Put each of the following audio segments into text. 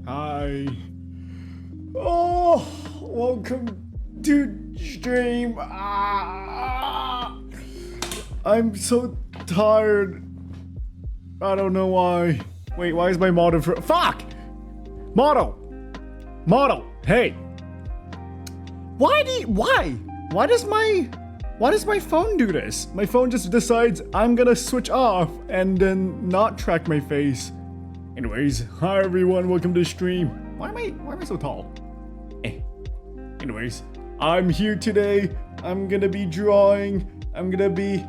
Hi. Oh, welcome to stream. I'm so tired. I don't know why. Wait, why is my model for fuck? Model. Hey. Why does my phone do this? My phone just decides I'm gonna switch off and then not track my face. Anyways, hi everyone, welcome to the stream. Why am I so tall? Anyways, I'm here today. I'm gonna be drawing. I'm gonna be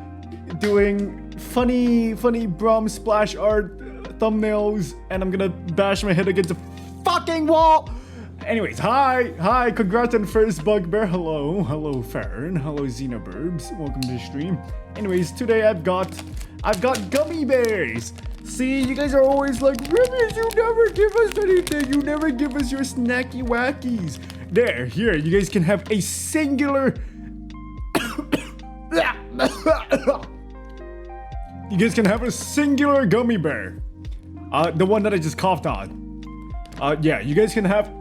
doing funny Braum splash art thumbnails, and I'm gonna bash my head against the fucking wall. Anyways, hi, congrats on first bugbear. Hello Farron, hello Xenoburbs, welcome to the stream. Anyways, today I've got gummy bears. See, you guys are always like, Rivers, you never give us anything. You never give us your snacky wackies. Here, you guys can have a singular. You guys can have a singular gummy bear. The one that I just coughed on. Yeah, you guys can have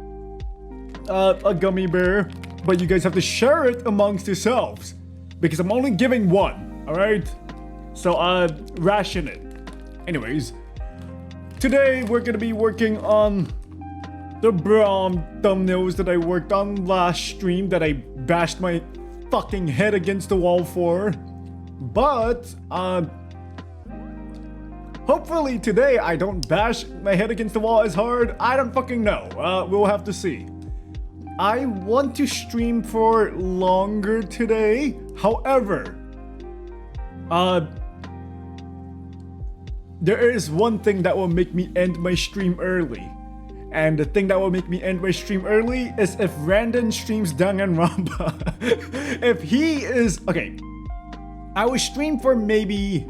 a gummy bear, but you guys have to share it amongst yourselves because I'm only giving one. All right, so ration it. Anyways, today we're gonna be working on the Braum thumbnails that I worked on last stream that I bashed my fucking head against the wall for. But hopefully today I don't bash my head against the wall as hard. I don't fucking know. We'll have to see. I want to stream for longer today. However, there is one thing that will make me end my stream early. And the thing that will make me end my stream early is if Randon streams Danganronpa. If he is... Okay. I will stream for maybe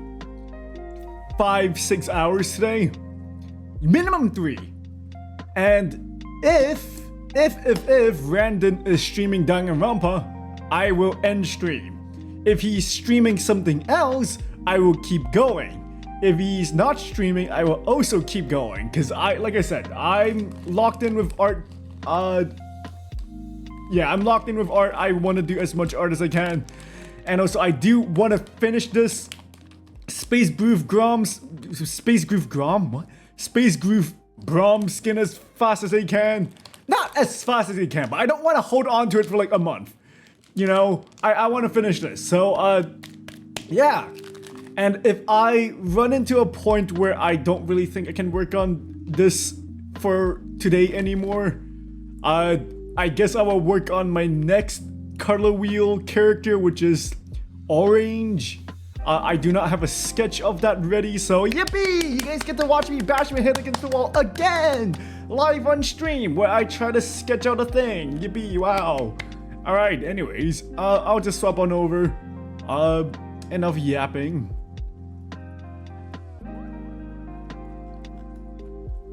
5-6 hours today. Minimum 3. And if Randon is streaming Danganronpa, I will end stream. If he's streaming something else, I will keep going. If he's not streaming, I will also keep going. Cause like I said, I'm locked in with art. Yeah, I'm locked in with art. I want to do as much art as I can. And also I do want to finish this Space Groove Braum skin as fast as I can. Not as fast as I can, but I don't want to hold on to it for like a month. You know, I want to finish this. So, yeah. And if I run into a point where I don't really think I can work on this for today anymore, I guess I will work on my next color wheel character, which is orange. I do not have a sketch of that ready, so yippee! You guys get to watch me bash my head against the wall again! Live on stream, where I try to sketch out a thing. Yippee, wow. Alright, anyways, I'll just swap on over. Enough yapping.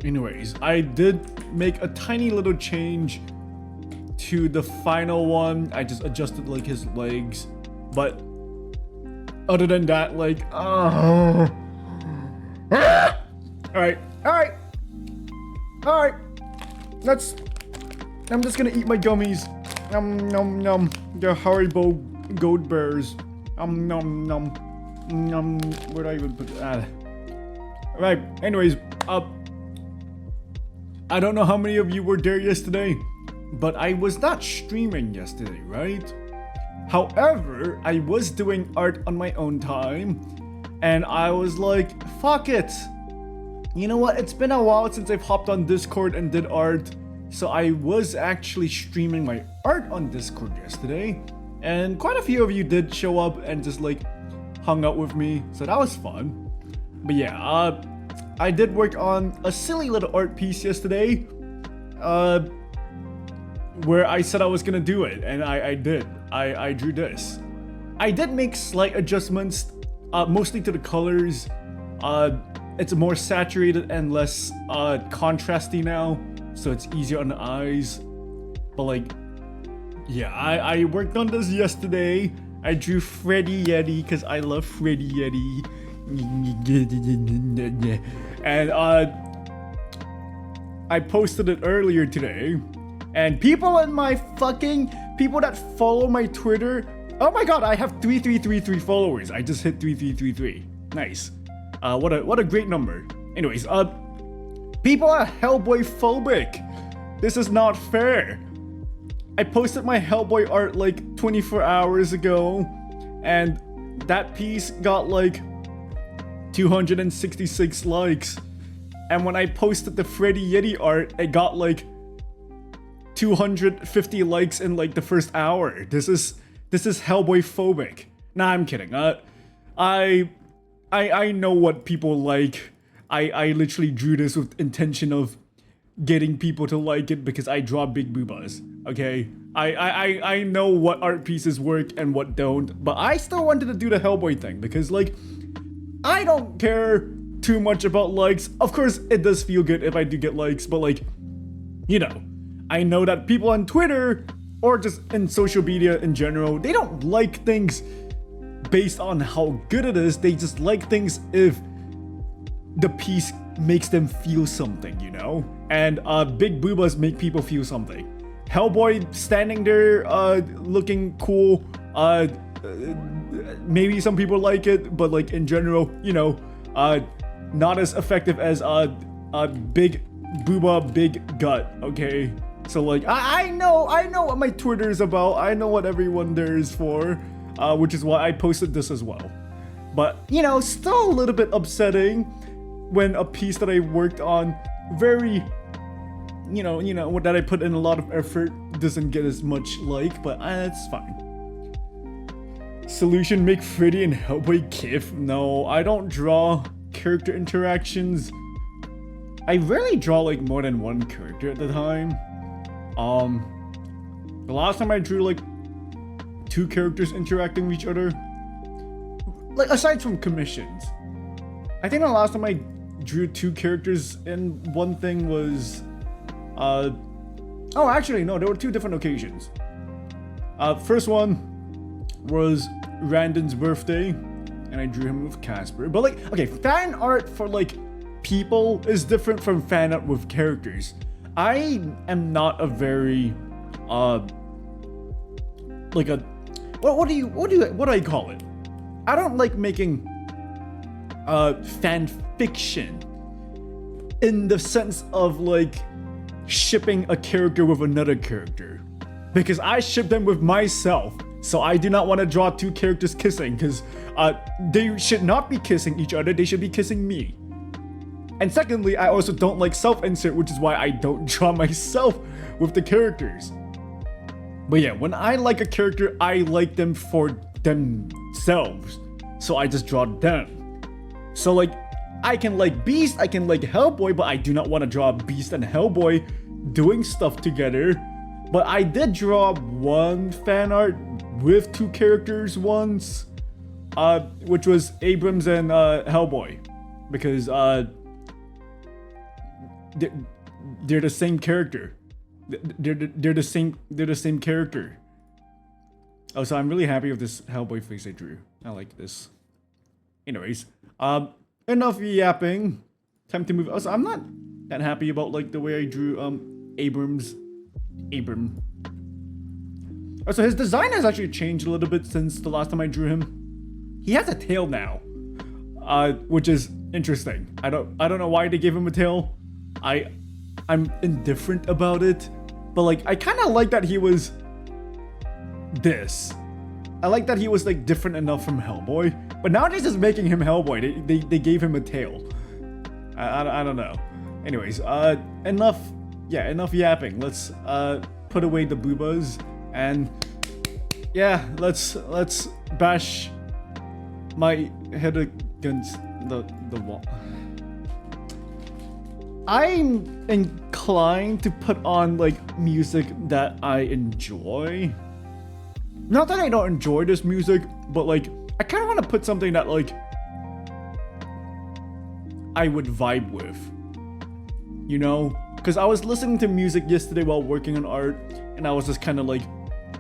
Anyways, I did make a tiny little change to the final one. I just adjusted like his legs, but other than that, like, alright. I'm just gonna eat my gummies. Nom nom. The Haribo goat bears. Nom nom. Where'd I even put that? Alright, anyways, I don't know how many of you were there yesterday, but I was not streaming yesterday, right? However, I was doing art on my own time, and I was like, fuck it. You know what? It's been a while since I've hopped on Discord and did art, so I was actually streaming my art on Discord yesterday, and quite a few of you did show up and just like hung out with me, so that was fun. But yeah, I did work on a silly little art piece yesterday, where I said I was gonna do it, and I did. I drew this. I did make slight adjustments, mostly to the colors. It's more saturated and less contrasty now, so it's easier on the eyes. But like, yeah, I worked on this yesterday. I drew Freddy Yeti because I love Freddy Yeti. And I posted it earlier today, and people that follow my Twitter, oh my god, I have 3333 followers. I just hit 3333. Nice. What a great number. Anyways, people are Hellboy phobic. This is not fair. I posted my Hellboy art like 24 hours ago, and that piece got like 266 likes. And when I posted the Freddy Yeti art, it got like 250 likes in like the first hour. This is Hellboy phobic. Nah, I'm kidding. I know what people like. I literally drew this with intention of getting people to like it because I draw big boobas. Okay, I know what art pieces work and what don't, but I still wanted to do the Hellboy thing because like I don't care too much about likes. Of course, it does feel good if I do get likes, but like, you know, I know that people on Twitter or just in social media in general, they don't like things based on how good it is. They just like things if the piece makes them feel something, you know? And big boobas make people feel something. Hellboy standing there looking cool, maybe some people like it, but like in general, you know, not as effective as a big booba, big gut, okay? So like, I know what my Twitter is about. I know what everyone there is for, which is why I posted this as well. But, you know, still a little bit upsetting when a piece that I worked on very, you know, that I put in a lot of effort doesn't get as much like, but that's fine. Solution, make Freddy and Hellboy kiff? No, I don't draw character interactions. I rarely draw like more than one character at the time. The last time I drew like 2 characters interacting with each other, like aside from commissions, I think the last time I drew 2 characters in one thing was oh actually no, there were 2 different occasions. First one was Randon's birthday and I drew him with Casper. But like, okay, fan art for like people is different from fan art with characters. I am not a very like a what do I call it? I don't like making fan fiction in the sense of like shipping a character with another character, because I ship them with myself. So I do not want to draw 2 characters kissing, because they should not be kissing each other, they should be kissing me. And secondly, I also don't like self-insert, which is why I don't draw myself with the characters. But yeah, when I like a character, I like them for themselves. So I just draw them. So like, I can like Beast, I can like Hellboy, but I do not want to draw Beast and Hellboy doing stuff together. But I did draw one fan art with 2 characters once, which was Abrams and Hellboy, because they're the same character. They're the same character. Oh, so I'm really happy with this Hellboy face I drew. I like this. Anyways, enough yapping. Time to move. Also, I'm not that happy about like the way I drew Abram. So his design has actually changed a little bit since the last time I drew him. He has a tail now, which is interesting. I don't know why they gave him a tail. I'm indifferent about it, but like I kind of like that he was this. I like that he was like different enough from Hellboy, but now they're just making him Hellboy. They gave him a tail. I don't know. Anyways, enough yapping. Let's put away the boobas and yeah, let's bash my head against the wall. I'm inclined to put on like music that I enjoy. Not that I don't enjoy this music, but like I kind of want to put something that like I would vibe with, you know? Because I was listening to music yesterday while working on art, and I was just kind of like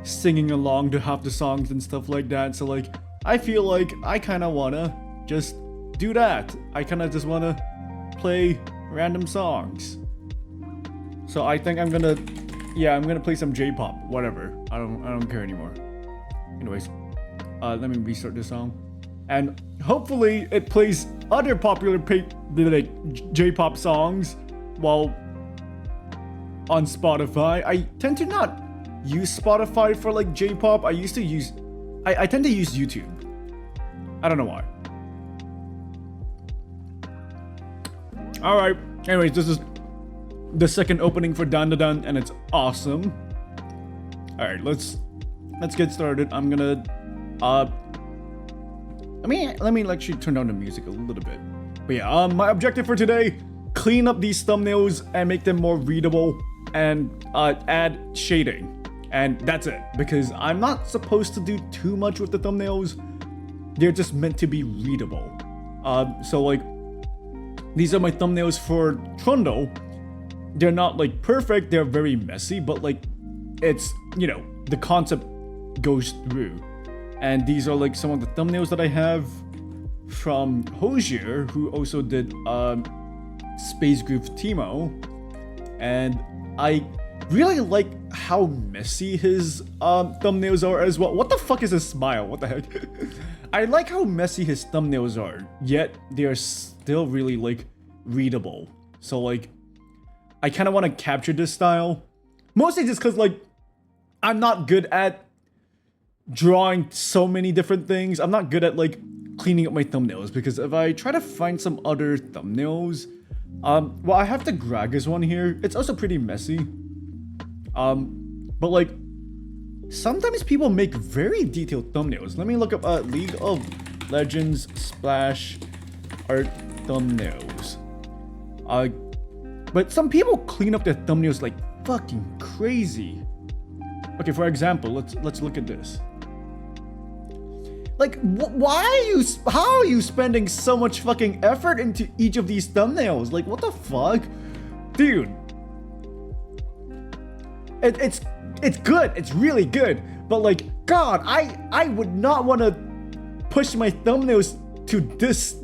singing along to half the songs and stuff like that. So like I feel like I kind of want to just do that. I kind of just want to play random songs. So I think I'm gonna play some J-pop, whatever. I don't care anymore. Anyways, let me restart this song, and hopefully it plays other popular J-pop songs while on Spotify. I tend to not use Spotify for like J-pop. I tend to use YouTube. I don't know why. All right. Anyways, this is the second opening for Dan Da Dan, and it's awesome. All right, let's get started. I'm gonna let me actually turn down the music a little bit. But yeah, my objective for today: clean up these thumbnails and make them more readable, and add shading. And that's it, because I'm not supposed to do too much with the thumbnails. They're just meant to be readable. So like, these are my thumbnails for Trundle. They're not like perfect, they're very messy, but like, it's, you know, the concept goes through. And these are like some of the thumbnails that I have from Hosier, who also did Space Groove Timo. And I really like how messy his thumbnails are as well. What the fuck is his smile? What the heck? I like how messy his thumbnails are, yet they are still really like readable. So like, I kind of want to capture this style, mostly just because like, I'm not good at drawing so many different things. I'm not good at like cleaning up my thumbnails, because if I try to find some other thumbnails, well, I have the Gragas one here. It's also pretty messy. But like, sometimes people make very detailed thumbnails. Let me look up League of Legends splash art thumbnails. But some people clean up their thumbnails like fucking crazy. Okay, for example, let's look at this. Like, how are you spending so much fucking effort into each of these thumbnails? Like, what the fuck? Dude. It's good, it's really good. But like, God, I would not want to push my thumbnails to this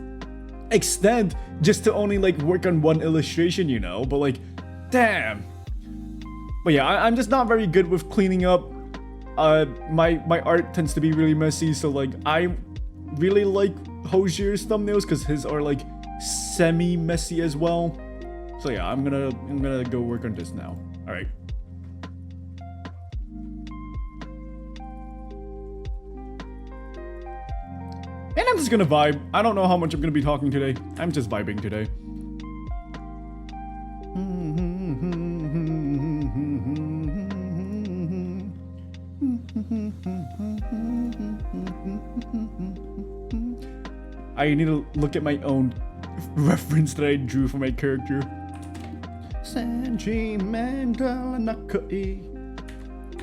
extent just to only like work on one illustration, you know? But like, damn. But yeah, I'm just not very good with cleaning up. My art tends to be really messy, so like, I really like Hosier's thumbnails because his are like semi-messy as well. So yeah, I'm gonna go work on this now. All right. And I'm just gonna vibe. I don't know how much I'm gonna be talking today. I'm just vibing today. I need to look at my own reference that I drew for my character.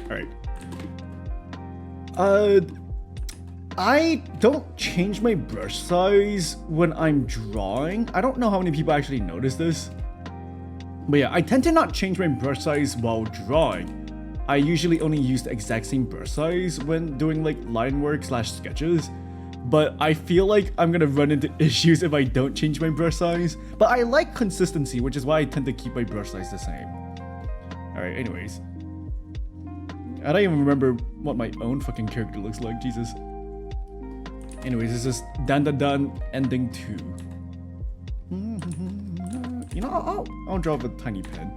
Alright. I don't change my brush size when I'm drawing. I don't know how many people actually notice this. But yeah, I tend to not change my brush size while drawing. I usually only use the exact same brush size when doing like line work / sketches. But I feel like I'm gonna run into issues if I don't change my brush size. But I like consistency, which is why I tend to keep my brush size the same. Alright, anyways. I don't even remember what my own fucking character looks like, Jesus. Anyways, this is Dan Da Dan ending 2. You know, I'll draw with a tiny pen.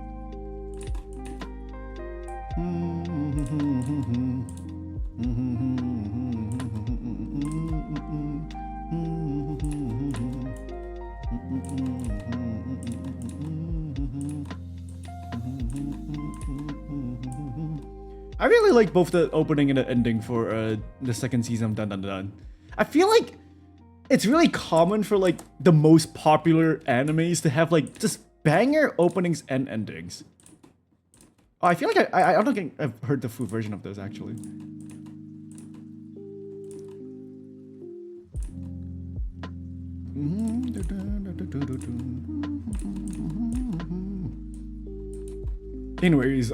I really like both the opening and the ending for the second season of Dan Da Dan. I feel like it's really common for like the most popular animes to have like just banger openings and endings. Oh, I feel like I don't think I've heard the full version of those actually. Anyways,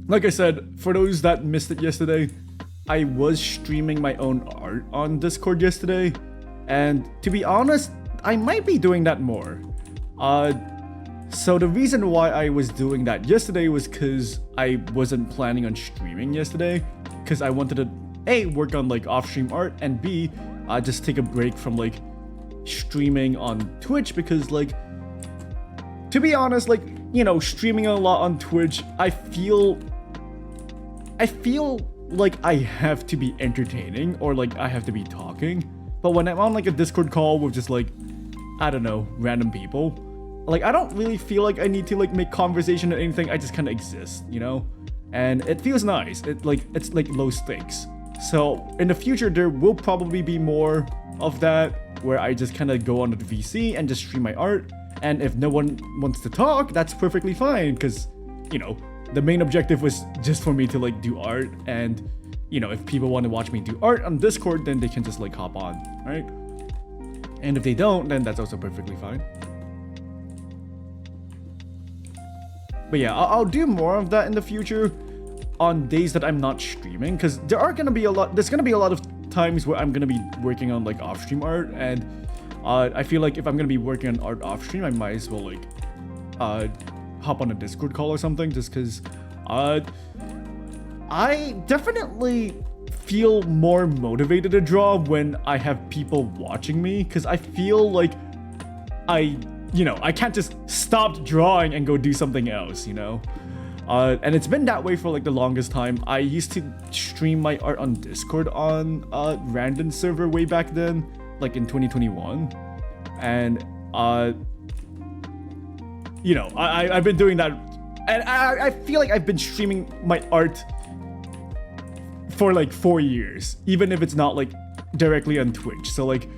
like I said, for those that missed it yesterday, I was streaming my own art on Discord yesterday, and to be honest, I might be doing that more. So the reason why I was doing that yesterday was because I wasn't planning on streaming yesterday, because I wanted to A, work on like off-stream art, and B, just take a break from like streaming on Twitch, because like, to be honest, like, you know, streaming a lot on Twitch, I feel like I have to be entertaining, or like I have to be talking. But when I'm on like a Discord call with just like, I don't know, random people, like I don't really feel like I need to like make conversation or anything. I just kind of exist, you know? And it feels nice. It's like low stakes. So in the future, there will probably be more of that, where I just kind of go on the VC and just stream my art. And if no one wants to talk, that's perfectly fine, because, you know, the main objective was just for me to like do art. And, you know, if people want to watch me do art on Discord, then they can just like hop on, right? And if they don't, then that's also perfectly fine. But yeah, I'll do more of that in the future on days that I'm not streaming, because there's gonna be a lot of times where I'm gonna be working on like off-stream art, and I feel like if I'm gonna be working on art off-stream, I might as well like hop on a Discord call or something, just because I definitely feel more motivated to draw when I have people watching me, because I feel like I can't just stop drawing and go do something else, you know? And it's been that way for like the longest time. I used to stream my art on Discord on a random server way back then, like in 2021. And, you know, I've been doing that. And I feel like I've been streaming my art for like 4 years, even if it's not like directly on Twitch. So like,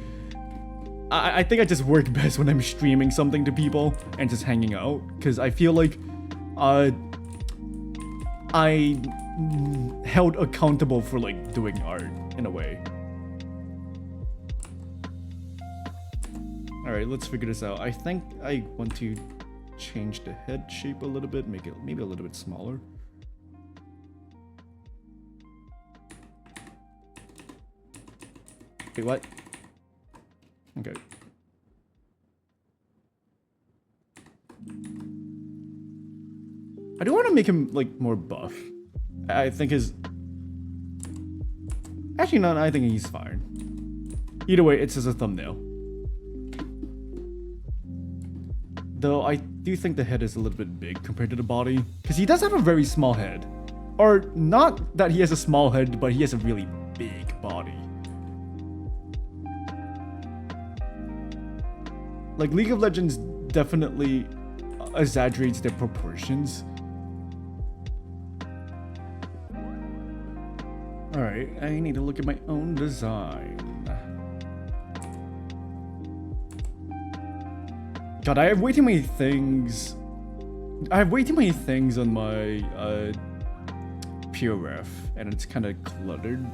I think I just work best when I'm streaming something to people and just hanging out, because I feel like I held accountable for like doing art in a way. All right, let's figure this out. I think I want to change the head shape a little bit, make it maybe a little bit smaller. Wait, what? Okay. I do want to make him like more buff. I think actually no, I think he's fine. Either way, it's just a thumbnail. Though I do think the head is a little bit big compared to the body, because he does have a very small head. Or not that he has a small head, but he has a really big body. Like, League of Legends definitely exaggerates their proportions. Alright, I need to look at my own design. God, I have way too many things. I have way too many things on my purref, and it's kind of cluttered.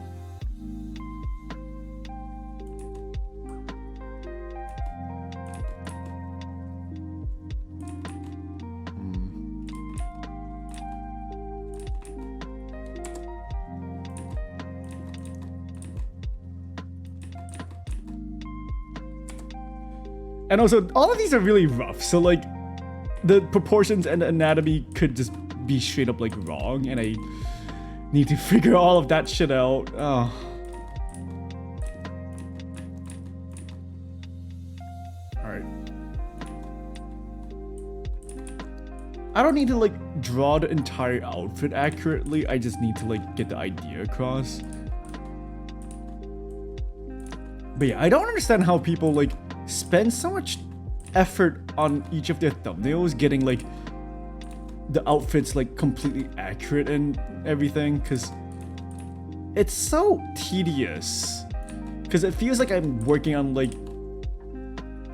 And also, all of these are really rough, so like, the proportions and the anatomy could just be straight up like wrong, and I need to figure all of that shit out. Oh. Alright. I don't need to like draw the entire outfit accurately, I just need to like get the idea across. But yeah, I don't understand how people like spend so much effort on each of their thumbnails getting like the outfits like completely accurate and everything, because it's so tedious, because it feels like I'm working on like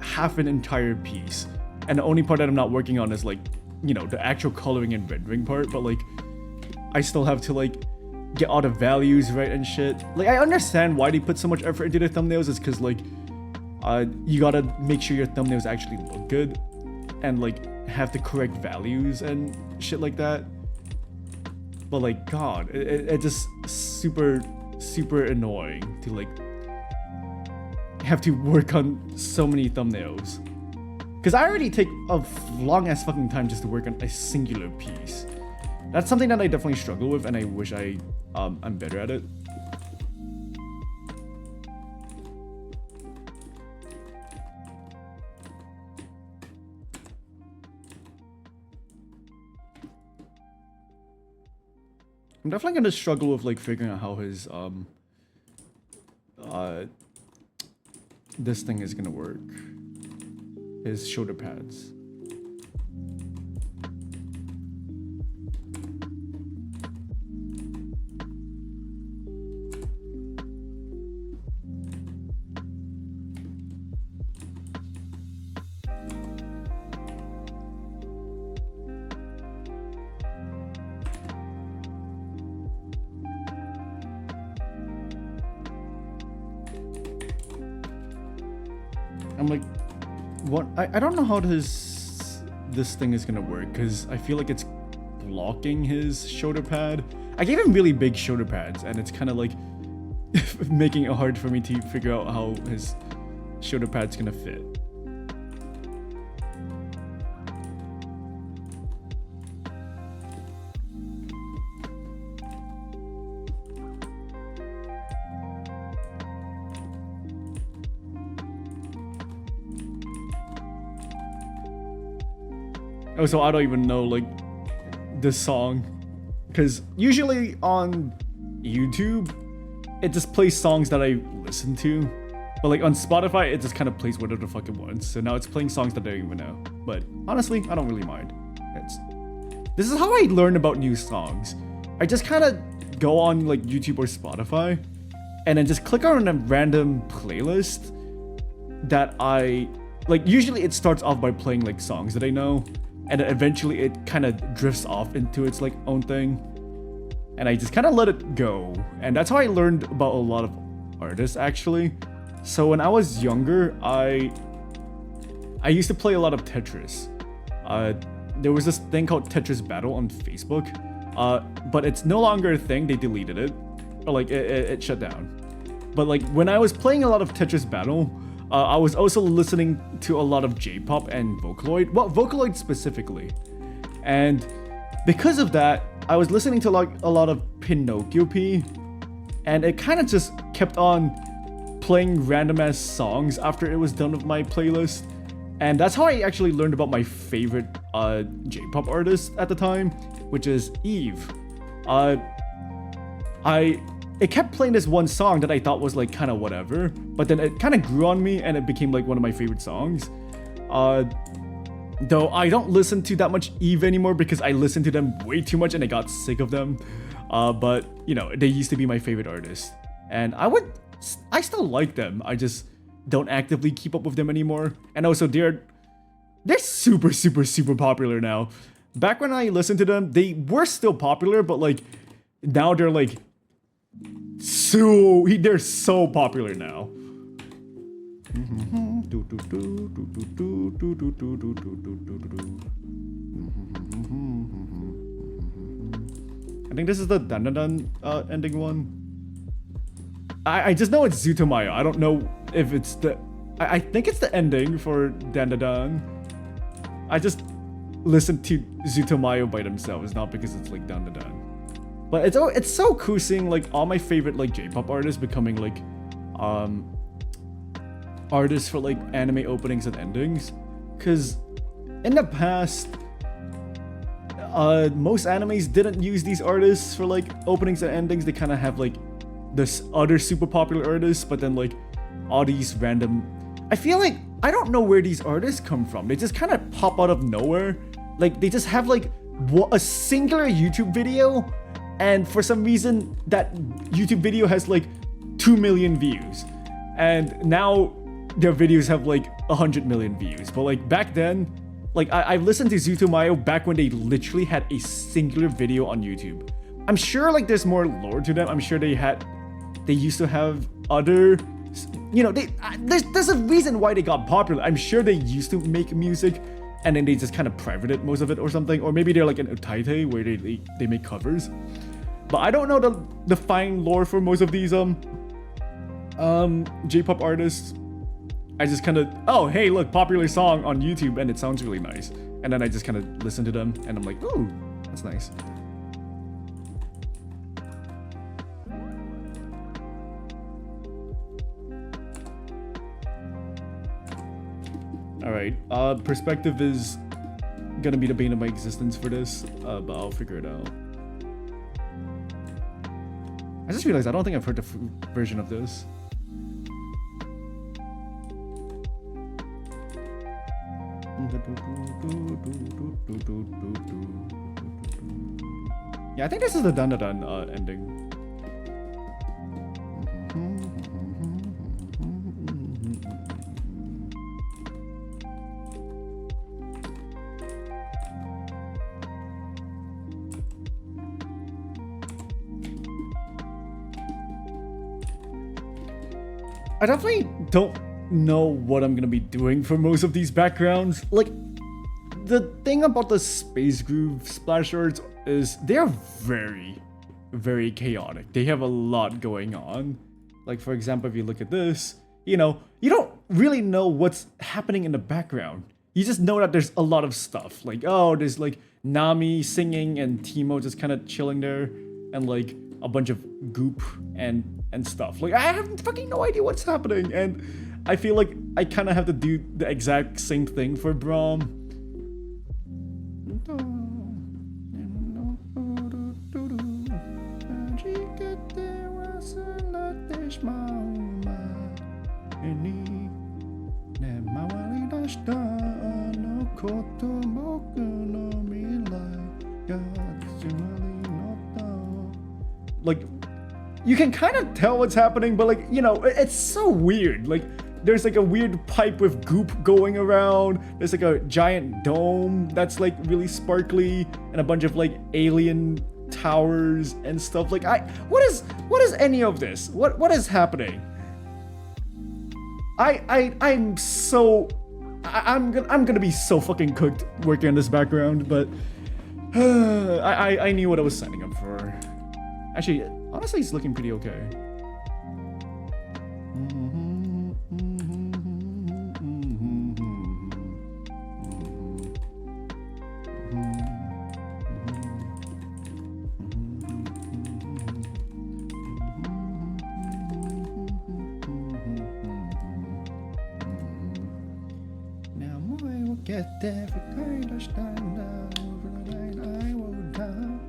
half an entire piece, and the only part that I'm not working on is like, you know, the actual coloring and rendering part, but like I still have to like get all the values right and shit. Like, I understand why they put so much effort into their thumbnails, is because like you gotta make sure your thumbnails actually look good and like have the correct values and shit like that. But like, God, it just super annoying to like have to work on so many thumbnails. Because I already take a long ass fucking time just to work on a singular piece. That's something that I definitely struggle with, and I wish I'm better at it. I'm definitely gonna struggle with like figuring out how his this thing is gonna work. His shoulder pads. I'm like, what? I don't know how this thing is gonna work, because I feel like it's blocking his shoulder pad. I gave him really big shoulder pads, and it's kind of like making it hard for me to figure out how his shoulder pad's gonna fit. Oh, so I don't even know like this song, because usually on YouTube it just plays songs that I listen to, but like on Spotify it just kind of plays whatever the fuck it wants. So now it's playing songs that I don't even know, but honestly I don't really mind. This is how I learn about new songs. I just kind of go on like YouTube or Spotify and then just click on a random playlist that I like. Usually it starts off by playing like songs that I know, and then eventually it kind of drifts off into its like own thing, and I just kind of let it go. And that's how I learned about a lot of artists actually. So when I was younger, I used to play a lot of Tetris. There was this thing called Tetris Battle on Facebook, but it's no longer a thing. They deleted it, or like it shut down. But like when I was playing a lot of Tetris Battle, I was also listening to a lot of J-pop and Vocaloid. Well, Vocaloid specifically. And because of that, I was listening to like a lot of Pinocchio P. And it kind of just kept on playing random ass songs after it was done with my playlist. And that's how I actually learned about my favorite J-pop artist at the time, which is Eve. It kept playing this one song that I thought was like kind of whatever, but then it kind of grew on me and it became like one of my favorite songs. Though I don't listen to that much Eve anymore because I listened to them way too much and I got sick of them. But you know, they used to be my favorite artist, and I still like them. I just don't actively keep up with them anymore. And also they're super popular now. Back when I listened to them, they were still popular, but like now they're like they're so popular now. I think this is the Dan Dan Dan ending one. I just know it's Zutomayo. I don't know if it's the... I think it's the ending for Dan Dan Dan. I just listened to Zutomayo by themselves, not because it's like Dan Dan Dan. But it's so cool seeing like all my favorite like J-pop artists becoming like artists for like anime openings and endings. Cause in the past, most animes didn't use these artists for like openings and endings. They kind of have like this other super popular artists, but then like all these random... I feel like I don't know where these artists come from. They just kind of pop out of nowhere. Like they just have like a singular YouTube video, and for some reason that YouTube video has like 2 million views, and now their videos have like 100 million views. But like back then, like I've listened to Zutomayo back when they literally had a singular video on YouTube. I'm sure like there's more lore to them. I'm sure they used to have other, you know, there's a reason why they got popular. I'm sure they used to make music and then they just kind of privated most of it or something, or maybe they're like an utaite where they make covers. But I don't know the fine lore for most of these J-pop artists. I just kind of, oh, hey, look, popular song on YouTube, and it sounds really nice. And then I just kind of listen to them, and I'm like, ooh, that's nice. All right, perspective is gonna be the bane of my existence for this, but I'll figure it out. I just realized I don't think I've heard the version of this. Yeah, I think this is the dun dun dun ending. I definitely don't know what I'm gonna be doing for most of these backgrounds. Like, the thing about the Space Groove splash arts is they're very, very chaotic. They have a lot going on. Like, for example, if you look at this, you know, you don't really know what's happening in the background. You just know that there's a lot of stuff. Like, oh, there's like Nami singing and Timo just kind of chilling there, and like a bunch of goop and stuff. Like, I have fucking no idea what's happening, and I feel like I kind of have to do the exact same thing for Braum. Like, you can kind of tell what's happening, but like, you know, it's so weird. Like, there's like a weird pipe with goop going around. There's like a giant dome that's like really sparkly, and a bunch of like alien towers and stuff. Like, what is any of this? What is happening? I'm gonna be so fucking cooked working on this background, but I knew what I was signing up for. Actually, honestly, it's looking pretty okay. Now I will get every kind of stand over the line I will down.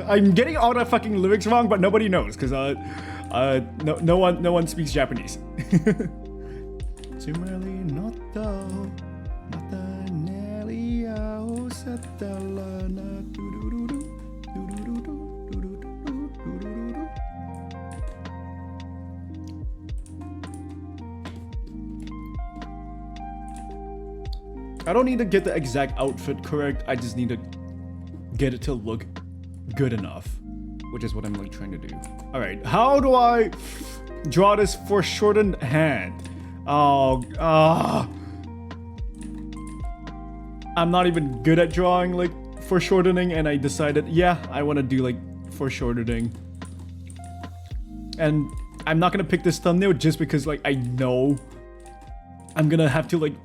I'm getting all the fucking lyrics wrong, but nobody knows because no one speaks Japanese. I don't need to get the exact outfit correct, I just need to get it to look good enough, which is what I'm like trying to do. Alright, how do I draw this foreshortened hand? I'm not even good at drawing like foreshortening, and I decided, yeah, I want to do like foreshortening. And I'm not gonna pick this thumbnail just because like I know I'm gonna have to like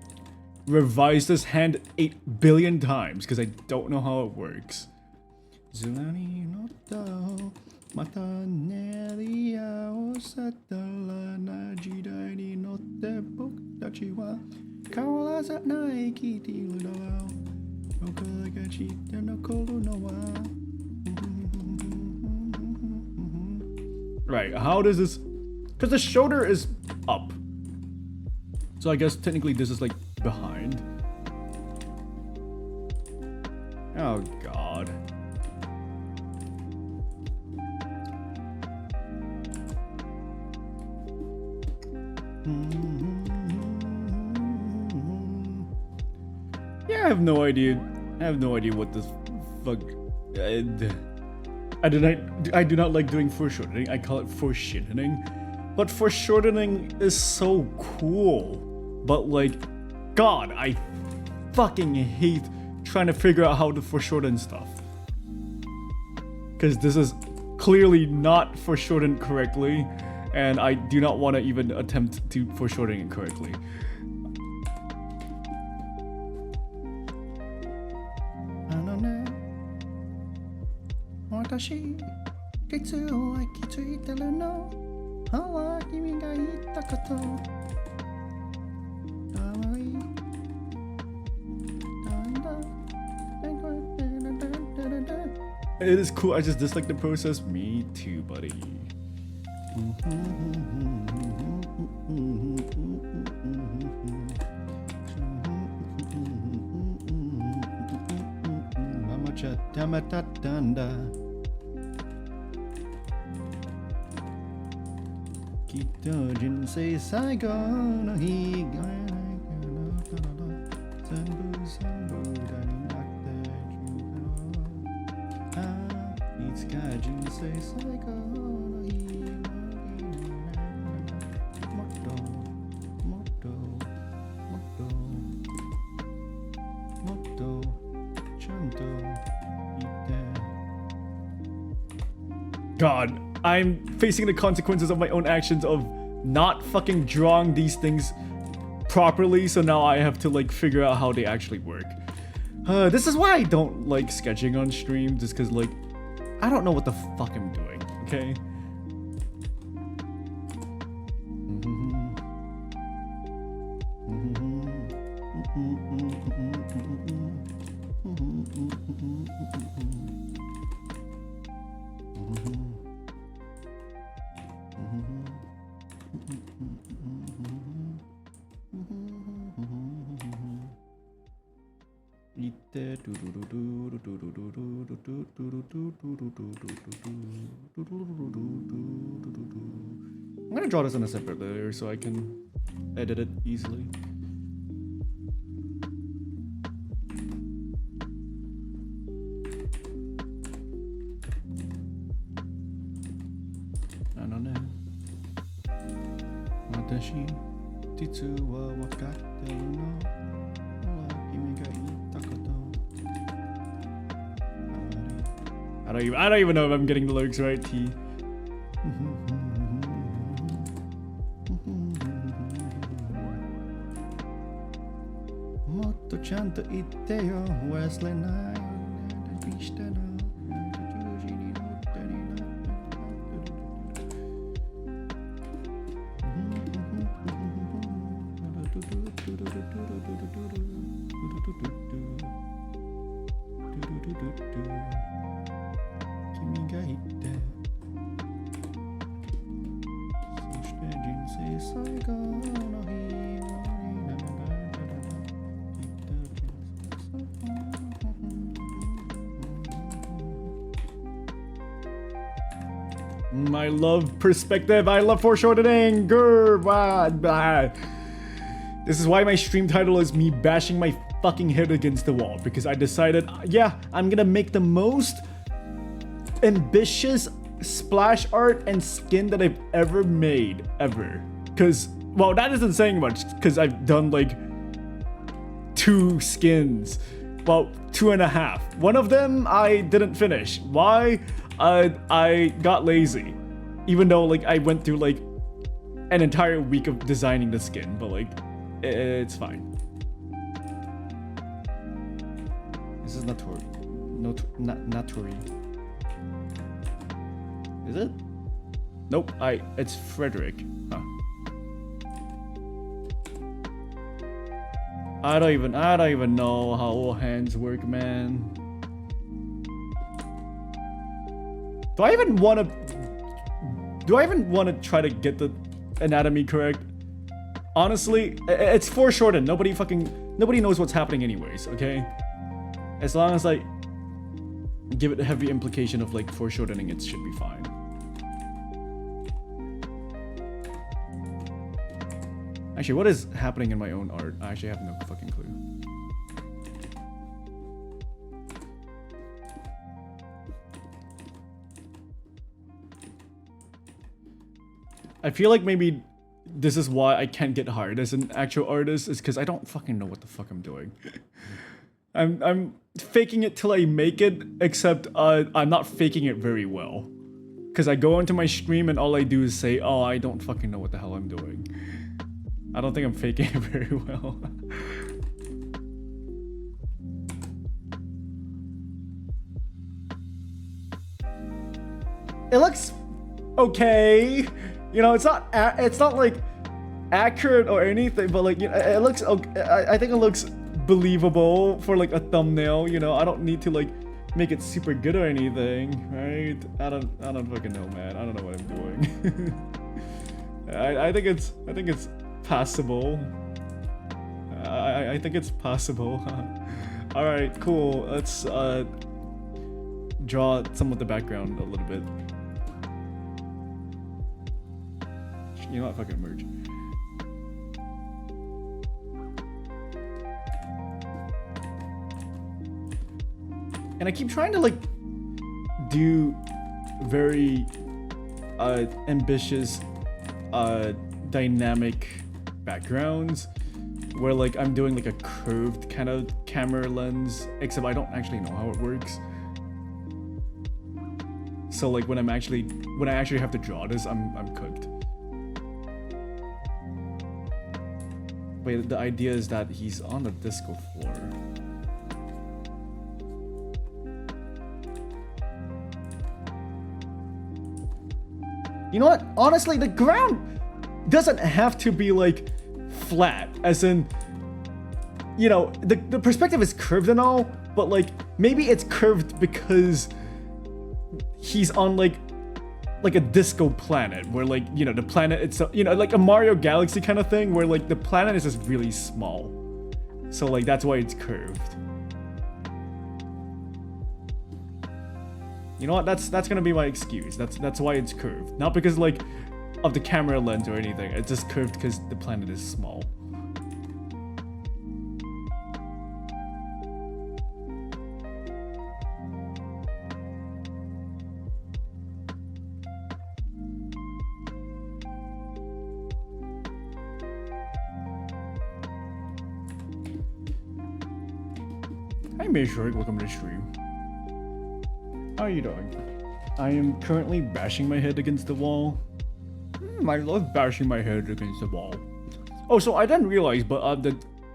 revise this hand 8 billion times because I don't know how it works. Right, how does this... Because the shoulder is up. So I guess technically this is like behind. Oh god. Yeah, I have no idea. I have no idea what this fuck. I do not like doing foreshortening. I call it foreshittening. But foreshortening is so cool. But like, God, I fucking hate trying to figure out how to foreshorten stuff. Because this is clearly not foreshortened correctly, and I do not want to even attempt to foreshorten it correctly. It is cool, I just dislike the process. Me too, buddy. Mama chatamatanda. Kito jinsei saigo no higa. Sanbu sanbu dani nakte chukano. Itsuka jinsei saigo no higa. Motto, motto, motto, motto, chanto ite. God, I'm facing the consequences of my own actions of not fucking drawing these things properly, so now I have to like figure out how they actually work. This is why I don't like sketching on stream, just cause like, I don't know what the fuck I'm doing, okay? I'm gonna draw this in a separate layer so I can edit it easily. I don't know. Watashi titsu wa wakatte no kimi ga itta koto. I don't even know if I'm getting the lyrics right. T. Motto chanto itteo Wesley Night I love perspective. I love foreshortening. This is why my stream title is me bashing my fucking head against the wall, because I decided, yeah, I'm gonna make the most ambitious splash art and skin that I've ever made, ever. Because, well, that isn't saying much, because I've done like 2 skins. Well, 2.5. One of them I didn't finish. Why? I got lazy. Even though like I went through like an entire week of designing the skin, but like it's fine. This is Natori. Natori. Is it? Nope. It's Frederick. Huh. I don't even know how all hands work, man. Do I even want to try to get the anatomy correct? Honestly, it's foreshortened. Nobody knows what's happening anyways, okay? As long as I give it a heavy implication of like foreshortening, it should be fine. Actually, what is happening in my own art? I actually have no fucking clue. I feel like maybe this is why I can't get hired as an actual artist, is because I don't fucking know what the fuck I'm doing. I'm faking it till I make it, except I'm not faking it very well. Because I go into my stream and all I do is say, oh, I don't fucking know what the hell I'm doing. I don't think I'm faking it very well. It looks okay. You know, it's not like accurate or anything, but like, you know, it looks okay. I think it looks believable for like a thumbnail. You know, I don't need to like make it super good or anything, right? I don't fucking know, man. I don't know what I'm doing. I think it's passable. I think it's possible. All right, cool. Let's draw some of the background a little bit. You know what? Fucking merge. And I keep trying to like do very ambitious dynamic backgrounds where like I'm doing like a curved kind of camera lens, except I don't actually know how it works. So like when I actually have to draw this, I'm cooked. But the idea is that he's on the disco floor. You know what? Honestly, the ground doesn't have to be like flat, as in, you know, the perspective is curved and all, but like maybe it's curved because he's on like a disco planet where like, you know, the planet itself, you know, like a Mario Galaxy kind of thing where like the planet is just really small. So like that's why it's curved. You know what? That's gonna be my excuse. That's why it's curved. Not because like of the camera lens or anything. It's just curved because the planet is small. Hi Mayshort, welcome to the stream. How are you doing? I am currently bashing my head against the wall. I love bashing my head against the wall. Oh, so I didn't realize, but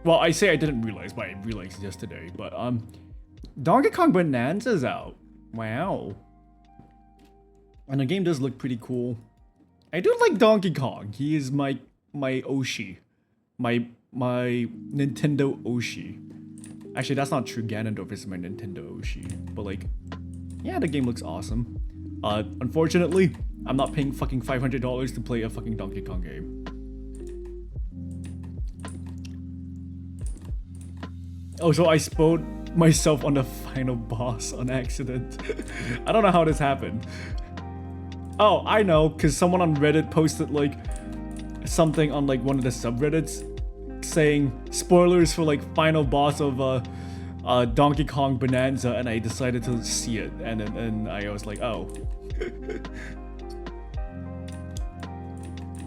well, I say I didn't realize, but I realized yesterday. But Donkey Kong Bonanza's out. Wow. And the game does look pretty cool. I do like Donkey Kong. He is my Oshi, my Nintendo Oshi. Actually, that's not true. Ganondorf is my Nintendo Oshi, but like, yeah, the game looks awesome. Unfortunately, I'm not paying fucking $500 to play a fucking Donkey Kong game. Oh, so I spoiled myself on the final boss on accident. I don't know how this happened. Oh, I know, because someone on Reddit posted like something on like one of the subreddits saying spoilers for like final boss of Donkey Kong Bonanza, and I decided to see it, and I was like, oh.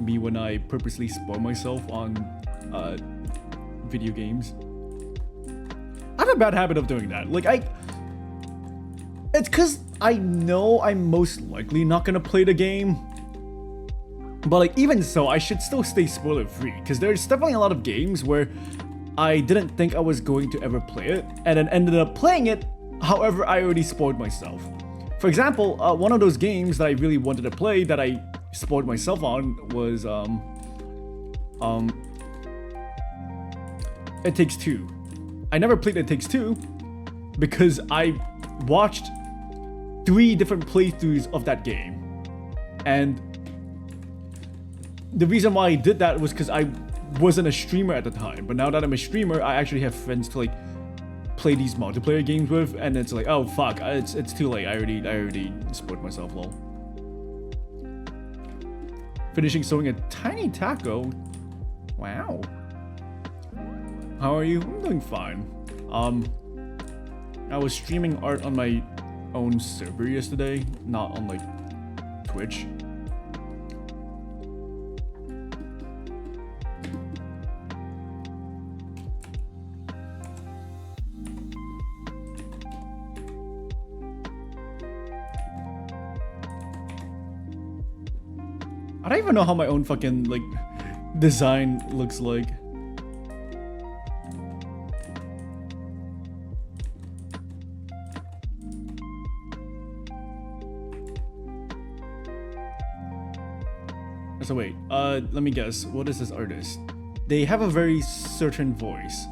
Me when I purposely spoil myself on video games. I have a bad habit of doing that. Like it's cause I know I'm most likely not gonna play the game. But like even so, I should still stay spoiler free, because there's definitely a lot of games where I didn't think I was going to ever play it, and then ended up playing it, however I already spoiled myself. For example, one of those games that I really wanted to play that I spoiled myself on was It Takes Two. I never played It Takes Two because I watched 3 different playthroughs of that game, and the reason why I did that was because I wasn't a streamer at the time, but now that I'm a streamer, I actually have friends to like play these multiplayer games with, and it's like, oh fuck, it's too late. I already spoiled myself, lol. Finishing sewing a tiny taco. Wow. How are you? I'm doing fine. I was streaming art on my own server yesterday, not on like Twitch. I don't even know how my own fucking like design looks like. So wait, let me guess. What is this artist? They have a very certain voice.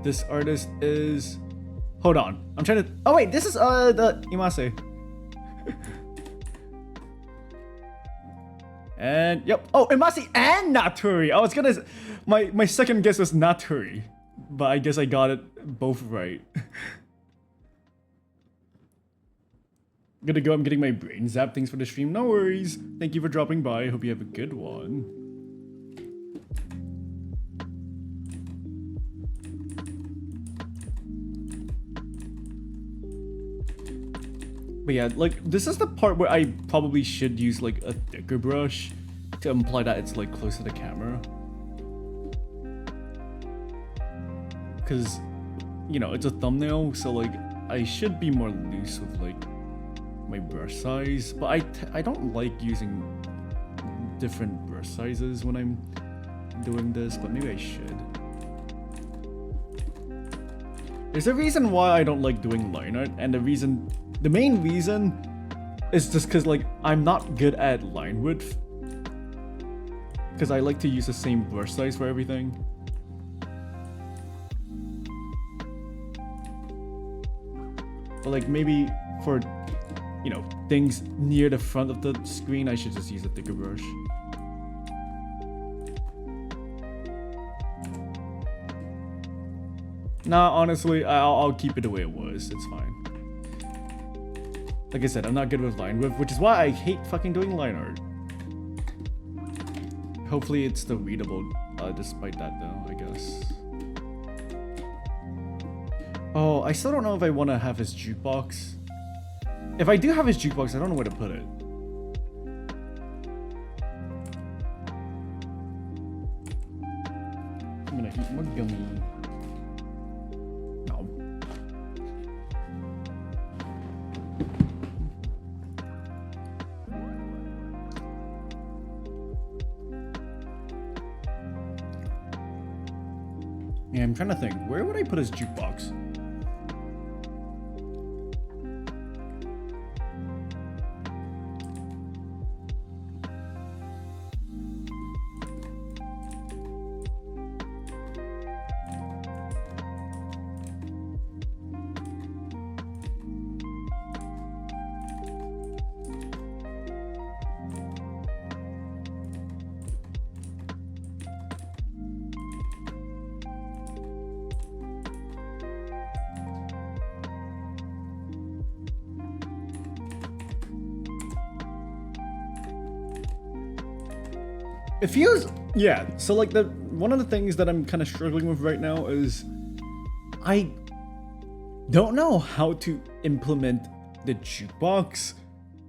This artist is... Hold on. I'm trying to... Oh wait, this is the Imase. And yep. Oh, Imase and Naturi. I was gonna... My second guess was Naturi. But I guess I got it both right. Gonna go, I'm getting my brain zapped. Thanks for the stream. No worries. Thank you for dropping by. I hope you have a good one. But yeah, like, this is the part where I probably should use like a thicker brush to imply that it's like close to the camera. Cause, you know, it's a thumbnail, so like, I should be more loose with like my brush size, but I don't like using different brush sizes when I'm doing this, but maybe I should. There's a reason why I don't like doing line art, and the main reason is just because like I'm not good at line width, because I like to use the same brush size for everything. But like maybe for, you know, things near the front of the screen, I should just use a thicker brush. Nah, honestly, I'll keep it the way it was. It's fine. Like I said, I'm not good with line width, which is why I hate fucking doing line art. Hopefully it's still readable, despite that though, I guess. Oh, I still don't know if I want to have his jukebox. If I do have his jukebox, I don't know where to put it. I'm gonna eat more gummy. No. Yeah, I'm trying to think. Where would I put his jukebox? It feels, yeah, so like one of the things that I'm kind of struggling with right now is I don't know how to implement the jukebox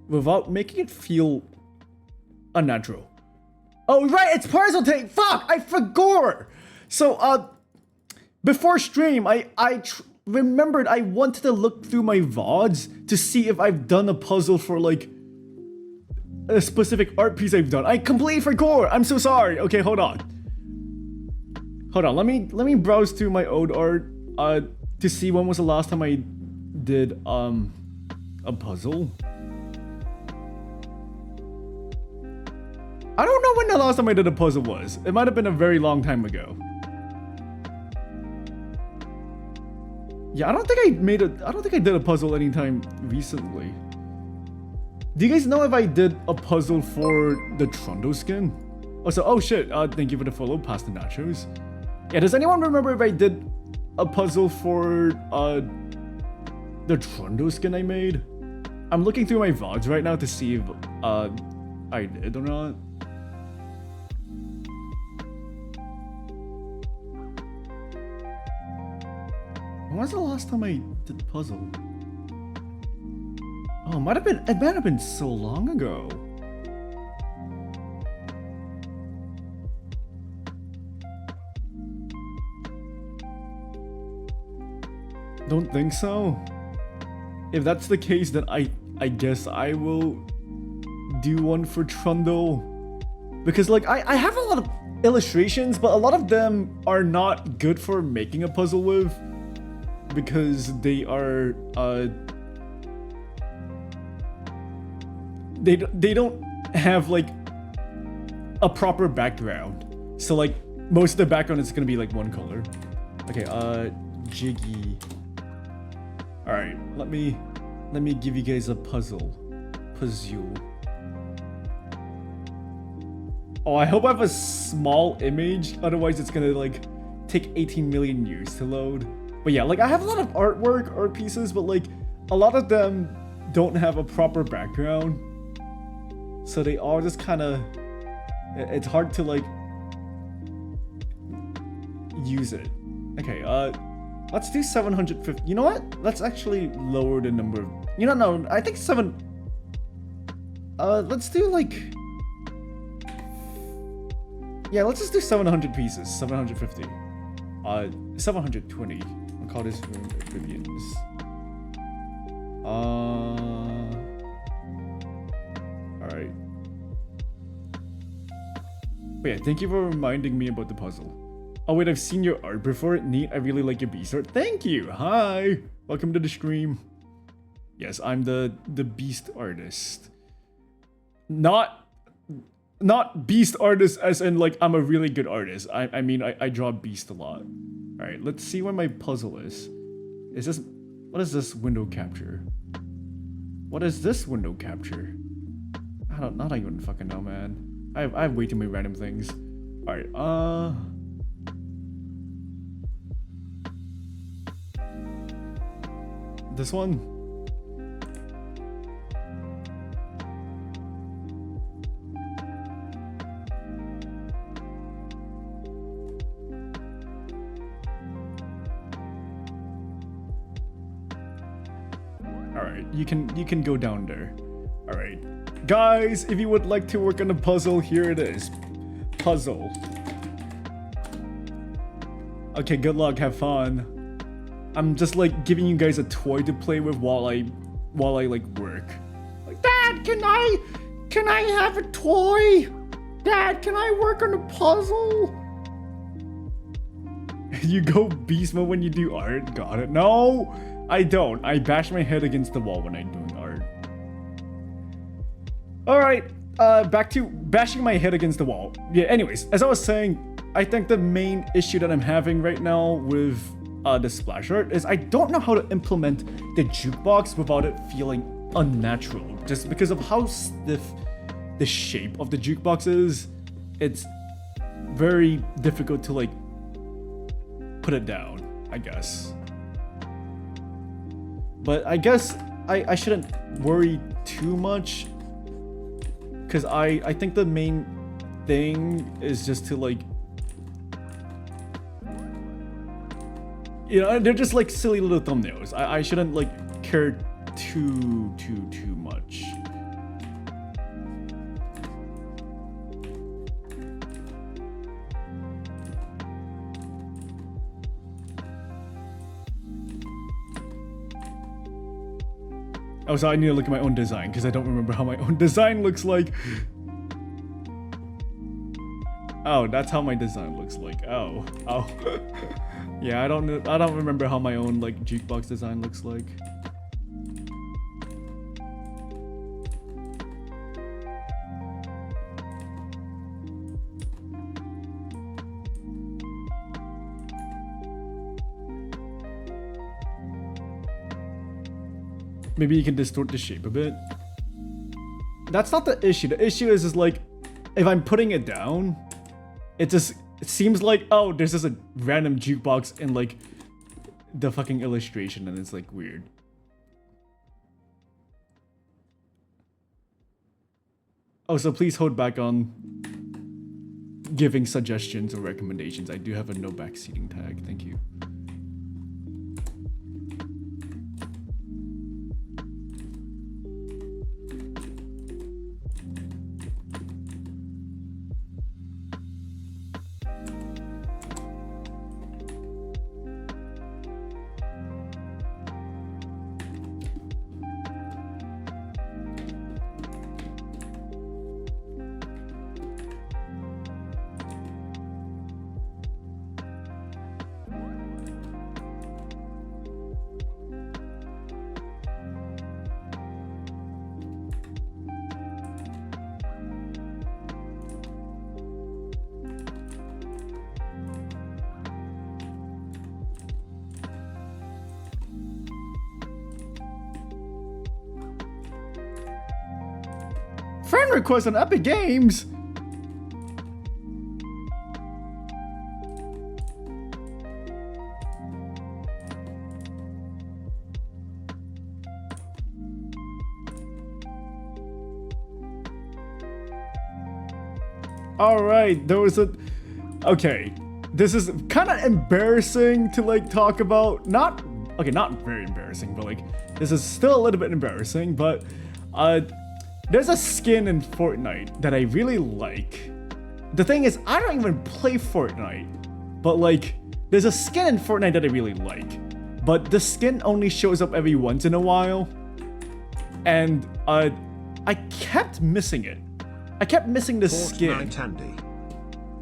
without making it feel unnatural. Oh right, it's parcel tape. Fuck, I forgot. So before stream, I remembered I wanted to look through my VODs to see if I've done a puzzle for like a specific art piece I've done. I completely forgot. I'm so sorry. Okay, hold on. Let me browse through my old art to see when was the last time I did a puzzle. I don't know when the last time I did a puzzle was. It might have been a very long time ago. Yeah, I don't think I did a puzzle anytime recently. Do you guys know if I did a puzzle for the Trundle skin? Also, oh shit, thank you for the follow, past the nachos. Yeah, does anyone remember if I did a puzzle for the Trundle skin I made? I'm looking through my VODs right now to see if I did or not. When was the last time I did the puzzle? Oh, it might have been so long ago. Don't think so? If that's the case, then I guess I will do one for Trundle. Because like I have a lot of illustrations, but a lot of them are not good for making a puzzle with. Because they are they don't have like a proper background. So like most of the background is gonna be like one color. Okay, Jiggy. Alright, let me give you guys a puzzle. Oh, I hope I have a small image, otherwise it's gonna like take 18 million years to load. But yeah, like I have a lot of artwork, art pieces, but like a lot of them don't have a proper background. So they all just kind of, it's hard to like use it. Okay, let's do 750. You know what? Let's actually lower the number of, you know, no, I think let's do like, yeah, let's just do 700 pieces, 750. 720. I'll call this room amphibians. Alright. But yeah, thank you for reminding me about the puzzle. Oh wait, I've seen your art before. Neat, I really like your beast art. Thank you! Hi! Welcome to the stream. Yes, I'm the beast artist. Not beast artist as in like I'm a really good artist. I mean I draw beast a lot. Alright, let's see where my puzzle is. What is this window capture? What is this window capture? I don't even fucking know, man. I have way too many random things. Alright, this one? Alright, you can go down there. Alright. Guys, if you would like to work on a puzzle, here it is. Puzzle. Okay, good luck, have fun. I'm just like giving you guys a toy to play with while I like work. Like, Dad, can I have a toy? Dad, can I work on a puzzle? You go beast mode when you do art? Got it. No, I don't. I bash my head against the wall when I'm doing art. Alright, back to bashing my head against the wall. Yeah, anyways, as I was saying, I think the main issue that I'm having right now with the splash art is I don't know how to implement the jukebox without it feeling unnatural. Just because of how stiff the shape of the jukebox is, it's very difficult to like put it down, I guess. But I guess I shouldn't worry too much, because I think the main thing is just to like, you know, they're just like silly little thumbnails. I shouldn't like care too much. Oh, so I need to look at my own design because I don't remember how my own design looks like. Oh, that's how my design looks like. Oh. Yeah, I don't remember how my own like jukebox design looks like. Maybe you can distort the shape a bit. That's not the issue. The issue is like, if I'm putting it down, it seems like, oh, there's just a random jukebox in like the fucking illustration, and it's like weird. Oh, so please hold back on giving suggestions or recommendations. I do have a no backseating tag. Thank you. friend request on Epic Games. Alright, there was a... Okay, this is kind of embarrassing to like talk about. Not very embarrassing, but like, this is still a little bit embarrassing, but there's a skin in Fortnite that I really like. The thing is, I don't even play Fortnite, but like, there's a skin in Fortnite that I really like, but the skin only shows up every once in a while, and I kept missing it. I kept missing the skin. Fortnite Andy.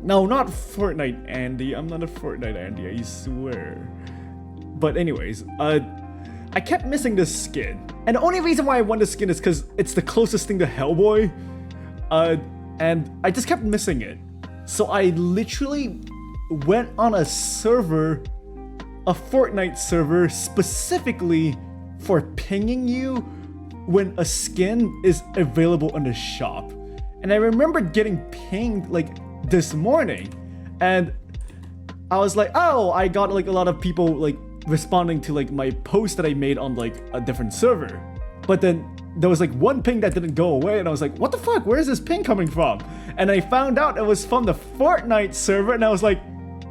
No, not Fortnite Andy. I'm not a Fortnite Andy, I swear. But anyways, I kept missing this skin. And the only reason why I want this skin is because it's the closest thing to Hellboy. And I just kept missing it. So I literally went on a server, a Fortnite server, specifically for pinging you when a skin is available in the shop. And I remember getting pinged like this morning, and I was like, oh, I got like a lot of people like responding to like my post that I made on like a different server. But then there was like one ping that didn't go away, and I was like, what the fuck, where is this ping coming from? And I found out it was from the Fortnite server, and I was like,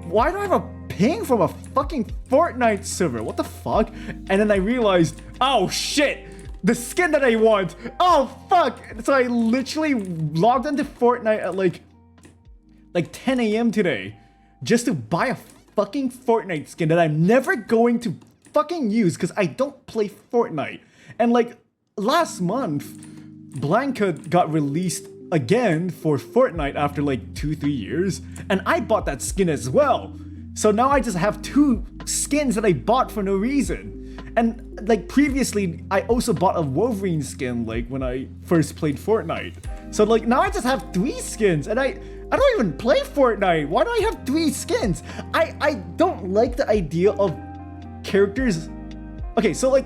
why do I have a ping from a fucking Fortnite server? What the fuck? And then I realized, oh shit, the skin that I want. Oh fuck. So I literally logged into Fortnite at like 10 a.m. today just to buy a fucking Fortnite skin that I'm never going to fucking use because I don't play Fortnite. And like last month, Blanca got released again for Fortnite after like 2-3 years, and I bought that skin as well. So now I just have 2 skins that I bought for no reason. And like previously, I also bought a Wolverine skin like when I first played Fortnite. So like now I just have 3 skins, and I don't even play Fortnite. Why do I have 3 skins? I don't like the idea of characters. Okay, so like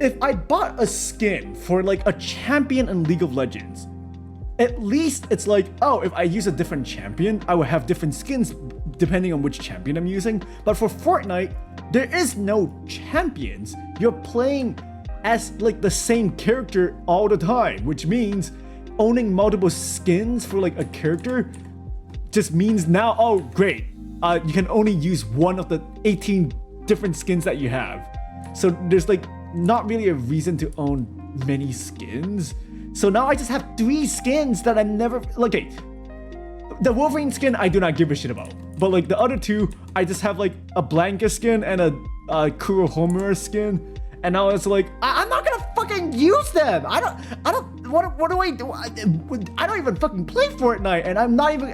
if I bought a skin for like a champion in League of Legends, at least it's like, oh, if I use a different champion, I will have different skins depending on which champion I'm using. But for Fortnite, there is no champions. You're playing as like the same character all the time, which means owning multiple skins for like a character just means now, oh great, you can only use one of the 18 different skins that you have. So there's like not really a reason to own many skins. So now I just have 3 skins that I'm never, like, okay, the Wolverine skin I do not give a shit about, but like the other 2, I just have like a Blanca skin and a Kurohomura skin, and now it's like I'm not gonna fucking use them. I don't. What do I do? I don't even fucking play Fortnite, and I'm not even.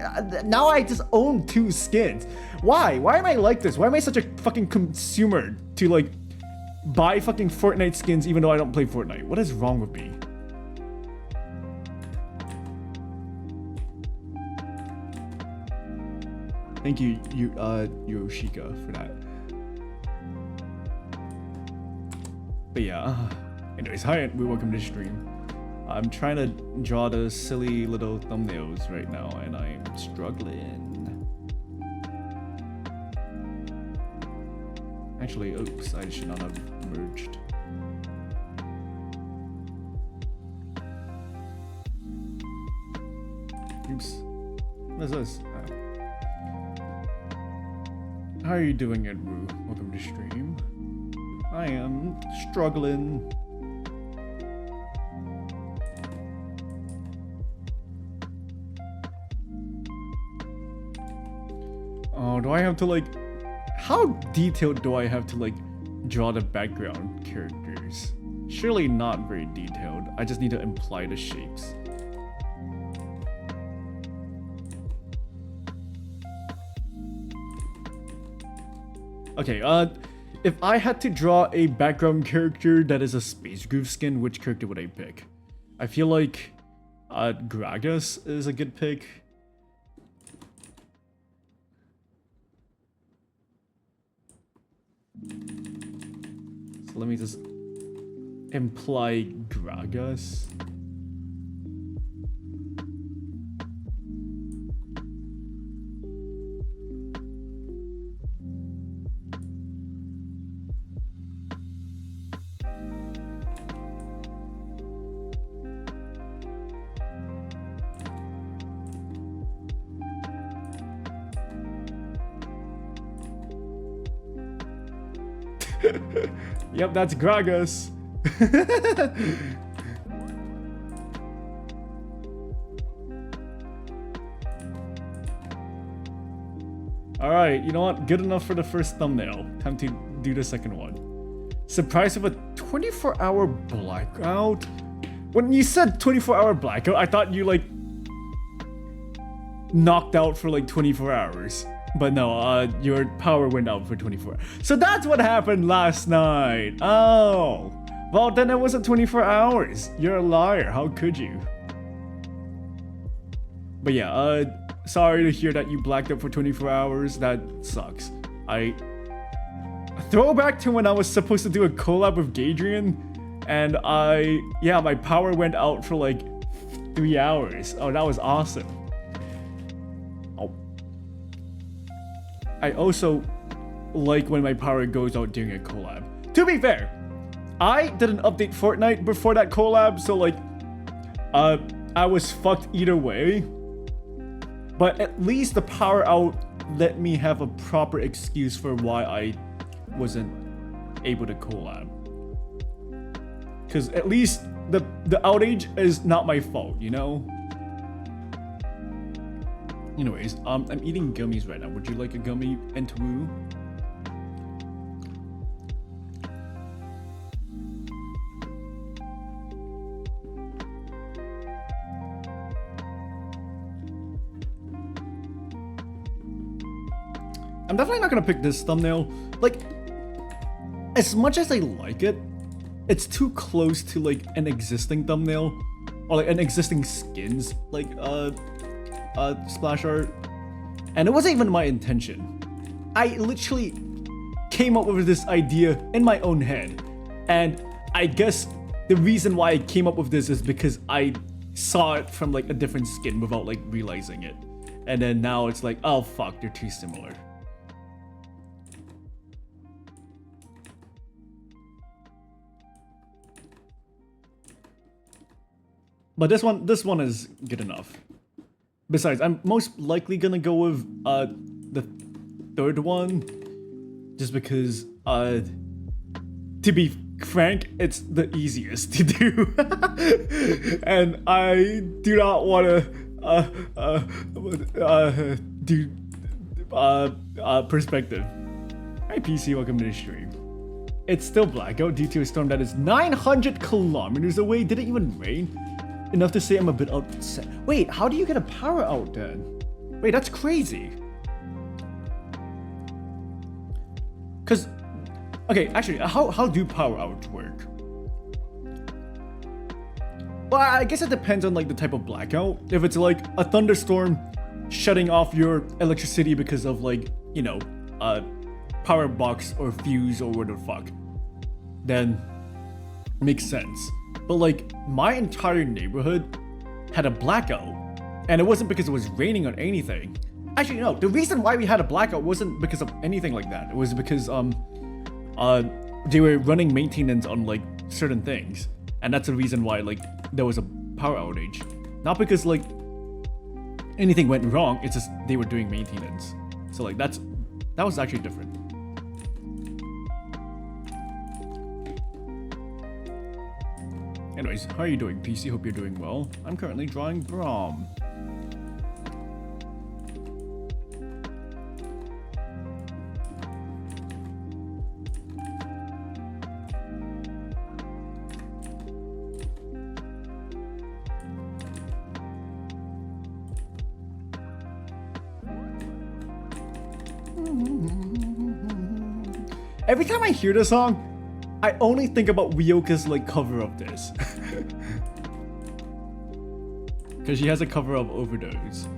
Now I just own 2 skins. Why? Why am I like this? Why am I such a fucking consumer to like buy fucking Fortnite skins even though I don't play Fortnite? What is wrong with me? Thank you, Yoshika, for that. But yeah, anyways, hi and welcome to the stream. I'm trying to draw the silly little thumbnails right now, and I'm struggling. Actually, oops, I should not have merged. Oops. What is this? How are you doing, Edru? Welcome to stream. I am struggling. Oh, do I have to like... How detailed do I have to like draw the background characters? Surely not very detailed. I just need to imply the shapes. Okay, if I had to draw a background character that is a Space Groove skin, which character would I pick? I feel like Gragas is a good pick. So let me just imply Gragas. Yep, that's Gragas. Alright, you know what? Good enough for the first thumbnail. Time to do the second one. Surprise of a 24-hour blackout? When you said 24-hour blackout, I thought you like knocked out for like 24 hours. But no, your power went out for 24 hours. So that's what happened last night. Oh. Well, then it wasn't 24 hours. You're a liar. How could you? But yeah, sorry to hear that you blacked out for 24 hours. That sucks. Throwback to when I was supposed to do a collab with Gadrian, and my power went out for like 3 hours. Oh, that was awesome. Oh. I also like when my power goes out during a collab. To be fair, I didn't update Fortnite before that collab, so like, I was fucked either way. But at least the power out let me have a proper excuse for why I wasn't able to collab. Because at least the outage is not my fault, you know? Anyways, I'm eating gummies right now. Would you like a gummy, Entwoo? I'm definitely not gonna pick this thumbnail. Like, as much as I like it, it's too close to like an existing thumbnail or like an existing skins like splash art, and it wasn't even my intention. I literally came up with this idea in my own head, and I guess the reason why I came up with this is because I saw it from like a different skin without like realizing it, and then now it's like, oh fuck, they're too similar. But this one is good enough. Besides, I'm most likely gonna go with the third one, just because to be frank, it's the easiest to do, and I do not want to do perspective. Hi PC, welcome to the stream. It's still blackout due to a storm that is 900 kilometers away. Did it even rain? Enough to say I'm a bit upset. Wait, how do you get a power out then? Wait, that's crazy. Cause, okay, actually, how do power outs work? Well, I guess it depends on like the type of blackout. If it's like a thunderstorm shutting off your electricity because of like, you know, power box or fuse or whatever the fuck, then it makes sense. But like, my entire neighborhood had a blackout, and it wasn't because it was raining or anything. Actually, no, the reason why we had a blackout wasn't because of anything like that. It was because they were running maintenance on like certain things, and that's the reason why like there was a power outage. Not because like anything went wrong, it's just they were doing maintenance. So like that was actually different. Anyways, how are you doing, PC? Hope you're doing well. I'm currently drawing Braum. Every time I hear this song, I only think about Ryoka's like cover of this. Cause she has a cover of Overdose.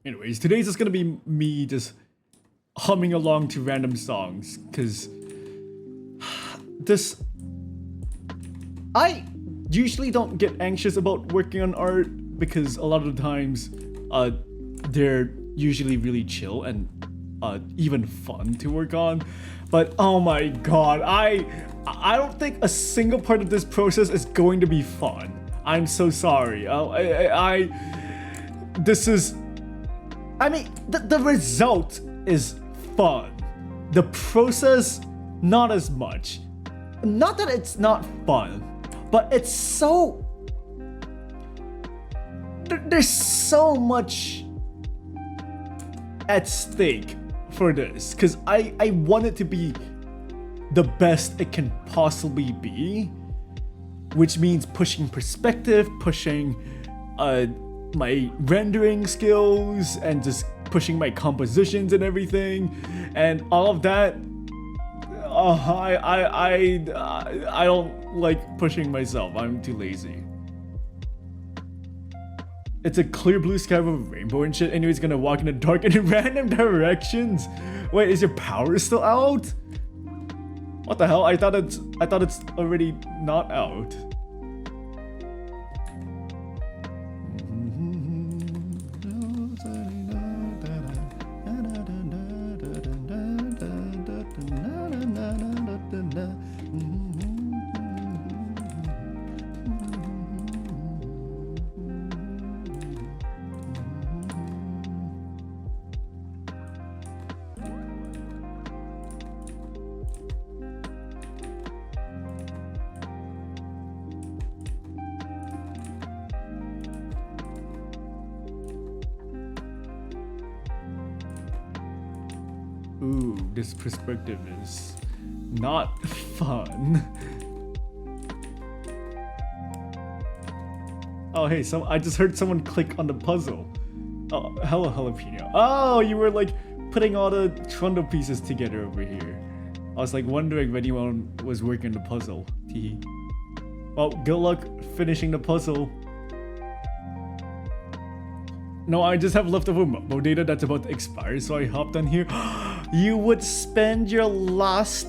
Anyways, today's just gonna be me just humming along to random songs, cause I usually don't get anxious about working on art because a lot of the times they're usually really chill and even fun to work on. But oh my god, I don't think a single part of this process is going to be fun. I'm so sorry. The result is fun. The process, not as much. Not that it's not fun, but it's so... There's so much at stake for this, because I want it to be the best it can possibly be, which means pushing perspective, pushing my rendering skills, and just pushing my compositions and everything, and all of that. I don't like pushing myself. I'm too lazy. It's a clear blue sky with a rainbow and shit. Anyways, gonna walk in the dark in random directions. Wait, is your power still out? What the hell? I thought it's already not out. Ooh, this perspective is not fun. Oh hey, I just heard someone click on the puzzle. Oh, hello jalapeno. Oh, you were like putting all the trundle pieces together over here. I was like wondering if anyone was working the puzzle. Teehee. Well, good luck finishing the puzzle. No, I just have leftover Momo data that's about to expire, so I hopped on here. You would spend your last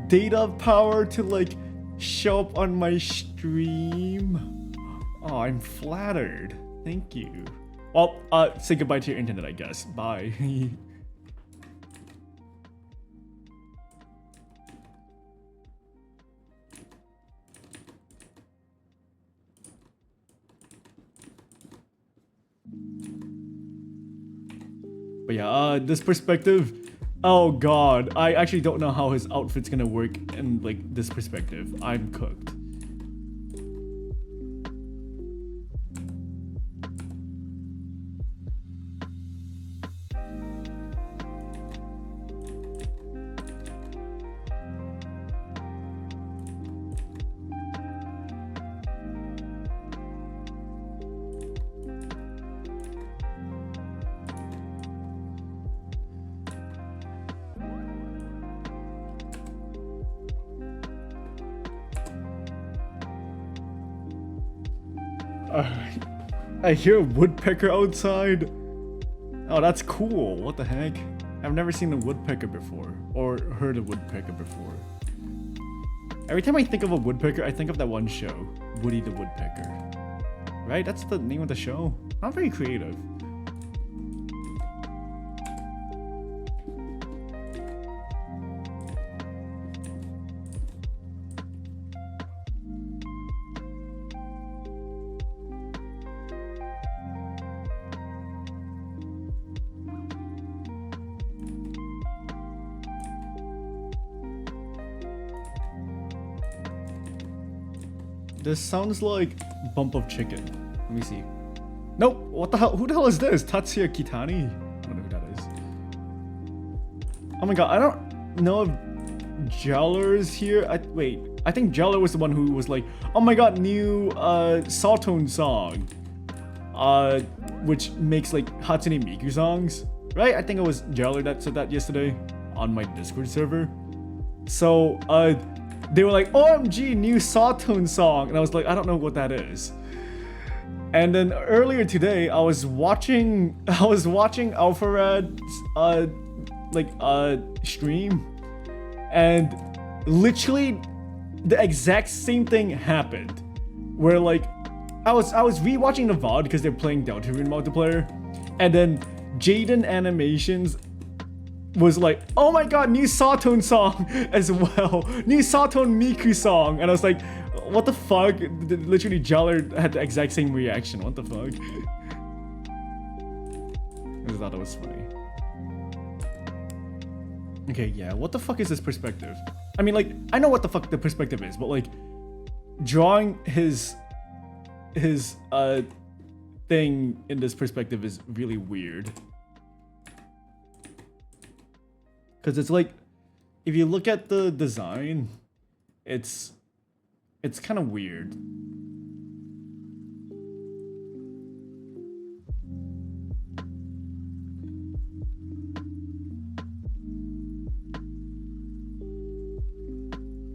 data power to like show up on my stream? Oh, I'm flattered. Thank you. Well, say goodbye to your internet, I guess. Bye. But yeah, this perspective, oh god, I actually don't know how his outfit's gonna work in like this perspective. I'm cooked. I hear a woodpecker outside. Oh, that's cool. What the heck? I've never seen a woodpecker before, or heard a woodpecker before. Every time I think of a woodpecker, I think of that one show, Woody the Woodpecker. Right? That's the name of the show. Not very creative. This sounds like bump of chicken. Let me see. Nope. What the hell? Who the hell is this? Tatsuya Kitani? I don't know who that is. Oh my god, I don't know if Jeller is here. Wait, I think Jeller was the one who was like, oh my god, new Sawtone song. Which makes like Hatsune Miku songs. Right? I think it was Jeller that said that yesterday. on my Discord server. So they were like, OMG, new Sawtone song, and I was like, I don't know what that is. And then earlier today, I was watching Alpharad's stream, and literally the exact same thing happened, where like I was rewatching the VOD because they're playing Deltarune multiplayer, and then Jaden Animations was like, oh my god, new Sawtone song as well, new Sawtone Miku song, and I was like, what the fuck? Literally Jollar had the exact same reaction. What the fuck? I just thought it was funny. Okay, yeah, what the fuck is this perspective? I mean, like, I know what the fuck the perspective is, but like drawing his thing in this perspective is really weird. Cause it's like, if you look at the design, it's kind of weird.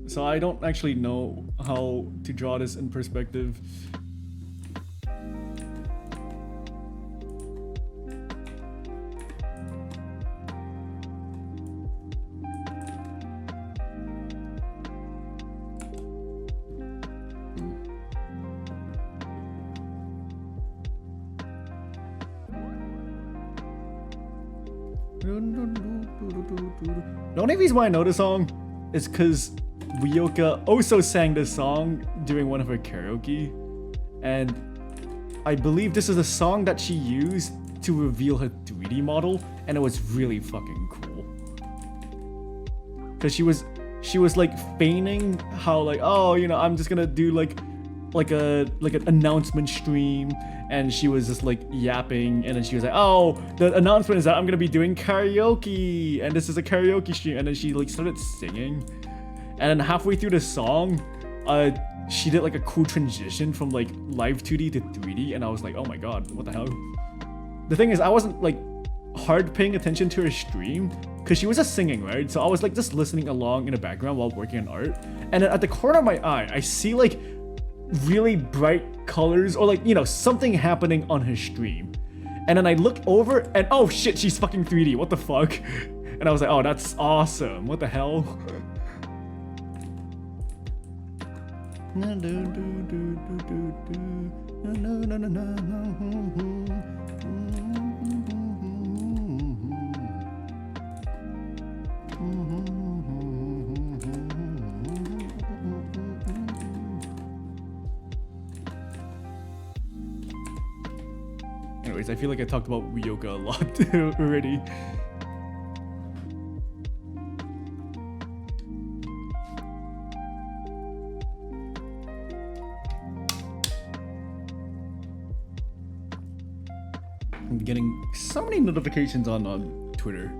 So I don't actually know how to draw this in perspective. The only reason why I know this song is because Ryoka also sang this song during one of her karaoke, and I believe this is a song that she used to reveal her 3D model, and it was really fucking cool. Cause she was like feigning how like, oh, you know, I'm just gonna do like an announcement stream, and she was just like yapping, and then she was like, oh, the announcement is that I'm gonna be doing karaoke, and this is a karaoke stream, and then she like started singing, and then halfway through the song, she did like a cool transition from like live 2D to 3D, and I was like, oh my god, what the hell? The thing is, I wasn't like hard paying attention to her stream because she was just singing, right? So I was like just listening along in the background while working on art, and then at the corner of my eye, I see like really bright colors, or like, you know, something happening on her stream, and then I look over and oh shit, she's fucking 3D, what the fuck? And I was like, oh, that's awesome, what the hell? Anyways, I feel like I talked about Ryoka a lot already. I'm getting so many notifications on Twitter.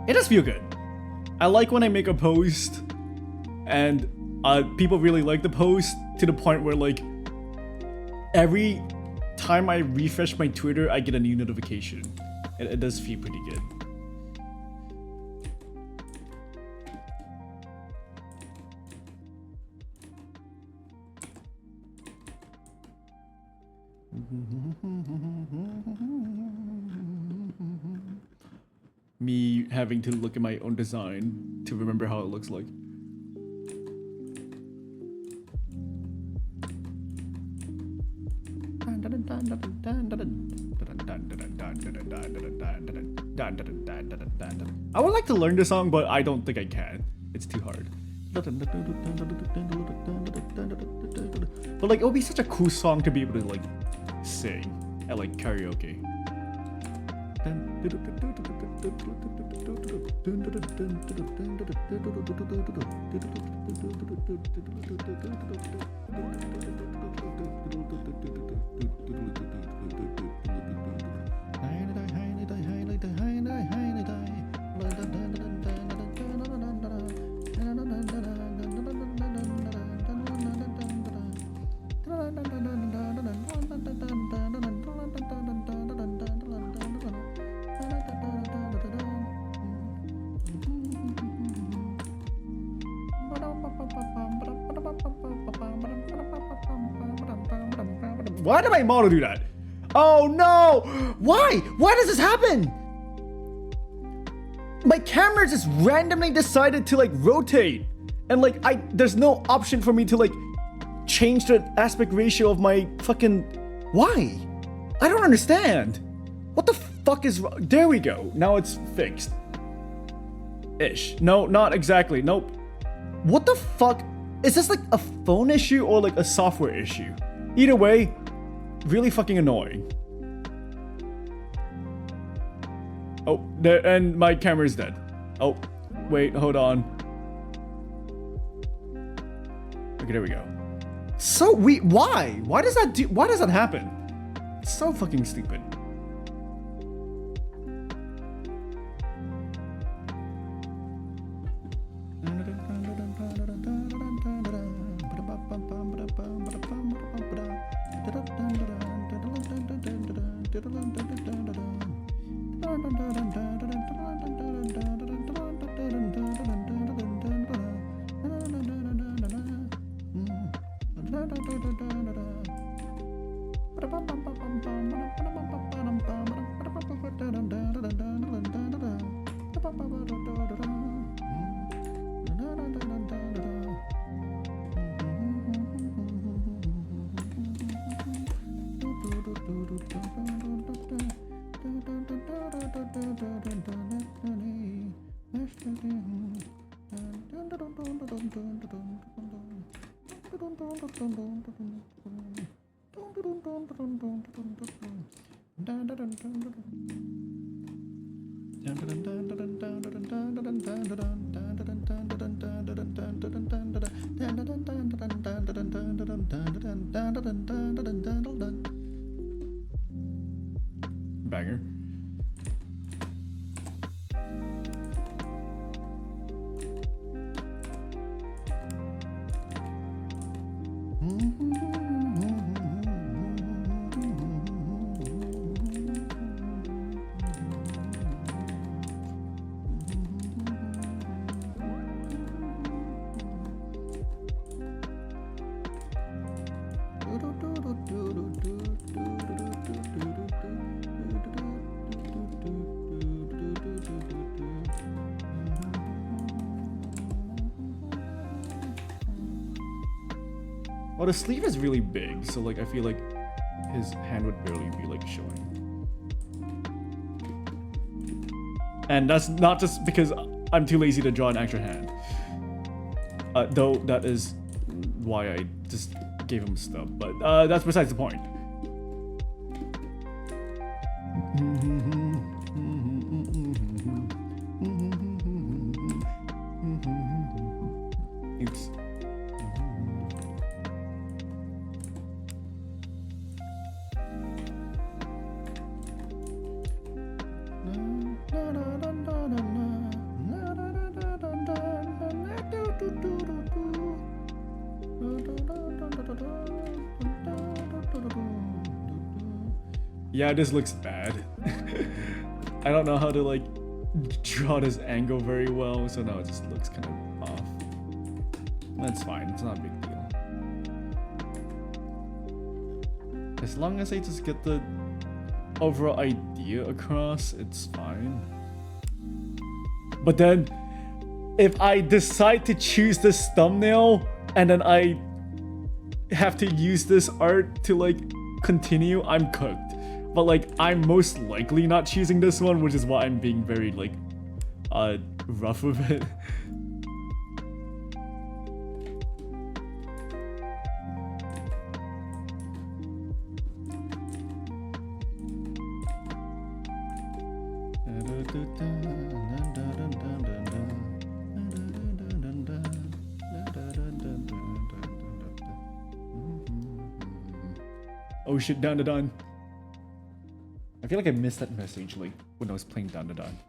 It does feel good. I like when I make a post and people really like the post to the point where like every time I refresh my Twitter, I get a new notification. It does feel pretty good. Me having to look at my own design to remember how it looks like. I would like to learn this song, but I don't think I can. It's too hard. But like, it would be such a cool song to be able to like sing at like karaoke. Why did my model do that? Oh no! Why? Why does this happen? My camera just randomly decided to like rotate. And like there's no option for me to like change the aspect ratio of my fucking... Why? I don't understand. What the fuck is wrong? There we go. Now it's fixed. Ish. No, not exactly. Nope. What the fuck? Is this like a phone issue or like a software issue? Either way, really fucking annoying. Oh, there, and my camera is dead. Oh, wait, hold on. Okay, there we go. So why? Why does that happen? It's so fucking stupid. Banger. Well, the sleeve is really big, so like I feel like his hand would barely be like showing. And that's not just because I'm too lazy to draw an extra hand. Though that is why I just gave him stuff, but that's besides the point. Oops. Yeah, this looks bad. I don't know how to like draw this angle very well, so now it just looks kind of off. That's fine, it's not a big deal. As long as I just get the overall idea across, it's fine. But then, if I decide to choose this thumbnail, and then I have to use this art to like continue, I'm cooked. But like, I'm most likely not choosing this one, which is why I'm being very like, rough with it. Oh shit, dun dun dun. I feel like I missed that message like when I was playing Dun Dun Dun.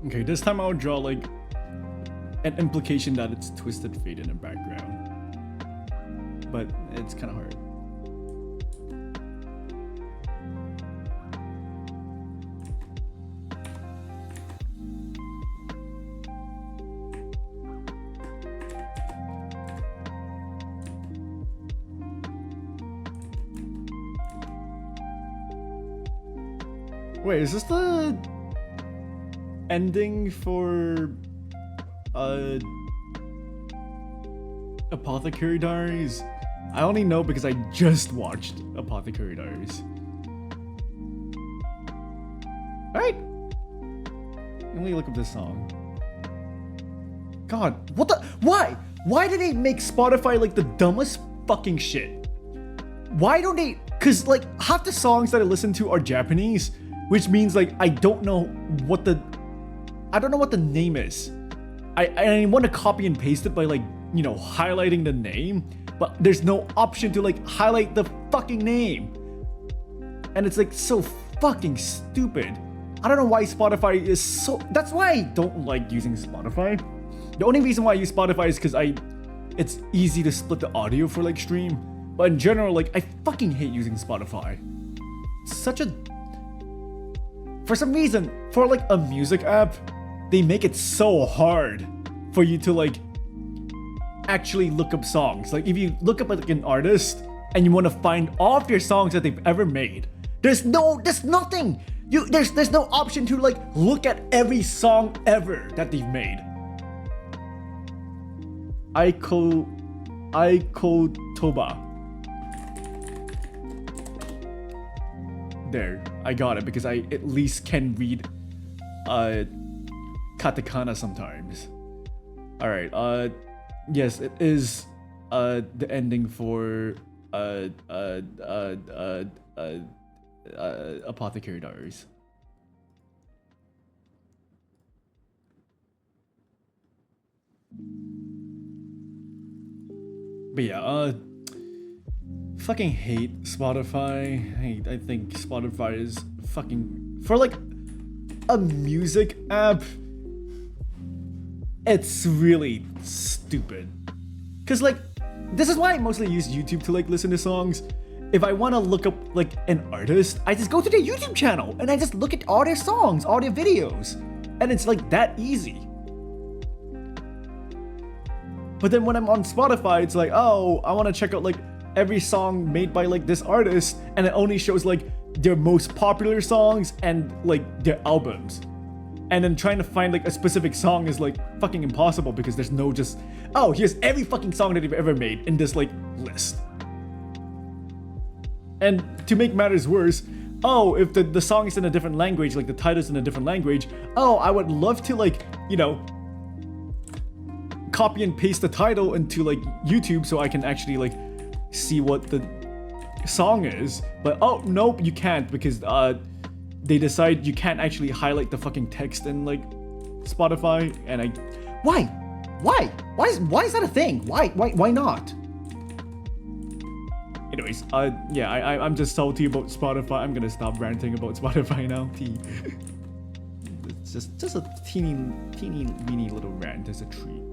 Okay, this time I'll draw like an implication that it's Twisted Fate in the background. But it's kind of hard. Wait, is this the ending for Apothecary Diaries? I only know because I just watched Apothecary Diaries. Alright. Let me look up this song. God, what the? Why? Why do they make Spotify like the dumbest fucking shit? Why don't they? Cause like half the songs that I listen to are Japanese, which means like I don't know what the name is. I want to copy and paste it by like, you know, highlighting the name, but there's no option to like highlight the fucking name. And it's like so fucking stupid. I don't know why Spotify is so, that's why I don't like using Spotify. The only reason why I use Spotify is because it's easy to split the audio for like stream. But in general, like I fucking hate using Spotify. It's such a, for some reason, for like a music app, they make it so hard for you to like actually look up songs. Like if you look up like an artist and you want to find all of their songs that they've ever made, there's nothing. There's no option to like look at every song ever that they've made. Toba. There, I got it because I at least can read katakana sometimes. Alright, yes, it is the ending for Apothecary Diaries. But yeah, fucking hate Spotify. I think Spotify is fucking, for like a music app, it's really stupid. Cause like, this is why I mostly use YouTube to like listen to songs. If I want to look up like an artist, I just go to their YouTube channel and I just look at all their songs, all their videos. And it's like that easy. But then when I'm on Spotify, it's like, oh, I want to check out like every song made by like this artist, and it only shows like their most popular songs and like their albums. And then trying to find like a specific song is like fucking impossible because there's no just, oh, here's every fucking song that they've ever made in this like list. And to make matters worse, oh, if the song is in a different language, like the title's in a different language, oh, I would love to like, you know, copy and paste the title into like YouTube so I can actually like see what the song is. But oh, nope, you can't because they decide you can't actually highlight the fucking text in like Spotify. And why is that a thing? Why not? Anyways, yeah, I'm just salty about Spotify. I'm gonna stop ranting about Spotify now. It's just a teeny weeny little rant as a treat.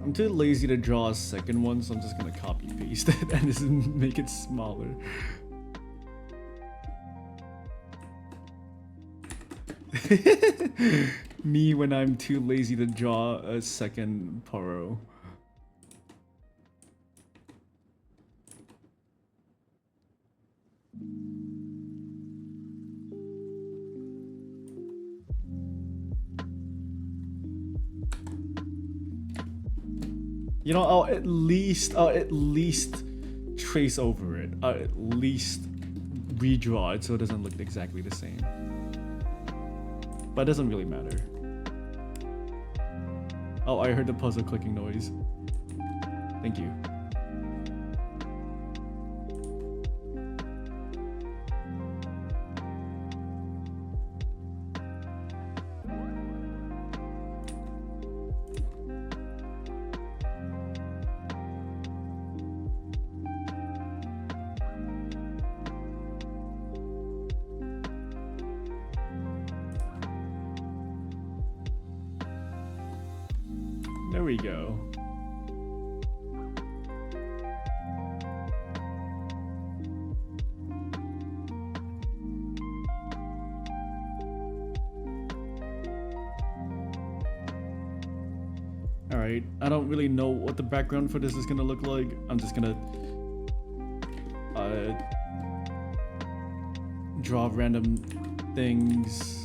I'm too lazy to draw a second one, so I'm just gonna copy paste it and just make it smaller. Me when I'm too lazy to draw a second purro. You know, I'll at least trace over it. I'll at least redraw it so it doesn't look exactly the same. But it doesn't really matter. Oh, I heard the puzzle clicking noise. Thank you. There we go. Alright, I don't really know what the background for this is gonna look like. I'm just gonna draw random things.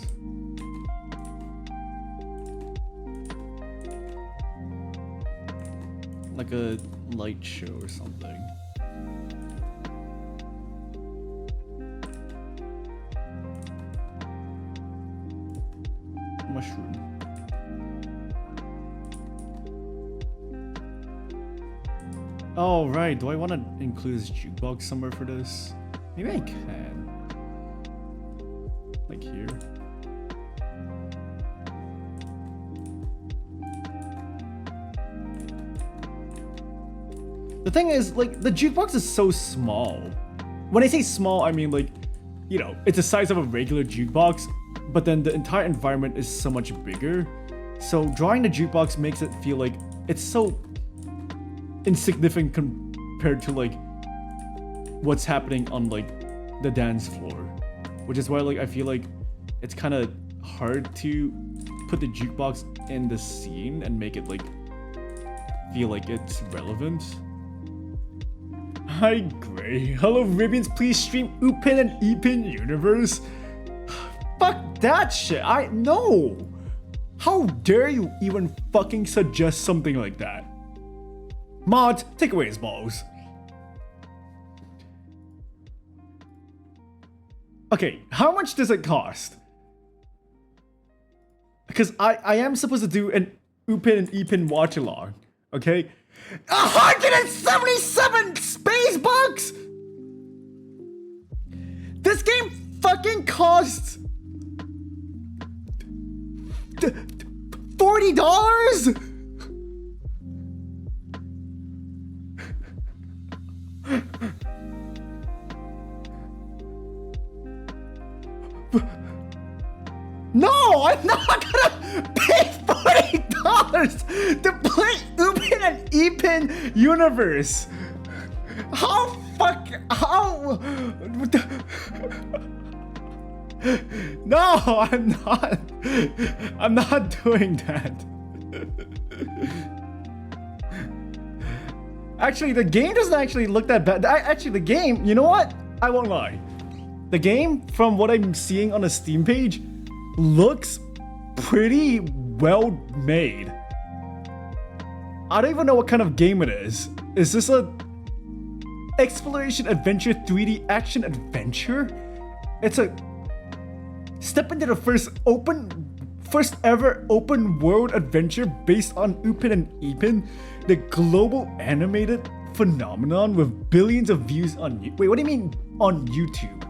Like a light show or something. Mushroom. Oh right, do I want to include this jukebox somewhere for this? Maybe I can. Like here. The thing is, like, the jukebox is so small. When I say small, I mean, like, you know, it's the size of a regular jukebox, but then the entire environment is so much bigger. So drawing the jukebox makes it feel like it's so insignificant compared to, like, what's happening on, like, the dance floor. Which is why, like, I feel like it's kind of hard to put the jukebox in the scene and make it, like, feel like it's relevant. Hi Gray. Hello Ribbons, please stream Upin and Epin Universe. Fuck that shit. No. How dare you even fucking suggest something like that? Mods, take away his balls. Okay, how much does it cost? Because I am supposed to do an Upin and Epin watch along, okay? 177 space bucks! This game fucking costs $40? No, I'm not gonna pay $40 to play Upin and Epin Universe. How? No, I'm not doing that. Actually, the game doesn't actually look that bad. Actually, the game, you know what? I won't lie. The game, from what I'm seeing on the Steam page, looks pretty well made. I don't even know what kind of game it is. Is this a exploration adventure 3D action adventure? It's a step into the first ever open world adventure based on Upin and Epin, the global animated phenomenon with billions of views on wait, what do you mean on YouTube?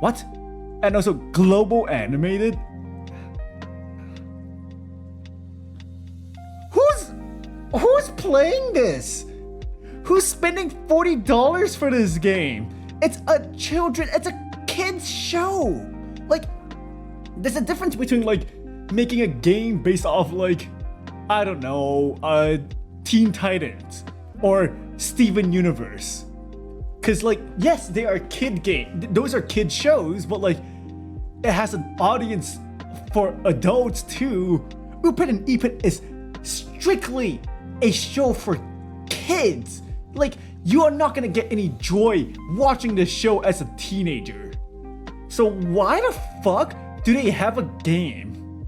What? And also global animated? Who's playing this? Who's spending $40 for this game? It's a kid's show. Like, there's a difference between like making a game based off like, I don't know, Teen Titans or Steven Universe. Cause like, yes, they are kid game. Those are kid shows, but like, it has an audience for adults too. Upin and Ipin is strictly a show for kids. Like, you are not gonna get any joy watching this show as a teenager. So why the fuck do they have a game?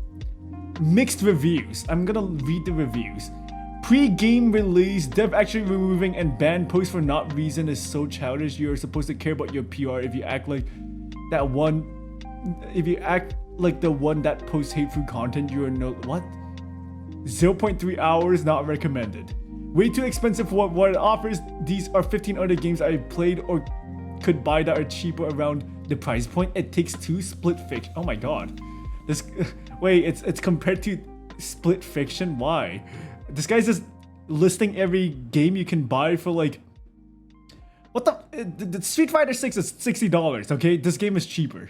Mixed reviews. I'm gonna read the reviews. Pre-game release, dev actually removing and banned posts for not reason is so childish. You're supposed to care about your PR if you act like that one. If you act like the one that posts hateful content, you are no what? 0.3 hours not recommended. Way too expensive for what it offers. These are 15 other games I've played or could buy that are cheaper around the price point. It Takes Two, Split Fiction. Oh my god. This wait, it's compared to Split Fiction? Why? This guy's just listing every game you can buy for like what the Street Fighter 6 is $60, okay? This game is cheaper.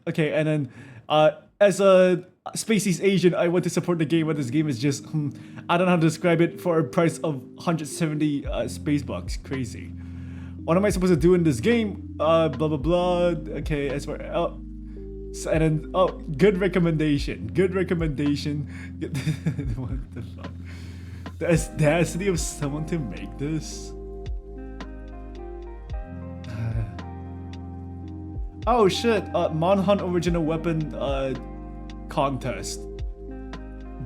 Okay, and then as a Spacey's Asian, I want to support the game, but this game is just I don't know how to describe it for a price of 170 space bucks. Crazy. What am I supposed to do in this game? Blah blah blah. Okay, as for and then good recommendation. Good recommendation. What the fuck? The audacity of someone to make this. Oh shit! Manhunt original weapon contest.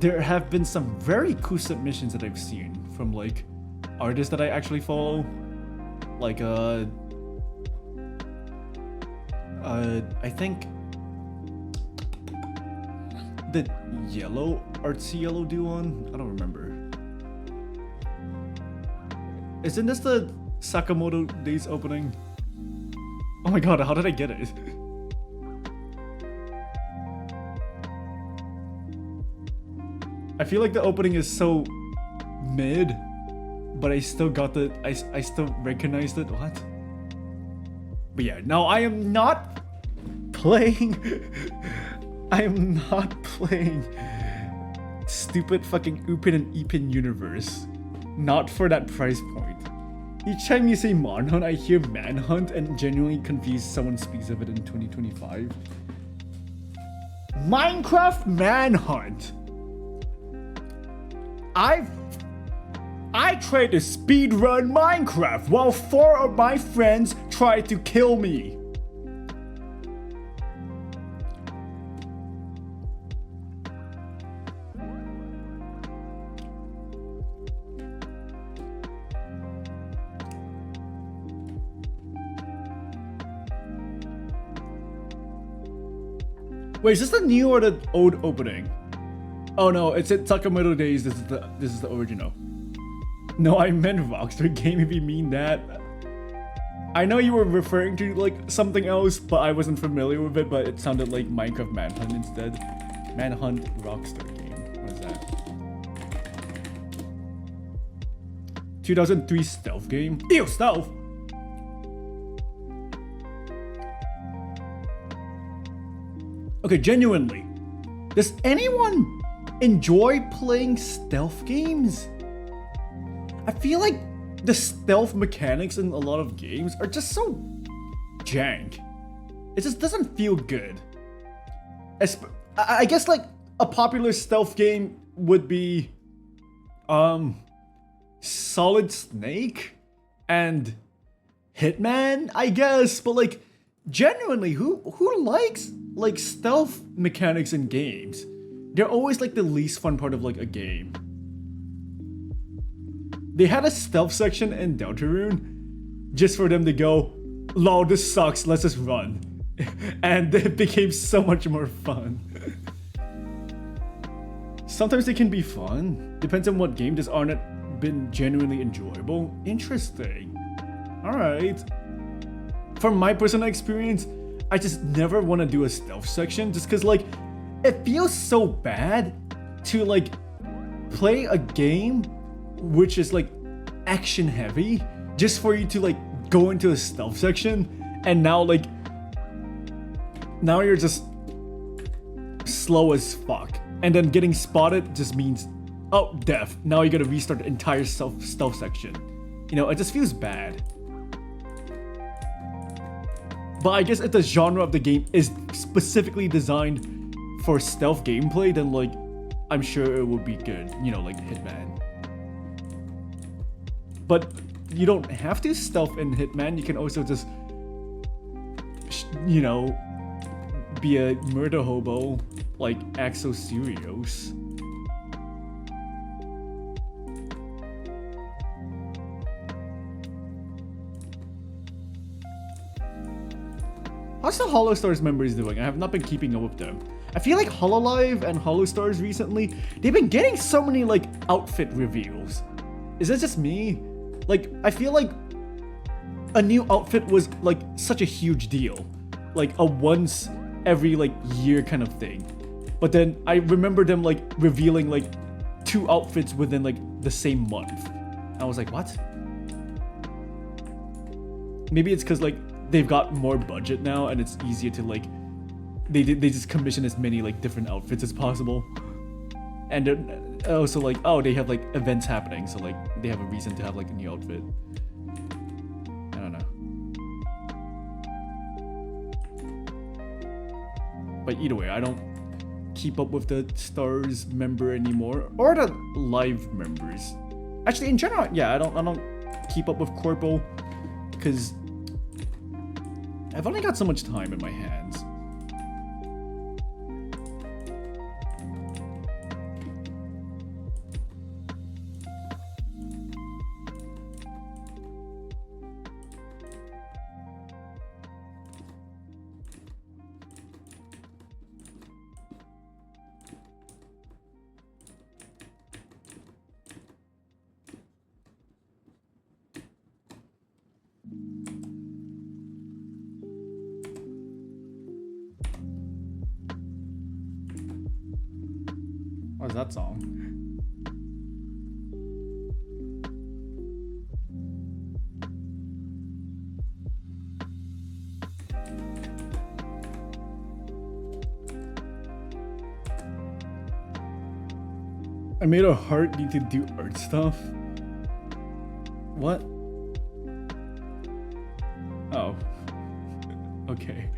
There have been some very cool submissions that I've seen from like artists that I actually follow. Like I think the artsy yellow do one. I don't remember. Isn't this the Sakamoto Days opening? Oh my god, how did I get it? I feel like the opening is so mid, but I still got the I still recognized it. What? But yeah, no, I am not playing I am not playing stupid fucking Upin and Ipin universe. Not for that price point. Each time you say Manhunt, I hear Manhunt and genuinely confused someone speaks of it in 2025. Minecraft Manhunt. I tried to speedrun Minecraft while 4 of my friends tried to kill me. Wait, is this the new or the old opening? Oh no, it's at Sakamoto Days. This is the original. No, I meant Rockstar Game if you mean that. I know you were referring to like something else, but I wasn't familiar with it, but it sounded like Minecraft Manhunt instead. Manhunt Rockstar Game. What is that? 2003 stealth game? Ew, stealth! Okay, genuinely, does anyone enjoy playing stealth games? I feel like the stealth mechanics in a lot of games are just so jank. It just doesn't feel good. I guess like a popular stealth game would be Solid Snake and Hitman, I guess, but like genuinely, who likes like stealth mechanics in games? They're always like the least fun part of like a game. They had a stealth section in Deltarune just for them to go, lol, this sucks, let's just run. And it became so much more fun. Sometimes they can be fun. Depends on what game. Just aren't been genuinely enjoyable. Interesting. Alright. From my personal experience, I just never want to do a stealth section just because like it feels so bad to like play a game which is like action heavy just for you to like go into a stealth section and now you're just slow as fuck, and then getting spotted just means oh death. Now you gotta restart the entire stealth section. You know, it just feels bad. But I guess if the genre of the game is specifically designed for stealth gameplay, then like I'm sure it would be good, you know, like Hitman. But you don't have to stealth in Hitman. You can also just, you know, be a murder hobo like Axel Sirius. How's the Hollow Stars members doing? I have not been keeping up with them. I feel like Hololive and Hollow Stars recently, they've been getting so many like outfit reveals. Is that just me? Like, I feel like a new outfit was like such a huge deal. Like a once every like year kind of thing. But then I remember them like revealing like 2 outfits within like the same month. I was like, what? Maybe it's because like they've got more budget now and it's easier to like they just commission as many like different outfits as possible. And they're also like, oh, they have like events happening, so like they have a reason to have like a new outfit. I don't know. But either way, I don't keep up with the Stars member anymore or the live members. Actually, in general, yeah, I don't keep up with Corpo because I've only got so much time in my hands. What is that song? I made a heart need to do art stuff. What? Oh. Okay.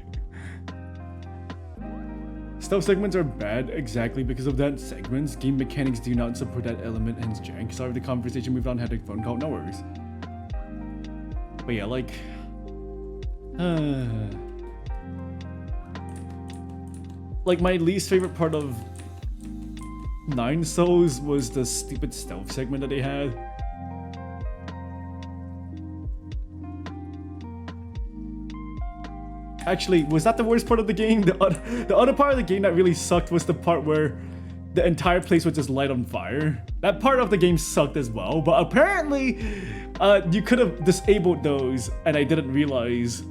Stealth segments are bad exactly because of that. Segments, game mechanics do not support that element, hence jank. Sorry for the conversation moved on, had a phone call, no worries. But yeah, like... like my least favorite part of 9 Souls was the stupid stealth segment that they had. Actually, was that the worst part of the game? The other part of the game that really sucked was the part where the entire place would just light on fire. That part of the game sucked as well, but apparently you could have disabled those, and I didn't realize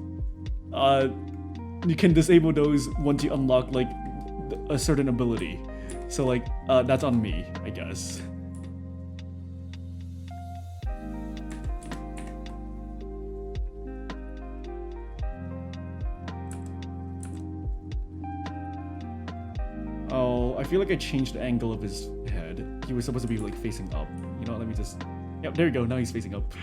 you can disable those once you unlock like a certain ability. So like that's on me, I guess. Oh, I feel like I changed the angle of his head. He was supposed to be like facing up. You know, let me just... Yep, there you go. Now he's facing up.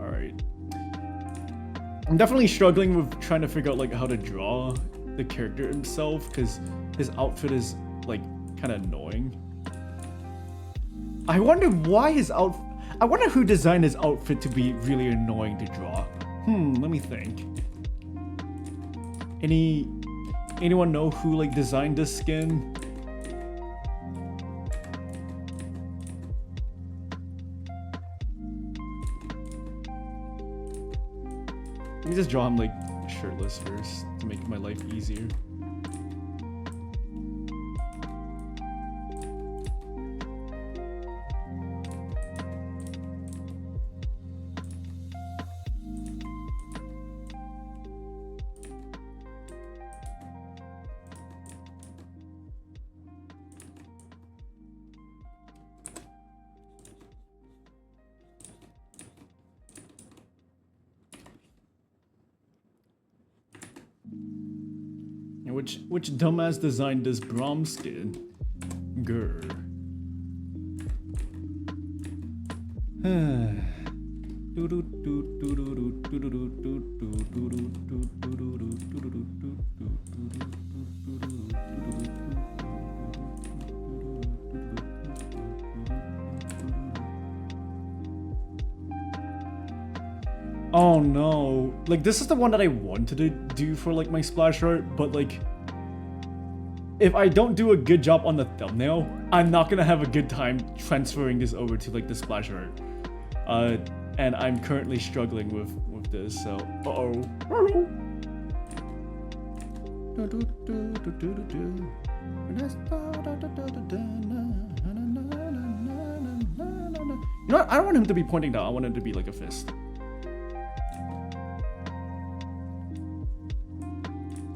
Alright. I'm definitely struggling with trying to figure out like how to draw the character himself, because his outfit is like kind of annoying. I wonder why his outfit... I wonder who designed his outfit to be really annoying to draw. Let me think. Anyone know who like designed this skin? Let me just draw him like shirtless first to make my life easier. Which dumbass designed this Braum skin? Grr. Oh no, like this is the one that I wanted to do for like my splash art, but like if I don't do a good job on the thumbnail, I'm not gonna have a good time transferring this over to like the splash art. And I'm currently struggling with this, so You know what? I don't want him to be pointing down, I want him to be like a fist.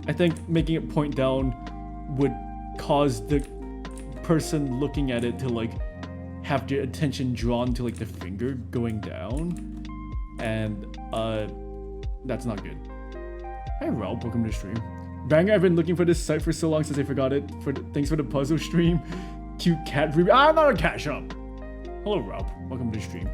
I think making it point down would cause the person looking at it to like have their attention drawn to like the finger going down, and that's not good. Hey Rob, welcome to the stream. Banger, I've been looking for this site for so long since I forgot it. Thanks for the puzzle stream. Cute cat review. I'm not a cat shop. Hello Rob, welcome to the stream.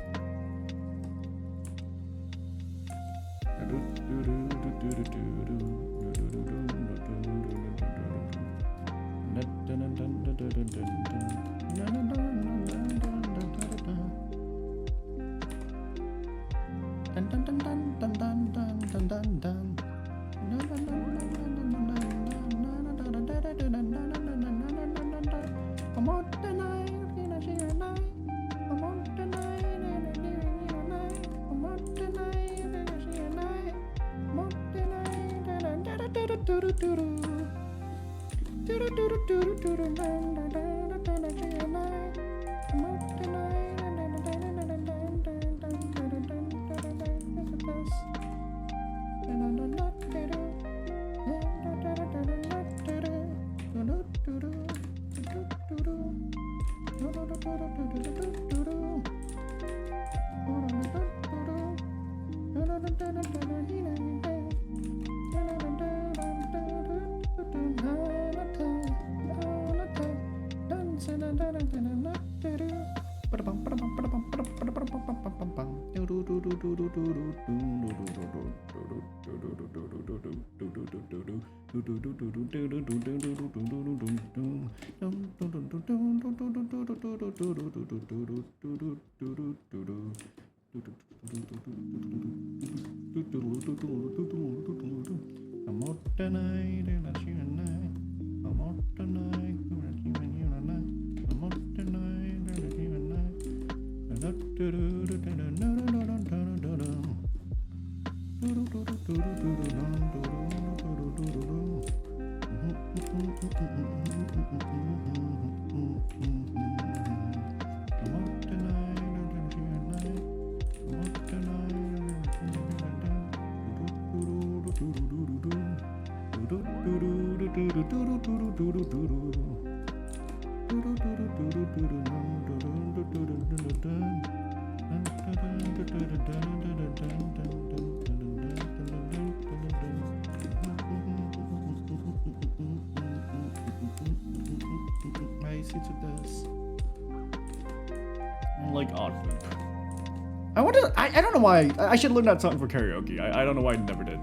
I don't know why. I should learn that song for karaoke. I don't know why I never did.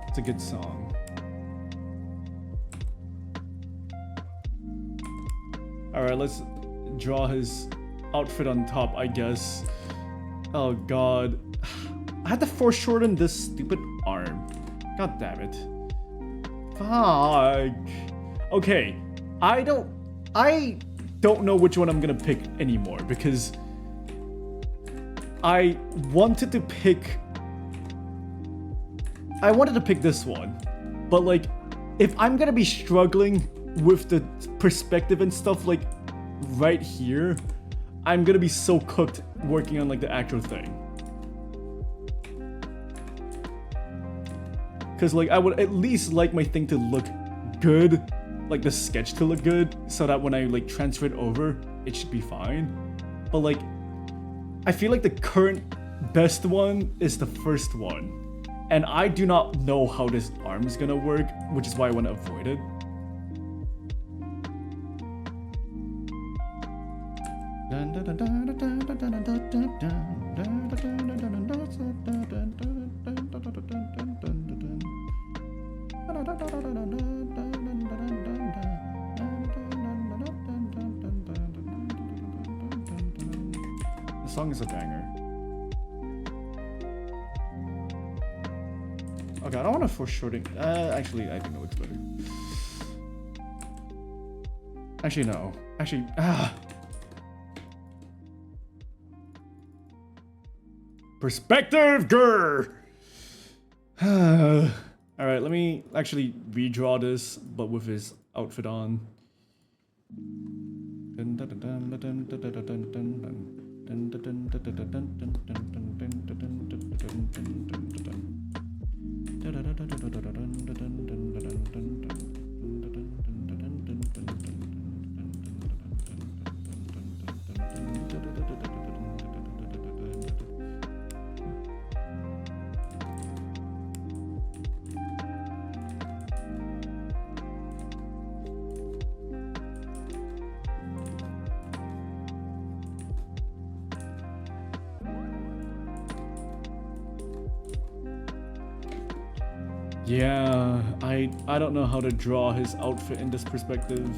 It's a good song. Alright, let's draw his outfit on top, I guess. Oh god. I had to foreshorten this stupid arm. God damn it. Fuck. Okay. I don't know which one I'm gonna pick anymore because I wanted to pick this one, but like if I'm gonna be struggling with the perspective and stuff like right here, I'm gonna be so cooked working on like the actual thing. Cause like I would at least like my thing to look good, like the sketch to look good, so that when I like transfer it over, it should be fine. But like, I feel like the current best one is the first one. And I do not know how this arm is gonna work, which is why I want to avoid it. The song is a banger. Okay, I don't want to force shorting. Actually, I think it looks better. Actually, no. Actually, Perspective, grr! Alright, let me actually redraw this, but with his outfit on. Yeah, I don't know how to draw his outfit in this perspective.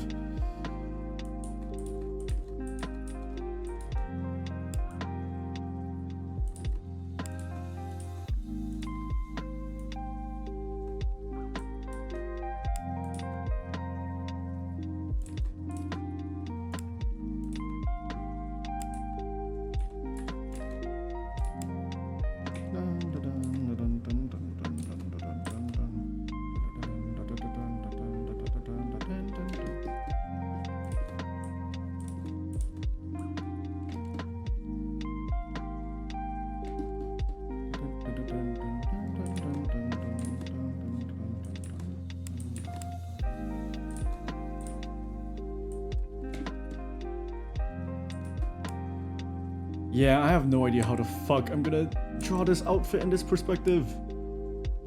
Yeah, I have no idea how the fuck I'm gonna draw this outfit in this perspective.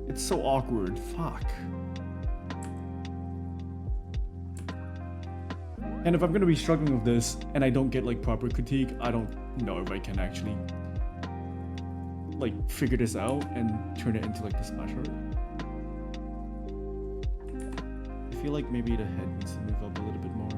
It's so awkward. Fuck. And if I'm gonna be struggling with this and I don't get like proper critique, I don't know if I can actually like figure this out and turn it into like the splash art. I feel like maybe the head needs to move up a little bit more.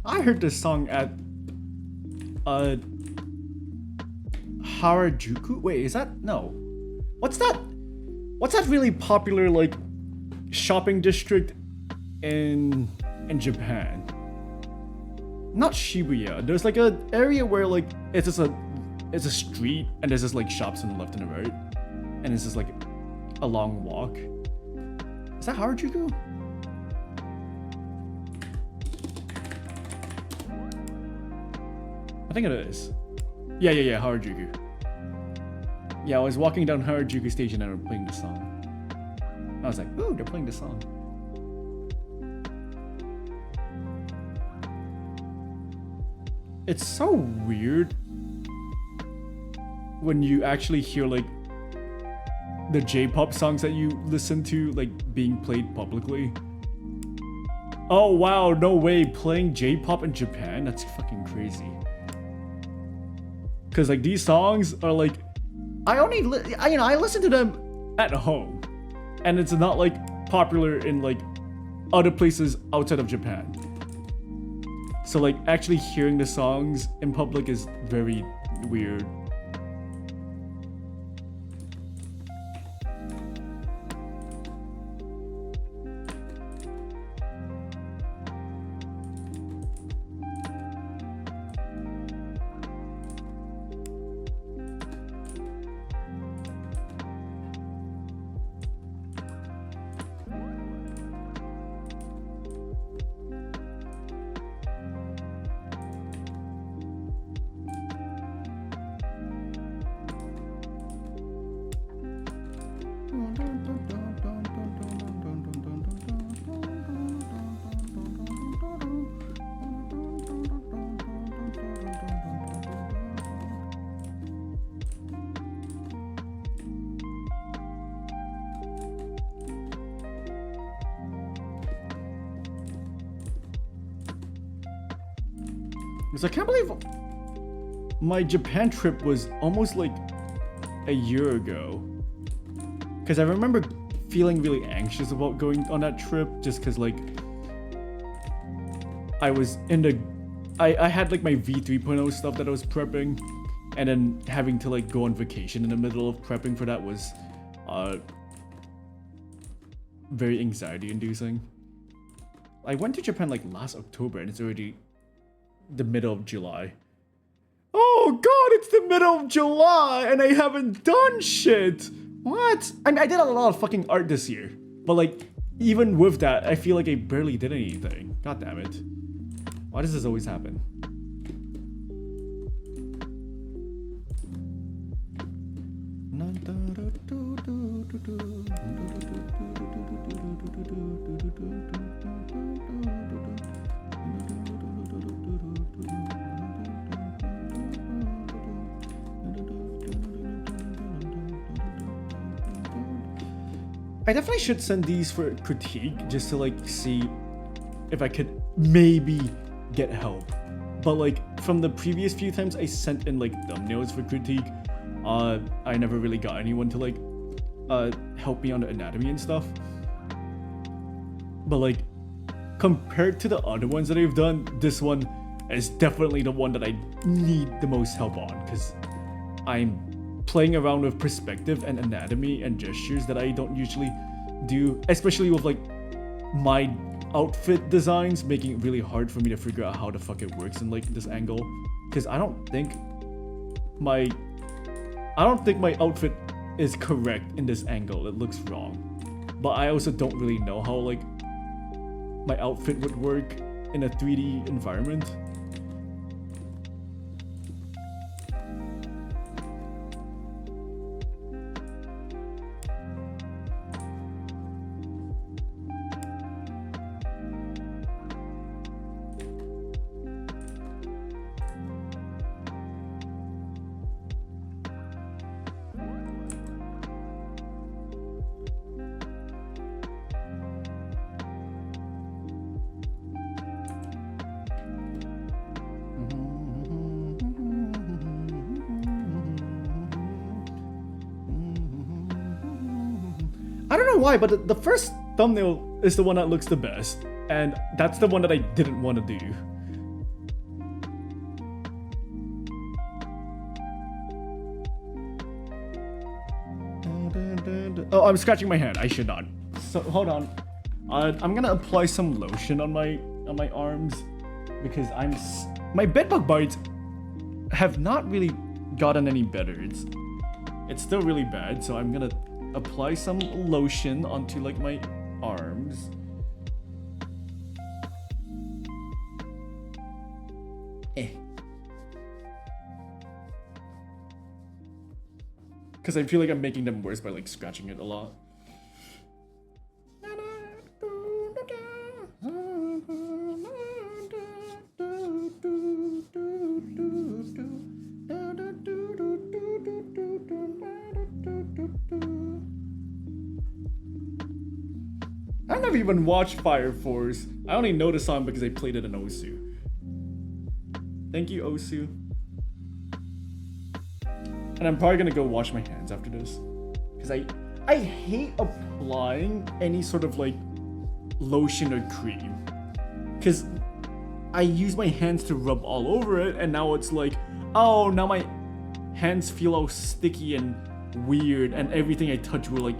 I heard this song at Harajuku. Wait, is that no? What's that? What's that really popular like shopping district in Japan? Not Shibuya. There's like a area where like it's a street and there's just like shops on the left and the right, and it's just like a long walk. Is that Harajuku? I think it is. Yeah, Harajuku. Yeah, I was walking down Harajuku station and they were playing this song. I was like, ooh, they're playing this song. It's so weird when you actually hear like the J-pop songs that you listen to like being played publicly. Oh wow, no way, playing J-pop in Japan? That's fucking crazy. Cause like these songs are like, I listen to them at home, and it's not like popular in like other places outside of Japan. So like actually hearing the songs in public is very weird. Because I can't believe my Japan trip was almost like a year ago. Because I remember feeling really anxious about going on that trip just because like I was in the... I had like my V3.0 stuff that I was prepping, and then having to like go on vacation in the middle of prepping for that was very anxiety inducing. I went to Japan like last October and it's already the middle of July. Oh god, it's the middle of July and I haven't done shit! What? I mean, I did a lot of fucking art this year, but like, even with that, I feel like I barely did anything. God damn it. Why does this always happen? I definitely should send these for critique just to like see if I could maybe get help. But like from the previous few times I sent in like thumbnails for critique, I never really got anyone to like help me on the anatomy and stuff. But like compared to the other ones that I've done, this one is definitely the one that I need the most help on, because I'm playing around with perspective and anatomy and gestures that I don't usually do, especially with like my outfit designs, making it really hard for me to figure out how the fuck it works in like this angle, because I don't think my outfit is correct in this angle. It looks wrong, but I also don't really know how like my outfit would work in a 3D environment. I don't know why, but the first thumbnail is the one that looks the best, and that's the one that I didn't want to do. Oh, I'm scratching my hand. I should not. So hold on. I'm gonna apply some lotion on my arms because my bedbug bites have not really gotten any better. It's still really bad, so I'm gonna apply some lotion onto like my arms. Because I feel like I'm making them worse by like scratching it a lot. I've never even watched Fire Force. I only know the song because I played it in Osu. Thank you, Osu. And I'm probably gonna go wash my hands after this, because I hate applying any sort of like lotion or cream, because I use my hands to rub all over it, and now it's like, oh, now my hands feel all sticky and weird, and everything I touch will like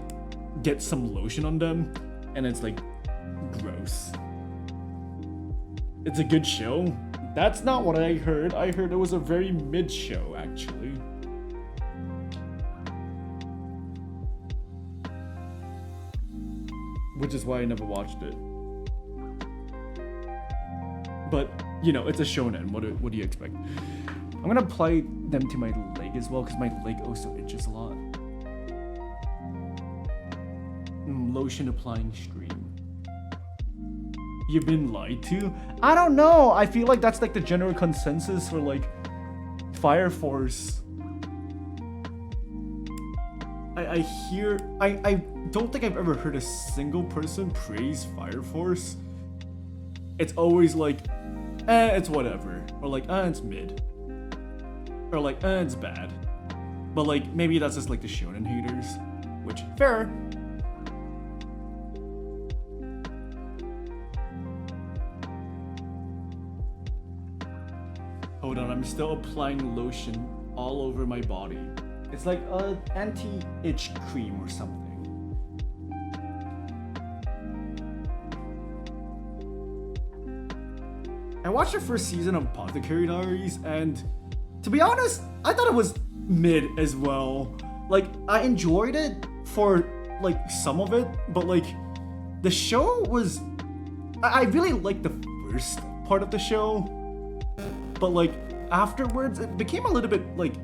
get some lotion on them, and it's like gross. It's a good show. That's not what I heard. I heard it was a very mid show, actually. Which is why I never watched it. But, you know, it's a shonen. What do you expect? I'm gonna apply them to my leg as well, because my leg also itches a lot. Lotion applying stream. You've been lied to? I don't know. I feel like that's like the general consensus for like Fire Force. I don't think I've ever heard a single person praise Fire Force. It's always like, it's whatever. Or like, it's mid. Or like, it's bad. But like, maybe that's just like the shonen haters. Which, fair. Hold on, I'm still applying lotion all over my body. It's like an anti-itch cream or something. I watched the first season of Apothecary Diaries, and to be honest, I thought it was mid as well. Like, I enjoyed it for like some of it, but like the show was, I really liked the first part of the show, but like afterwards it became a little bit like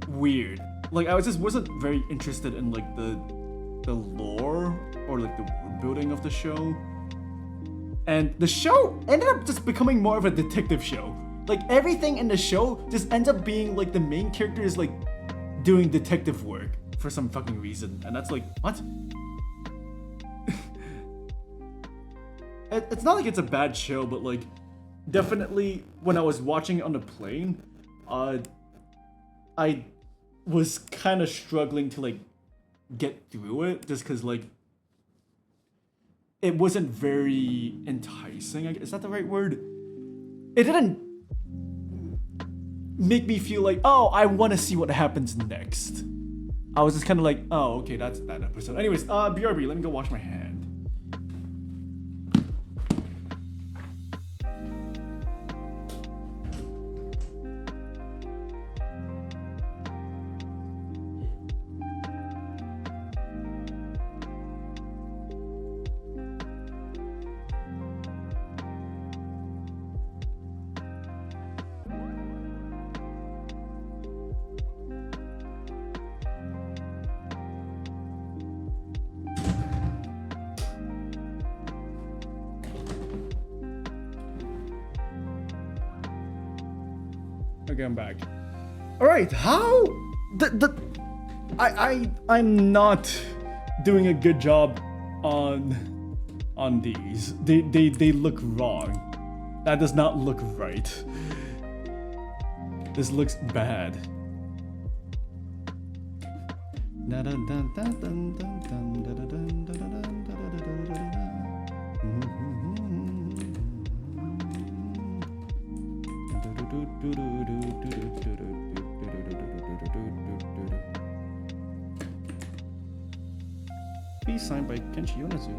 weird. Like I wasn't very interested in like the lore or like the world building of the show. And the show ended up just becoming more of a detective show. Like everything in the show just ends up being like the main character is like doing detective work for some fucking reason. And that's like, what? It's not like it's a bad show, but like definitely when I was watching it on the plane, I was kind of struggling to like get through it just because like it wasn't very enticing. Is that the right word? It didn't make me feel like, oh, I want to see what happens next. I was just kind of like, oh, okay, that's that episode. Anyways, BRB, let me go wash my hand. Okay, I'm back. All right, how I'm not doing a good job on these. They look wrong. That does not look right. This looks bad. Be signed by Kenshi Yonezu.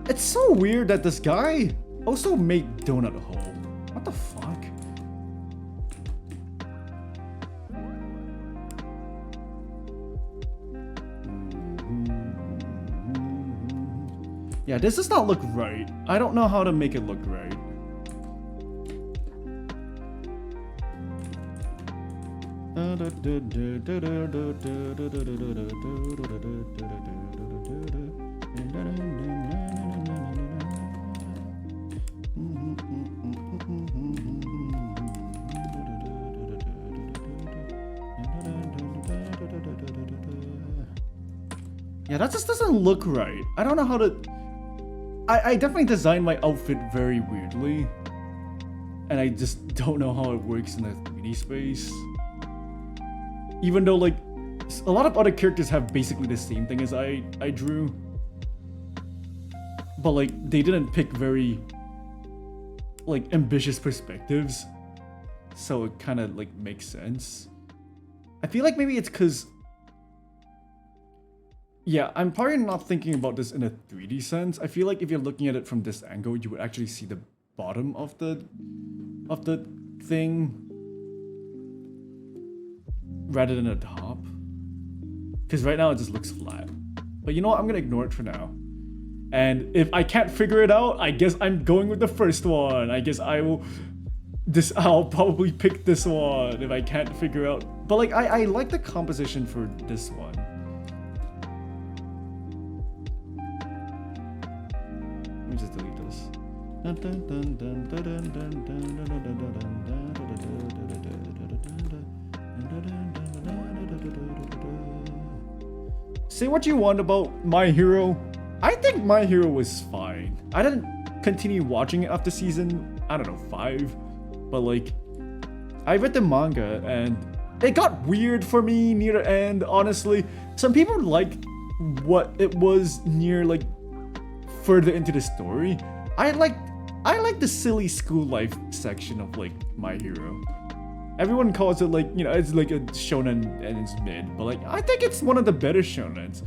It's so weird that this guy also made Donut Hole. What the fuck? Yeah, this does not look right. I don't know how to make it look right. Yeah, that just doesn't look right. I don't know how to... I definitely designed my outfit very weirdly. And I just don't know how it works in the 3D space. Even though, like, a lot of other characters have basically the same thing as I drew. But like they didn't pick very like ambitious perspectives. So it kind of like makes sense. I feel like maybe it's because, yeah, I'm probably not thinking about this in a 3D sense. I feel like if you're looking at it from this angle, you would actually see the bottom of the thing rather than the top. Because right now it just looks flat. But you know what? I'm gonna ignore it for now. And if I can't figure it out, I guess I'm going with the first one. I guess I'll probably pick this one if I can't figure out. But like I like the composition for this one. Let me just delete this. Say what you want about My Hero. I think My Hero was fine. I didn't continue watching it after season, I don't know, 5. But like, I read the manga and it got weird for me near the end, honestly. Some people liked what it was near like further into the story. I like the silly school life section of like My Hero. Everyone calls it like, you know, it's like a shonen and it's mid, but like I think it's one of the better shonens.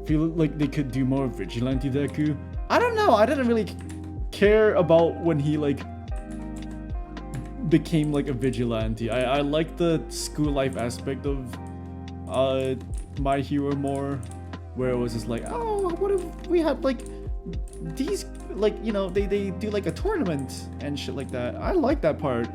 Feel like they could do more vigilante Deku. I don't know, I didn't really care about when he like became like a vigilante. I like the school life aspect of My Hero more, where it was just like, oh, what if we had like these, like, you know, they do like a tournament and shit like that. I like that part.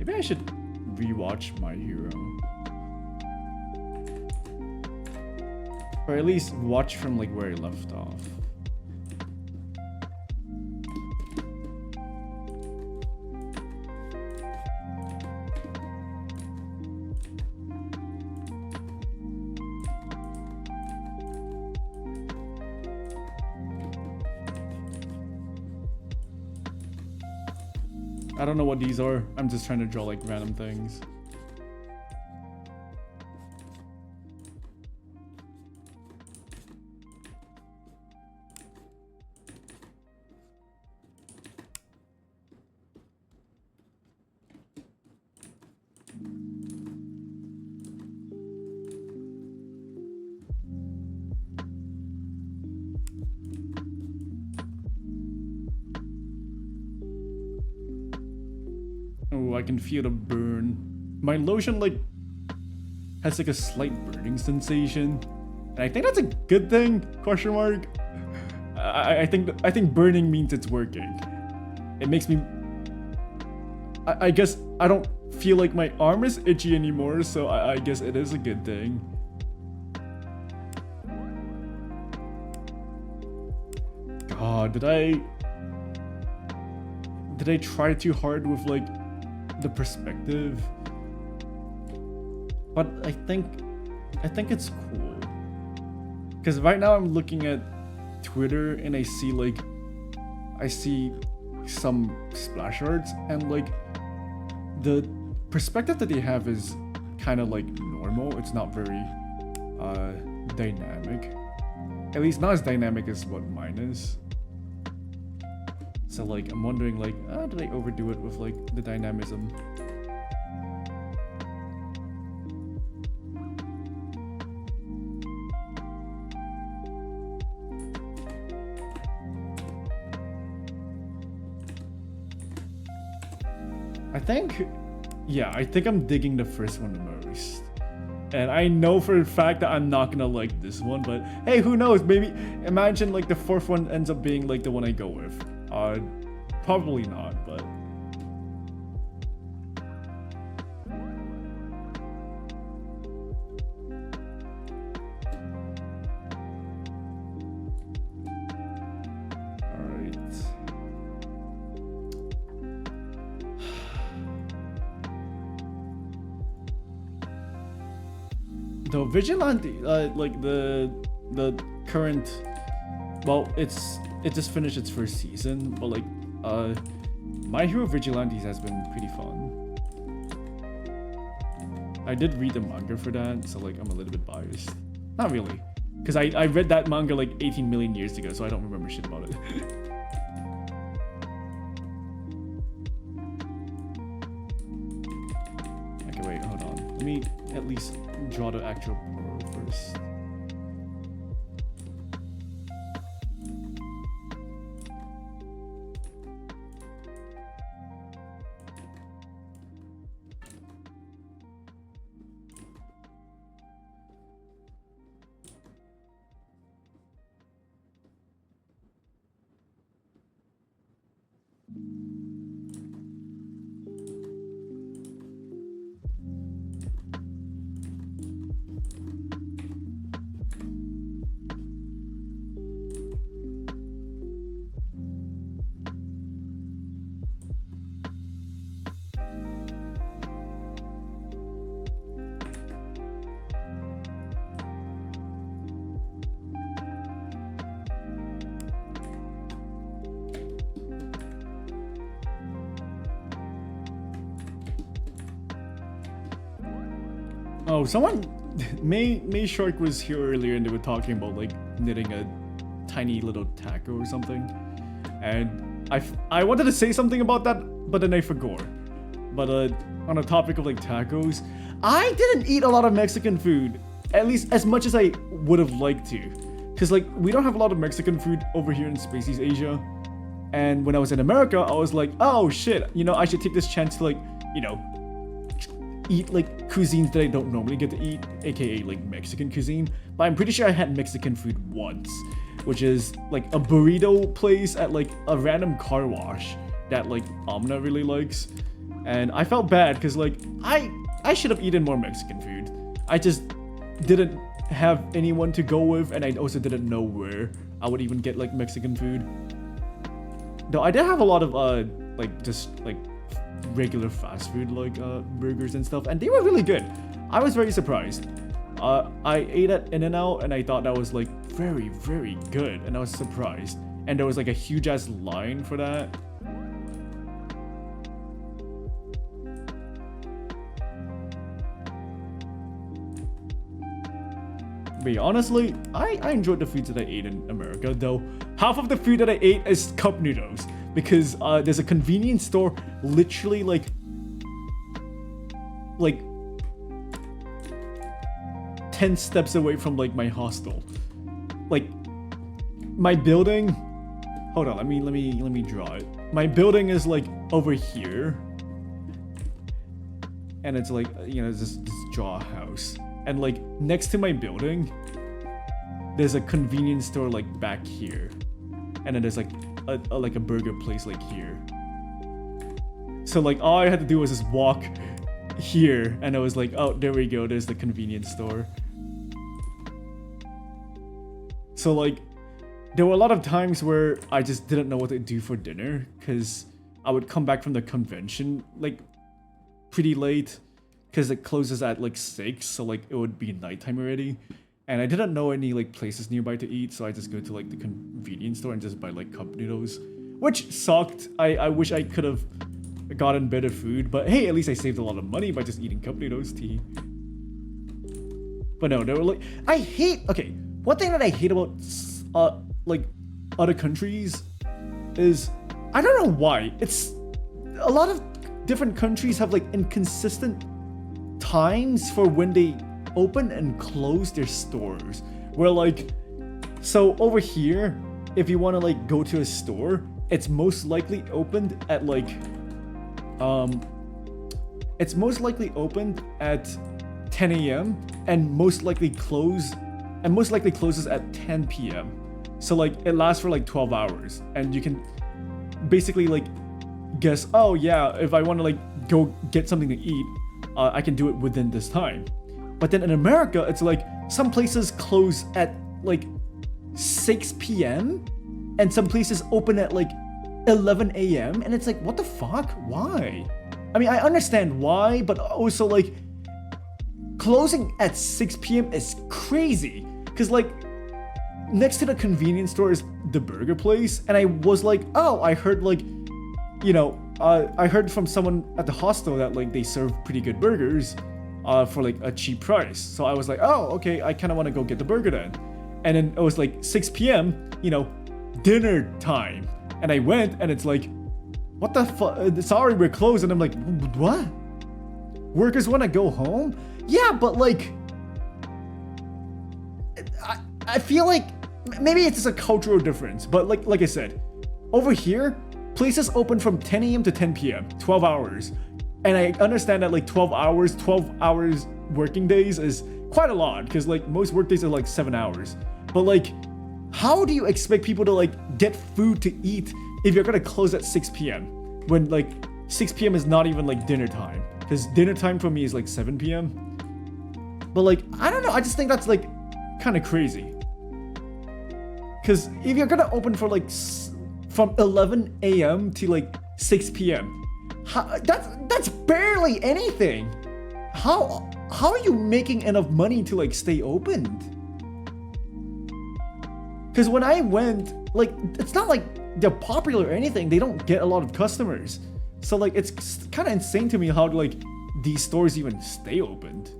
Maybe I should rewatch My Hero. Or at least watch from like where he left off. I don't know what these are. I'm just trying to draw like random things. Oh, I can feel the burn. My lotion like has like a slight burning sensation, and I think that's a good thing? Question mark. I think burning means it's working. It makes me. I guess I don't feel like my arm is itchy anymore, so I guess it is a good thing. God, did I try too hard with like the perspective? But I think it's cool, because right now I'm looking at Twitter and I see some splash arts, and like the perspective that they have is kind of like normal. It's not very dynamic, at least not as dynamic as what mine is. So like I'm wondering like, did I overdo it with like the dynamism? I think I'm digging the first one the most. And I know for a fact that I'm not gonna like this one, but hey, who knows? Maybe imagine like the fourth one ends up being like the one I go with. Probably not, but... Alright. The Vigilante, like the current... Well, it just finished its first season, but like, My Hero Vigilantes has been pretty fun. I did read the manga for that, so like I'm a little bit biased. Not really, because I read that manga like 18 million years ago, so I don't remember shit about it. Okay, wait, hold on. Let me at least draw the actual pearl first. Oh, someone, May Shark was here earlier and they were talking about like knitting a tiny little taco or something, and I wanted to say something about that, but then I forgot. But on the topic of like tacos, I didn't eat a lot of Mexican food, at least as much as I would have liked to, because like we don't have a lot of Mexican food over here in Spaces Asia, and when I was in America, I was like, oh shit, you know, I should take this chance to like, you know, eat like cuisines that I don't normally get to eat, aka like Mexican cuisine. But I'm pretty sure I had Mexican food once, which is like a burrito place at like a random car wash that like Amna really likes, and I felt bad because like I should have eaten more Mexican food. I just didn't have anyone to go with, and I also didn't know where I would even get like Mexican food. Though I did have a lot of like just like regular fast food like burgers and stuff, and they were really good. I was very surprised. I ate at In-N-Out and I thought that was like very, very good, and I was surprised. And there was like a huge ass line for that. But honestly, I enjoyed the foods that I ate in America, though half of the food that I ate is cup noodles, because there's a convenience store literally like 10 steps away from like my hostel. Like my building, hold on, let me draw it. My building is like over here, and it's like, you know, this draw house, and like next to my building there's a convenience store like back here, and then there's like a burger place like here. So like all I had to do was just walk here, and I was like, oh, there we go, there's the convenience store. So like there were a lot of times where I just didn't know what to do for dinner, because I would come back from the convention like pretty late, because it closes at like 6, so like it would be nighttime already, and I didn't know any like places nearby to eat, so I just go to like the convenience store and just buy like cup noodles, which sucked. I wish I could have gotten better food, but hey, at least I saved a lot of money by just eating cup noodles. Tea. But no, they were like, okay, one thing that I hate about like other countries is, I don't know why, it's a lot of different countries have like inconsistent times for when they open and close their stores, where like, so over here, if you want to like go to a store, it's most likely opened at like it's most likely opened at 10 a.m. and most likely closes at 10 p.m. So like it lasts for like 12 hours, and you can basically like guess, oh yeah, if I want to like go get something to eat, I can do it within this time. But then in America, it's like some places close at like 6 p.m. and some places open at like 11 a.m. and it's like, what the fuck? Why? I mean, I understand why, but also like closing at 6 p.m. is crazy. Cause like next to the convenience store is the burger place, and I was like, oh, I heard like, you know, I heard from someone at the hostel that like they serve pretty good burgers for like a cheap price. So I was like, oh, okay, I kind of want to go get the burger then. And then it was like 6 p.m., you know, dinner time. And I went and it's like, what the fuck? Sorry, we're closed. And I'm like, what? Workers want to go home? Yeah, but like, I feel like maybe it's just a cultural difference. But like I said, over here, places open from 10 a.m. to 10 p.m., 12 hours. And I understand that like 12 hours working days is quite a lot because like most work days are like 7 hours. But like, how do you expect people to like get food to eat if you're gonna close at 6 p.m. when like 6 p.m. is not even like dinner time? Because dinner time for me is like 7 p.m. But like, I don't know, I just think that's like kind of crazy. Because if you're gonna open for like from 11 a.m. to like 6 p.m., that's barely anything. How are you making enough money to like stay opened? Because when I went, like, it's not like they're popular or anything. They don't get a lot of customers. So like, it's kind of insane to me how like these stores even stay opened.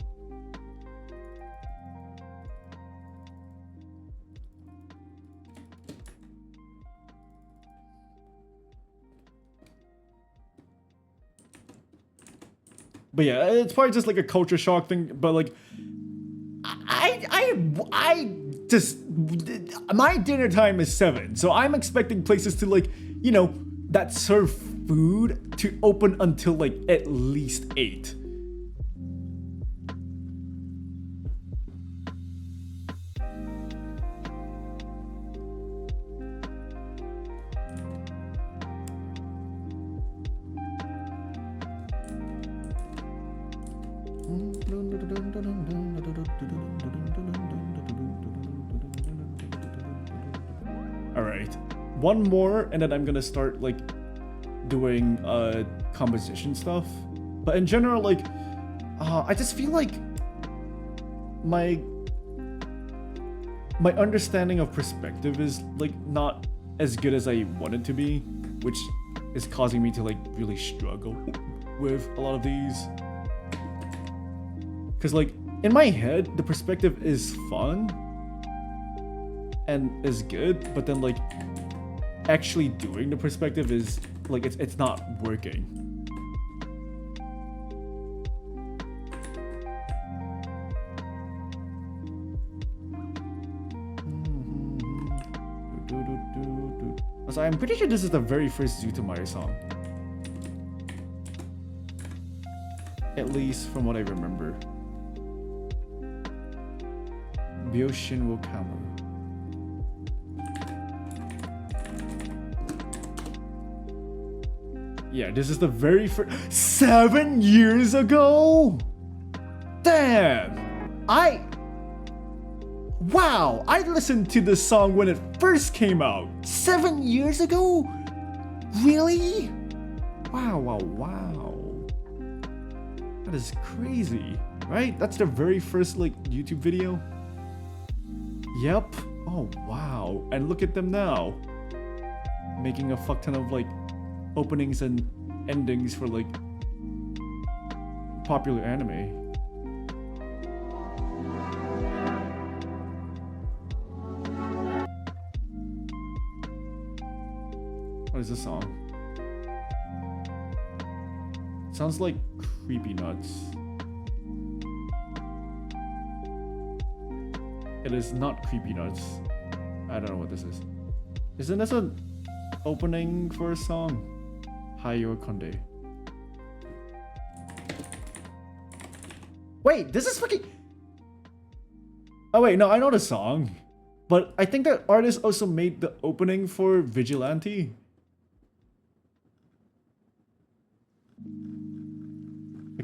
But yeah, it's probably just like a culture shock thing. But like, I just, my dinner time is 7, so I'm expecting places to like, you know, that serve food to open until like at least 8. Alright, one more and then I'm gonna start like doing composition stuff. But in general, like I just feel like my understanding of perspective is like not as good as I want it to be, which is causing me to like really struggle with a lot of these. Because like in my head the perspective is fun and is good, but then like actually doing the perspective is like it's not working. So I'm pretty sure this is the very first Zootmeyer song, at least from what I remember. Byoshin wo Kamu. Yeah, this is the very first. 7 years ago? Damn! Wow! I listened to this song when it first came out. 7 years ago? Really? Wow. That is crazy, right? That's the very first like YouTube video. Yep. Oh wow. And look at them now. Making a fuck ton of like openings and endings for like popular anime. What is this song? It sounds like Creepy Nuts. It is not Creepy Nuts. I don't know what this is. Isn't this an opening for a song? Hayo Konde. Wait, this is fucking... Oh wait, no, I know the song. But I think that artist also made the opening for Vigilante.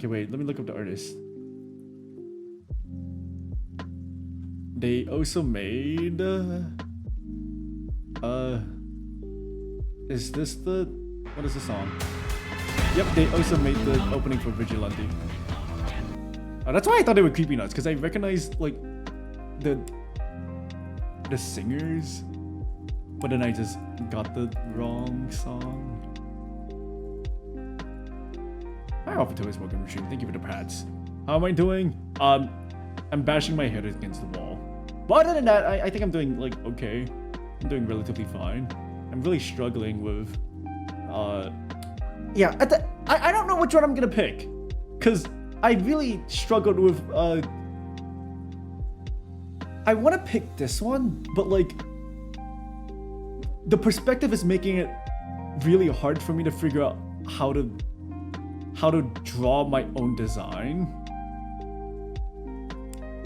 Okay, wait, let me look up the artist. They also made is this the, what is the song? Yep, they also made the opening for Vigilante. That's why I thought they were Creepy Nuts, because I recognized like the singers, but then I just got the wrong song. Hi, Alpha Toys, welcome to stream. Thank you for the pats. How am I doing? I'm bashing my head against the wall. But other than that, I think I'm doing like okay. I'm doing relatively fine. I'm really struggling with yeah, I don't know which one I'm gonna pick, cause I really struggled with I want to pick this one, but like the perspective is making it really hard for me to figure out how to draw my own design.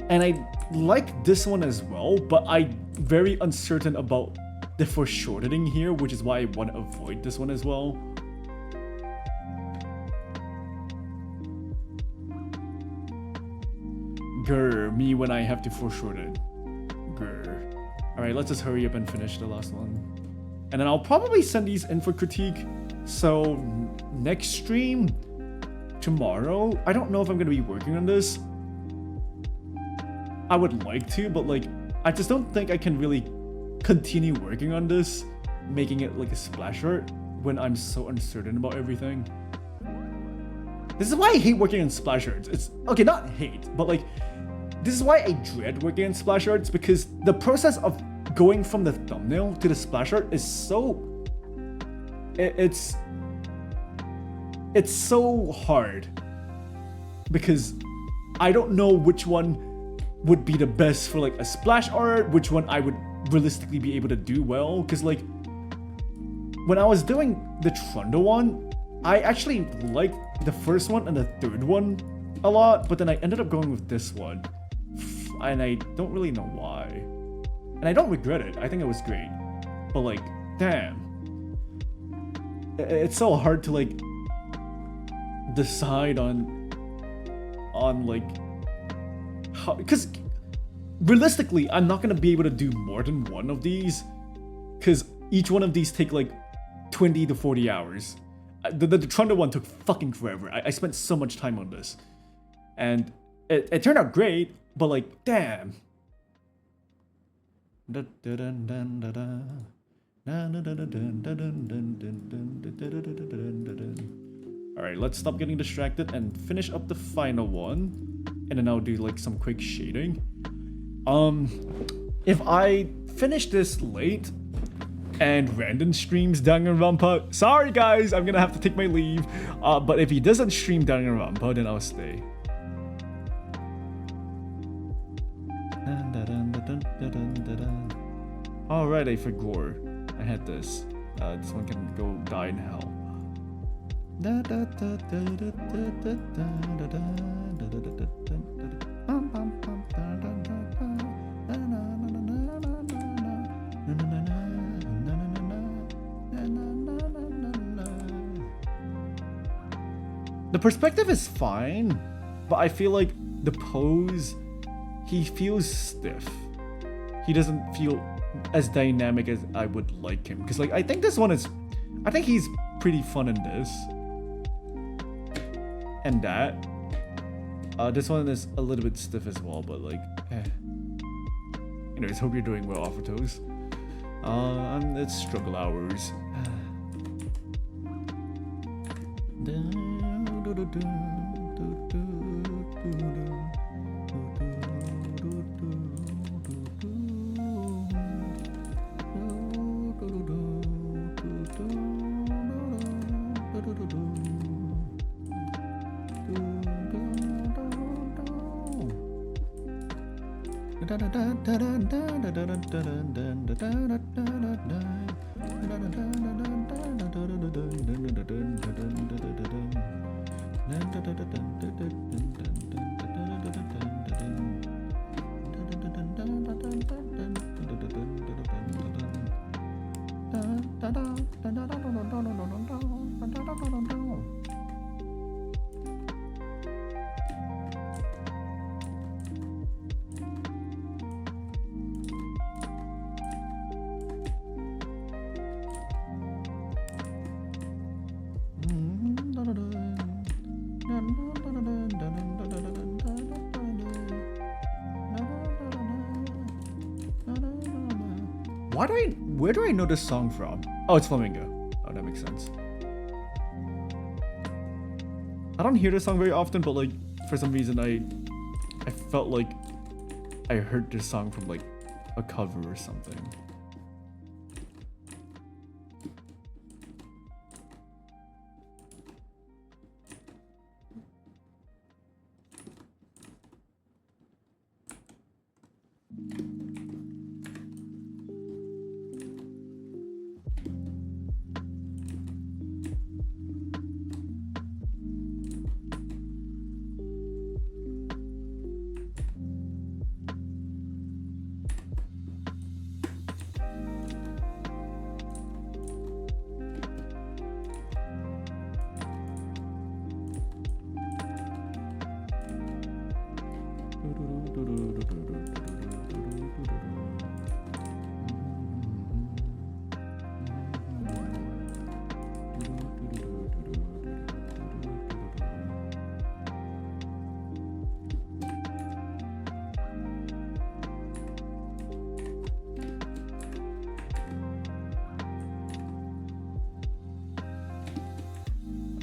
And I like this one as well, but I'm very uncertain about the foreshortening here, which is why I want to avoid this one as well. Grr, me when I have to foreshorten. Grr. Alright, let's just hurry up and finish the last one. And then I'll probably send these in for critique. So, next stream, tomorrow, I don't know if I'm going to be working on this. I would like to, but like, I just don't think I can really continue working on this, making it like a splash art, when I'm so uncertain about everything. This is why I hate working on splash arts. It's, okay, not hate, but like, this is why I dread working on splash arts, because the process of going from the thumbnail to the splash art is so... It's so hard. Because I don't know which one would be the best for like a splash art, which one I would realistically be able to do well. Because like, when I was doing the Trundle one, I actually liked the first one and the third one a lot, but then I ended up going with this one. And I don't really know why. And I don't regret it. I think it was great. But like, damn. It's so hard to like decide on like how, because realistically, I'm not gonna be able to do more than one of these, because each one of these take like 20 to 40 hours. The Trundle one took fucking forever. I spent so much time on this. And it turned out great, but like, damn. Alright, let's stop getting distracted and finish up the final one. And then I'll do like some quick shading. If I finish this late and Random streams Danganronpa, sorry guys, I'm gonna have to take my leave. But if he doesn't stream Danganronpa, then I'll stay. Alright, I forgot. I had this. This one can go die in hell. The perspective is fine, but I feel like the pose, he feels stiff. He doesn't feel as dynamic as I would like him. Because like, I think this one is, I think he's pretty fun in this. And that. This one is a little bit stiff as well, but like, Anyways, hope you're doing well, Alpha Toes. It's struggle hours. Where do I know this song from? Oh, it's Flamingo. Oh, that makes sense. I don't hear this song very often, but like for some reason I felt like I heard this song from like a cover or something.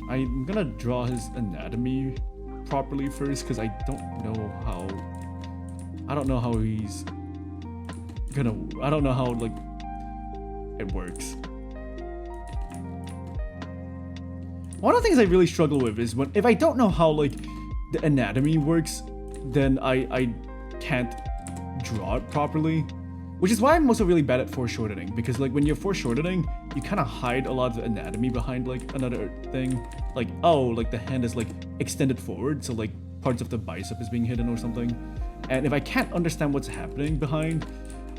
I'm gonna draw his anatomy properly first because I don't know how he's gonna, I don't know how like it works. One of the things I really struggle with is if I don't know how like the anatomy works, then I can't draw it properly. Which is why I'm also really bad at foreshortening, because like when you're foreshortening, you kind of hide a lot of the anatomy behind like another thing. Like, oh, like the hand is like extended forward, so like parts of the bicep is being hidden or something. And if I can't understand what's happening behind,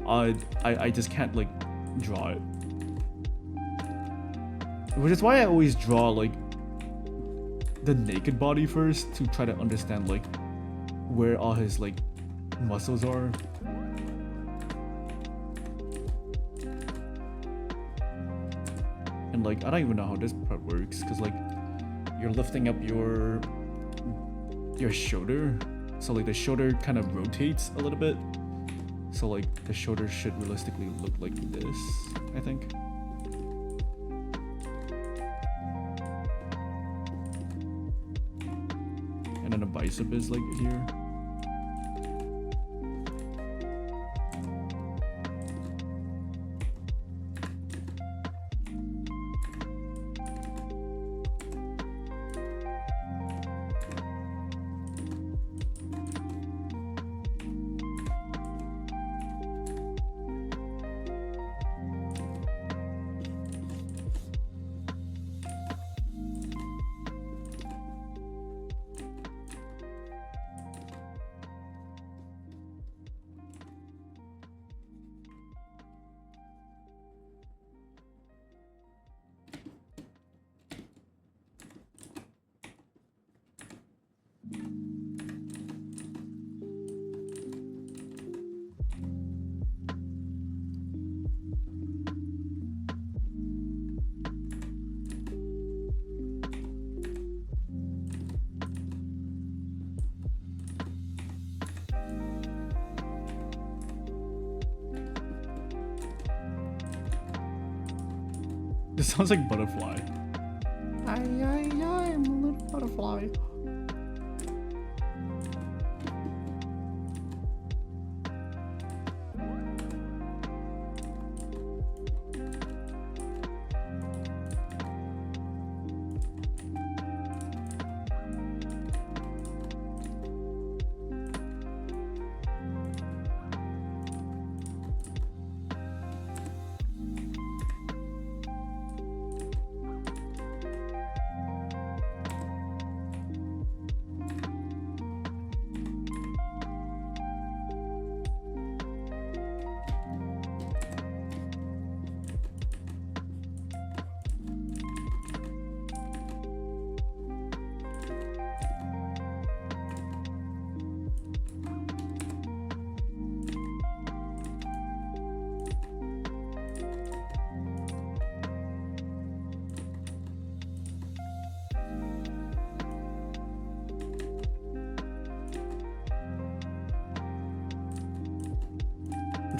I just can't like draw it. Which is why I always draw like the naked body first to try to understand like where all his like muscles are. And like I don't even know how this part works, because like you're lifting up your shoulder, so like the shoulder kind of rotates a little bit, so like the shoulder should realistically look like this, I think. And then the bicep is like here. This sounds like butterfly. I'm a little butterfly.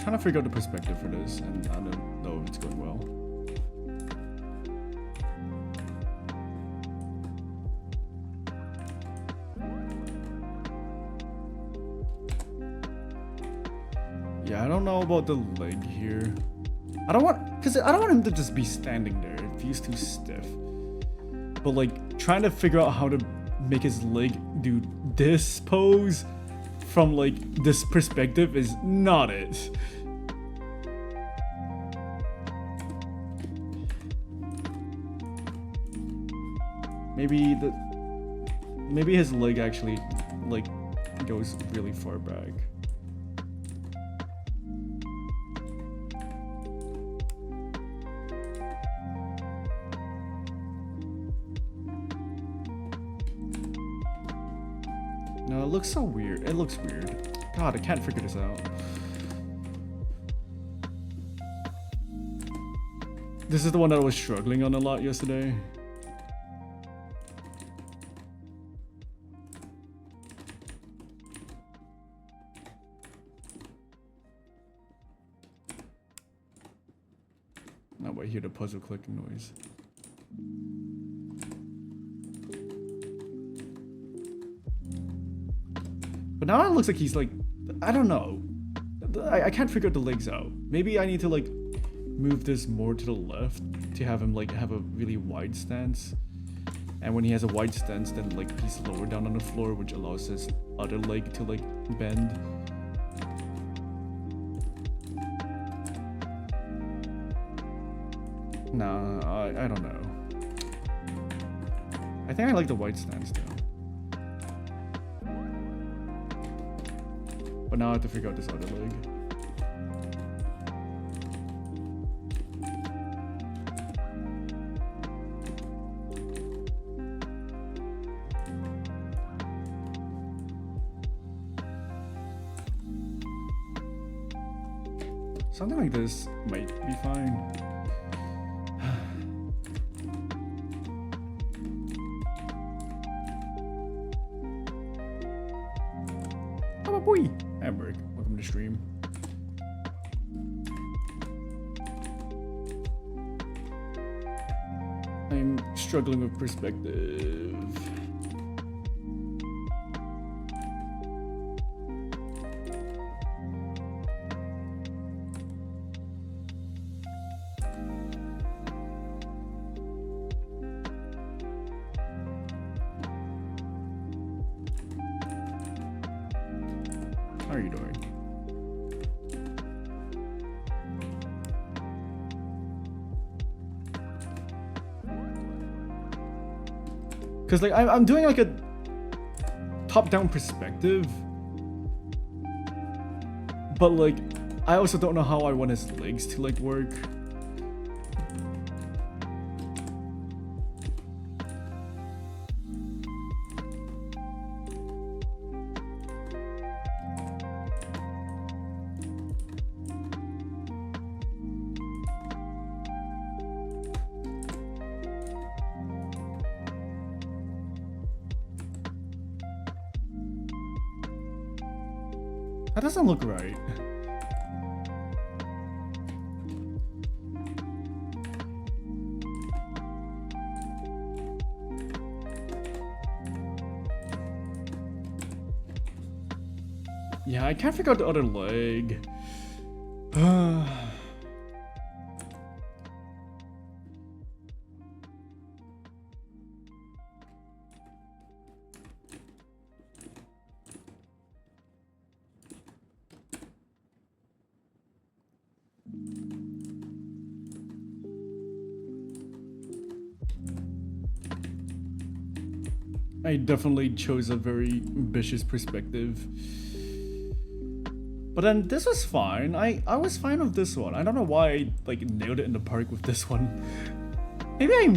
trying to figure out the perspective for this, and I don't know if it's going well. Yeah, I don't know about the leg here. I don't want him to just be standing there. It feels too stiff. But like trying to figure out how to make his leg do this pose from like this perspective is not it. Maybe his leg actually like goes really far back. No, it looks so weird. It looks weird. God, I can't figure this out. This is the one that I was struggling on a lot yesterday. Now I hear the puzzle clicking noise. But now it looks like he's like, I don't know. I can't figure the legs out. Maybe I need to like move this more to the left to have him like have a really wide stance. And when he has a wide stance, then like he's lower down on the floor, which allows his other leg to like bend. Nah, I don't know. I think I like the wide stance though. But now I have to figure out this other leg. Something like this might be fine. Oh boy! Hamburg, welcome to stream. I'm struggling with perspective. How are you doing? Because like I'm doing like a top-down perspective, but like I also don't know how I want his legs to like work. That doesn't look right. Yeah, I can't figure out the other leg. I definitely chose a very ambitious perspective. But then this was fine. I was fine with this one. I don't know why I like nailed it in the park with this one. Maybe I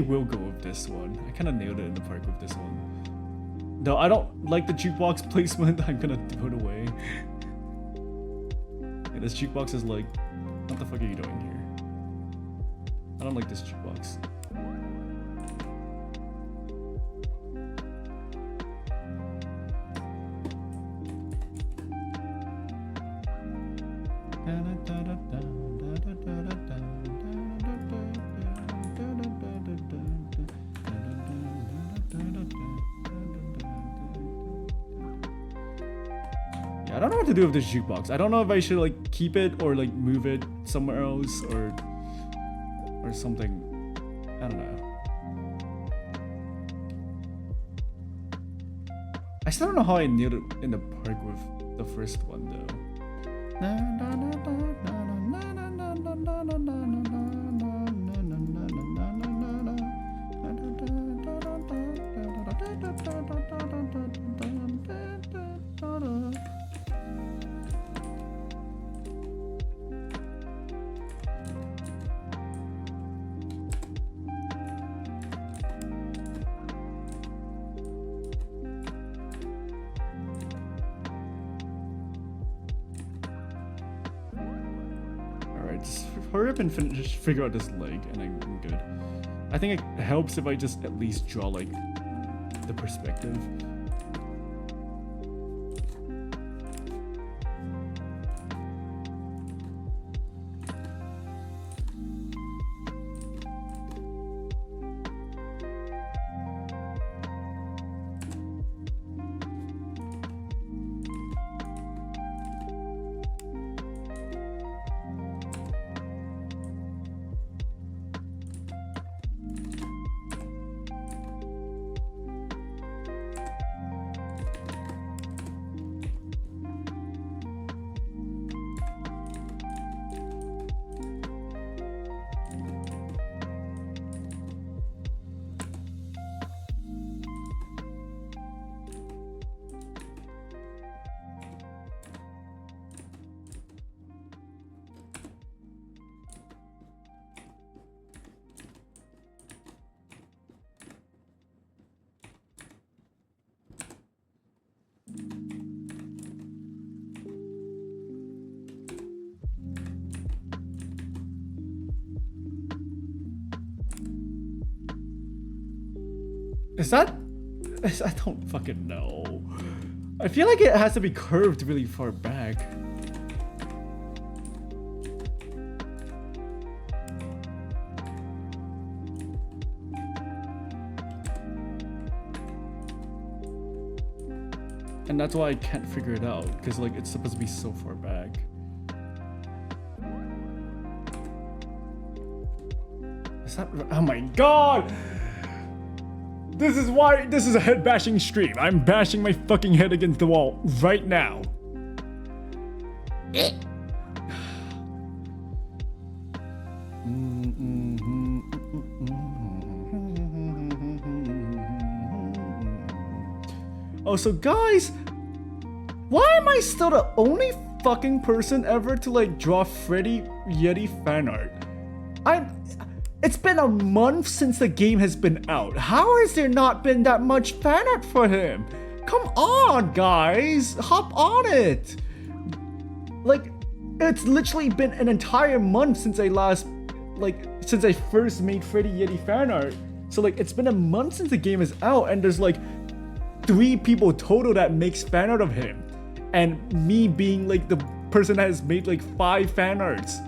will go with this one. I kind of nailed it in the park with this one. Though I don't like the jukebox placement, I'm gonna throw it away. Yeah, this jukebox is like, what the fuck are you doing here? I don't like this jukebox. I don't know what to do with this jukebox. I don't know if I should like keep it or like move it somewhere else or something. I don't know. I still don't know how I nailed it in the park with the first one though. Just hurry up and just figure out this leg and I'm good. I think it helps if I just at least draw like the perspective. Is that? I don't fucking know. I feel like it has to be curved really far back. And that's why I can't figure it out, because like it's supposed to be so far back. Is that? Oh my god! This is why this is a head bashing stream. I'm bashing my fucking head against the wall right now. Oh, so guys, why am I still the only fucking person ever to like draw Freddy Yeti fan art? It's been a month since the game has been out. How has there not been that much fan art for him? Come on, guys, hop on it. Like, it's literally been an entire month since I first made Freddy Yeti fan art. So like, it's been a month since the game is out, and there's like 3 people total that makes fan art of him, and me being like the person that has made like 5 fan arts,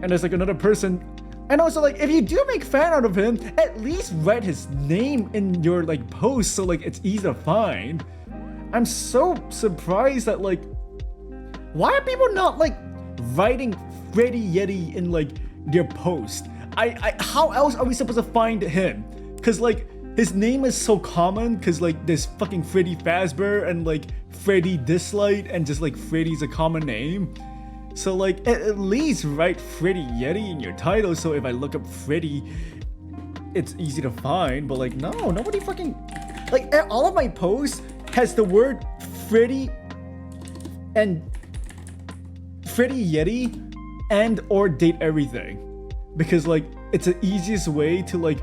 and there's like another person. And also, like, if you do make fan art of him, at least write his name in your like post so like it's easy to find. I'm so surprised that like, why are people not like writing Freddy Yeti in like their post? How else are we supposed to find him? Cause like his name is so common, cause like there's fucking Freddy Fazbear and like Freddy Dislight, and just like Freddy's a common name. So like at least write Freddy Yeti in your title, so if I look up Freddy, it's easy to find. But like, no, nobody fucking, like, all of my posts has the word Freddy and Freddy Yeti and or date everything, because like it's the easiest way to like,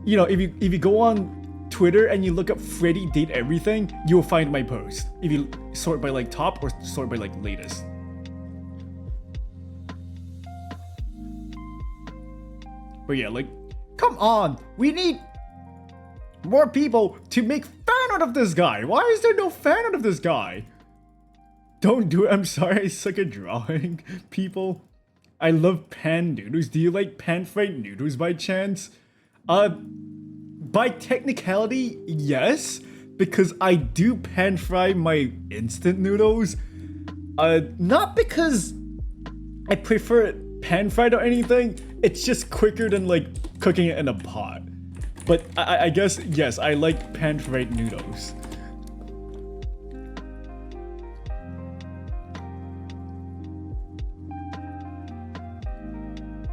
you know, if you go on Twitter and you look up Freddy date everything, you'll find my post if you sort by like top or sort by like latest. But yeah, like, come on, we need more people to make fan art of this guy. Why is there no fan art of this guy? Don't do it. I'm sorry, I suck at drawing people. I love pan noodles. Do you like pan fried noodles by chance? By technicality, yes, because I do pan fry my instant noodles. Not because I prefer it pan fried or anything. It's just quicker than like cooking it in a pot. But I guess, yes, I like pan fried noodles.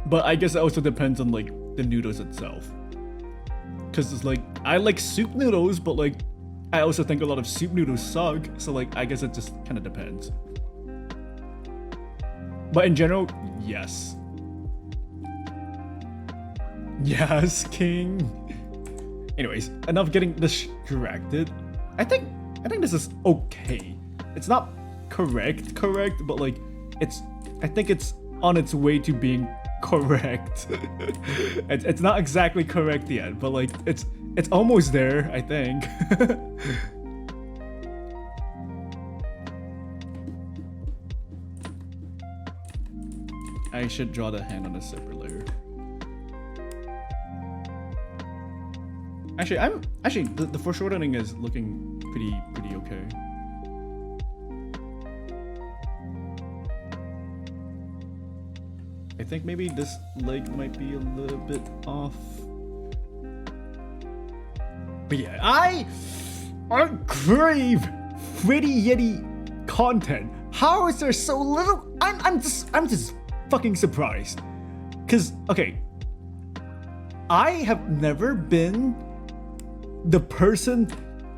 But I guess it also depends on like the noodles itself. Cause it's like, I like soup noodles, but like, I also think a lot of soup noodles suck. So like, I guess it just kind of depends. But in general, yes. Yes, king. Anyways, enough getting distracted. I think this is okay. It's not correct, but like, I think it's on its way to being correct. It's not exactly correct yet, but like it's almost there, I think. I should draw the hand on a separate layer. Actually the foreshortening is looking pretty okay. I think maybe this leg might be a little bit off. But yeah, I crave Freddy Yeti content. How is there so little? I'm just fucking surprised. Cause okay, I have never been the person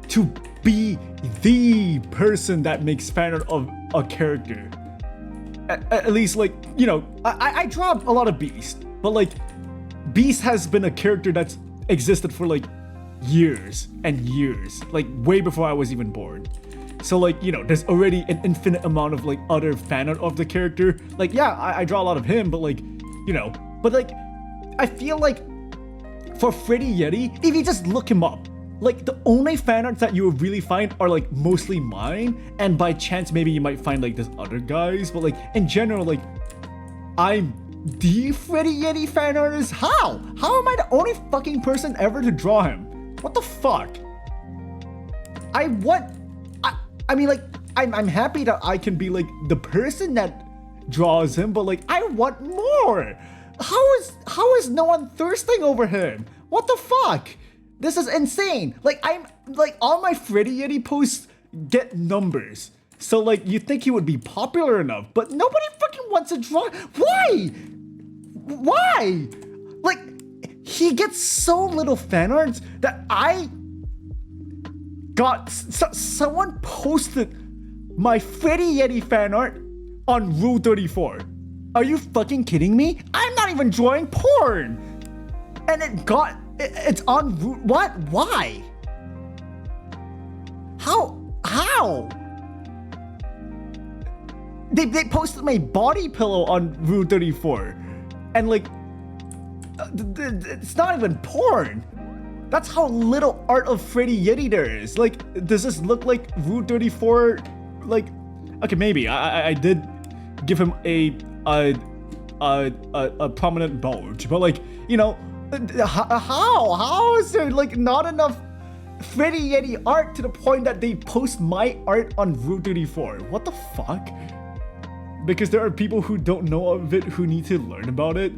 to be the person that makes fan art of a character. At least, like, you know, I draw a lot of Beast, but like, Beast has been a character that's existed for like years and years, like way before I was even born. So like, you know, there's already an infinite amount of like other fan art of the character. Like, yeah, I draw a lot of him, but like, you know, but like, I feel like for Freddy Yeti, if you just look him up, like the only fan arts that you will really find are like mostly mine, and by chance maybe you might find like this other guys, but like in general, like I'm the Freddy Yeti fan artist. How am I the only fucking person ever to draw him? What the fuck? I mean, like I'm happy that I can be like the person that draws him, but like I want more. How is no one thirsting over him? What the fuck? This is insane. Like, I'm like, all my Freddy Yeti posts get numbers. So like, you think he would be popular enough, but nobody fucking wants to draw. Why? Like, he gets so little fan arts that I got, someone posted my Freddy Yeti fan art on Rule 34. Are you fucking kidding me? I'm not even drawing porn. And it's on, what? Why? How? They posted my body pillow on Rule 34. And like, it's not even porn. That's how little art of Freddy Yeti there is. Like, does this look like Rule 34? Like, okay, maybe. I did give him a prominent bulge, but like, you know, how is there like not enough Freddy Yeti art to the point that they post my art on Rule 34? What the fuck? Because there are people who don't know of it who need to learn about it.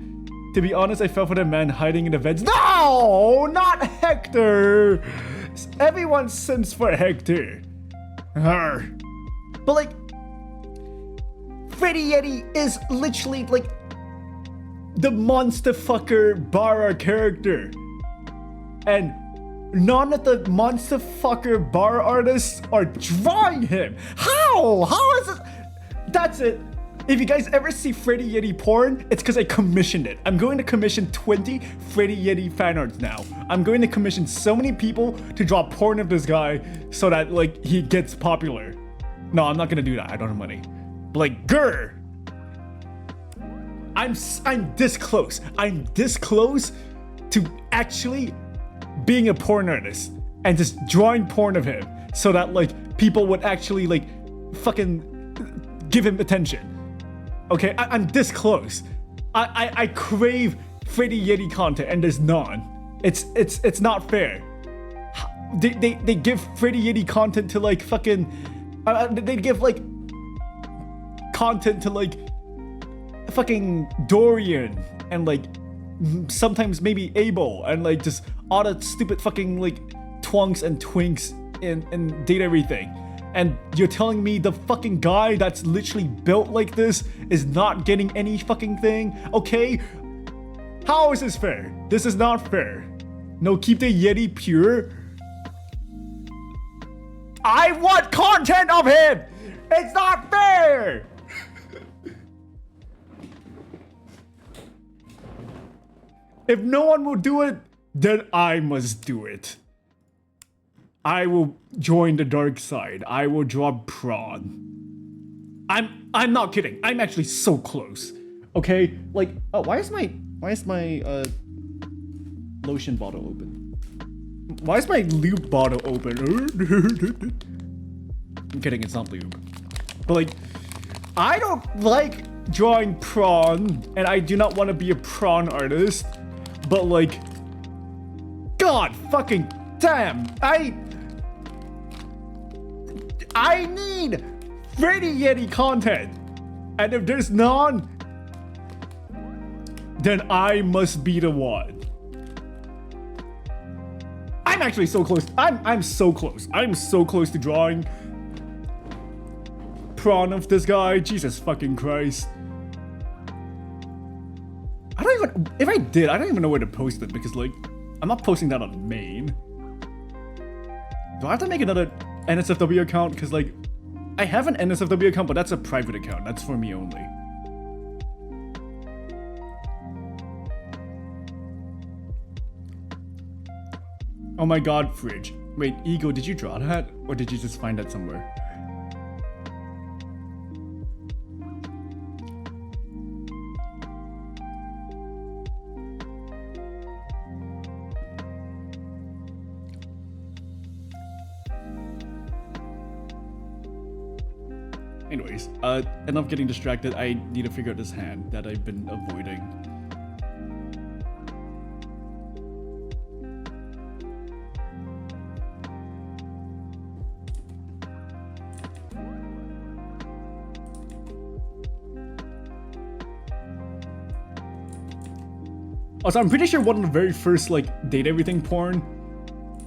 To be honest, I fell for the man hiding in the vents. No, not Hector. Everyone sims for Hector. But like, Freddy Yeti is literally like the monster fucker Bara character, and none of the monster fucker Bara artists are drawing him. How is it? That's it. If you guys ever see Freddy Yeti porn, it's because I commissioned it. I'm going to commission 20 Freddy Yeti fan arts now. I'm going to commission so many people to draw porn of this guy so that like he gets popular. No, I'm not gonna do that. I don't have money. But like, grr. I'm this close. I'm this close to actually being a porn artist and just drawing porn of him so that like people would actually like fucking give him attention. Okay, I'm this close. I crave Freddy Yeti content and there's none. It's not fair. They give Freddy Yeti content to like fucking they give like content to like fucking Dorian and like sometimes maybe Abel and like just all that stupid fucking like twunks and twinks and date everything. And you're telling me the fucking guy that's literally built like this is not getting any fucking thing? Okay? How is this fair? This is not fair. No, keep the Yeti pure. I want content of him! It's not fair! If no one will do it, then I must do it. I will join the dark side. I will drop prawn. I'm not kidding. I'm actually so close. Okay? Like, oh, why is my lotion bottle open? Why is my lube bottle open? I'm kidding, it's not lube. But like, I don't like drawing prawn, and I do not want to be a prawn artist. But like, God fucking damn, I need Freddy Yeti content. And if there's none, then I must be the one. I'm actually so close. I'm so close. I'm so close to drawing prawn of this guy. Jesus fucking Christ. I don't even, if I did, I don't even know where to post it because like, I'm not posting that on main. Do I have to make another NSFW account? Because like, I have an NSFW account, but that's a private account. That's for me only. Oh my god, Fridge. Wait, Ego, did you draw that? Or did you just find that somewhere? Anyways, enough getting distracted. I need to figure out this hand that I've been avoiding. Also, I'm pretty sure one of the very first like date everything porn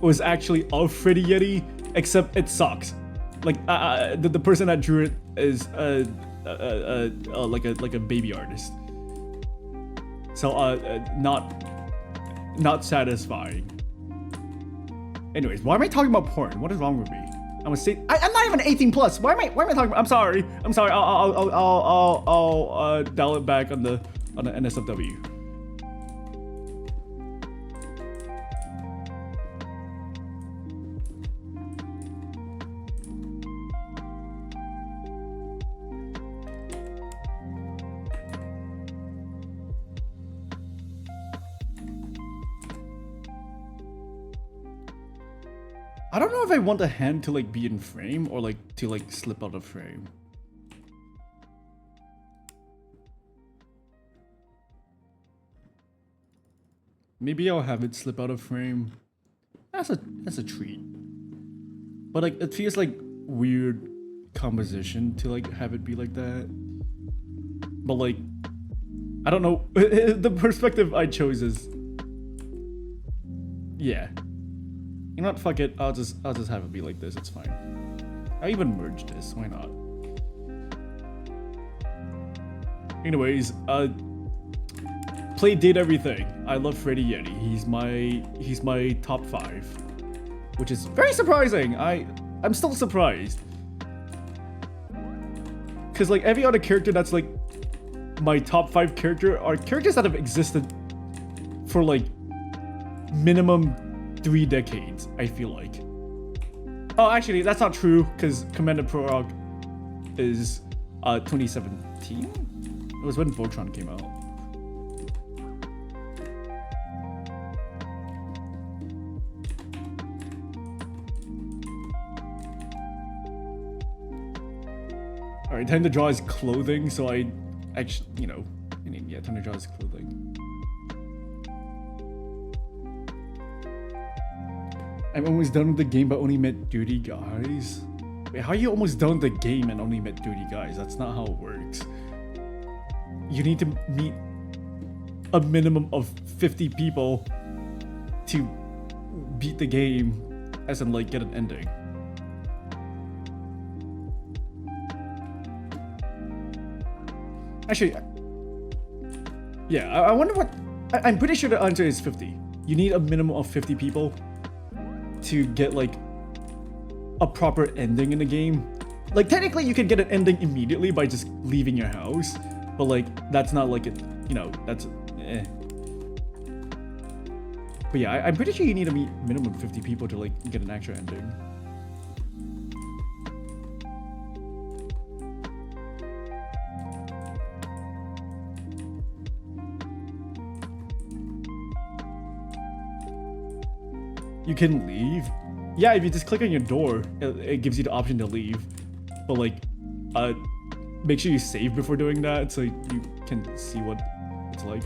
was actually of Freddy Yeti, except it sucks. Like the person that drew it is like a baby artist. So not satisfying. Anyways, why am I talking about porn? What is wrong with me? I'm gonna say I'm not even 18 plus. Why am I talking about? I'm sorry. I'll dial it back on the NSFW. I don't know if I want the hand to like be in frame or like to like slip out of frame. Maybe I'll have it slip out of frame. That's a treat. But like it feels like weird composition to like have it be like that. But like I don't know. The perspective I chose is yeah. You know what, fuck it, I'll just have it be like this, it's fine. I'll even merge this, why not? Anyways, play Date Everything. I love Freddy Yeti. He's my top 5. Which is very surprising. I'm still surprised. Cause like every other character that's like my top 5 character are characters that have existed for like minimum 3 decades, I feel like. Oh, actually, that's not true, because Commander Prorok is 2017? It was when Voltron came out. Alright, Sorry, time to draw his clothing, so I actually, you know, I mean, yeah, time to draw his clothing. I'm almost done with the game but only met duty guys. Wait, how are you almost done with the game and only met duty guys? That's not how it works. You need to meet a minimum of 50 people to beat the game, as in like get an ending. Actually, yeah, I wonder what... I'm pretty sure the answer is 50. You need a minimum of 50 people to get like a proper ending in the game. Like technically you could get an ending immediately by just leaving your house, but like that's not like it, you know, that's eh. But yeah, I'm pretty sure you need to meet minimum 50 people to like get an actual ending. You can leave? Yeah, if you just click on your door, it gives you the option to leave. But like, make sure you save before doing that so you can see what it's like.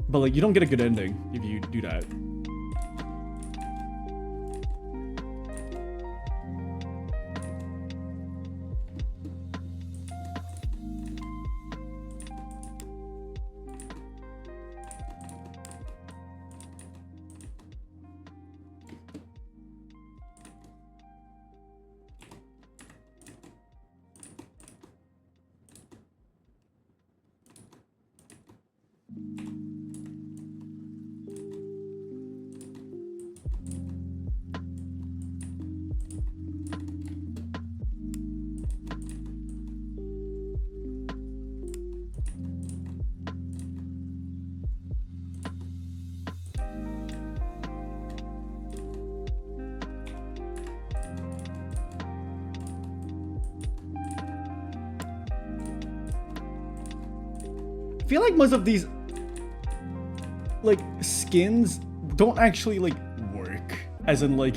But like, you don't get a good ending if you do that. I feel like most of these like skins don't actually like work, as in like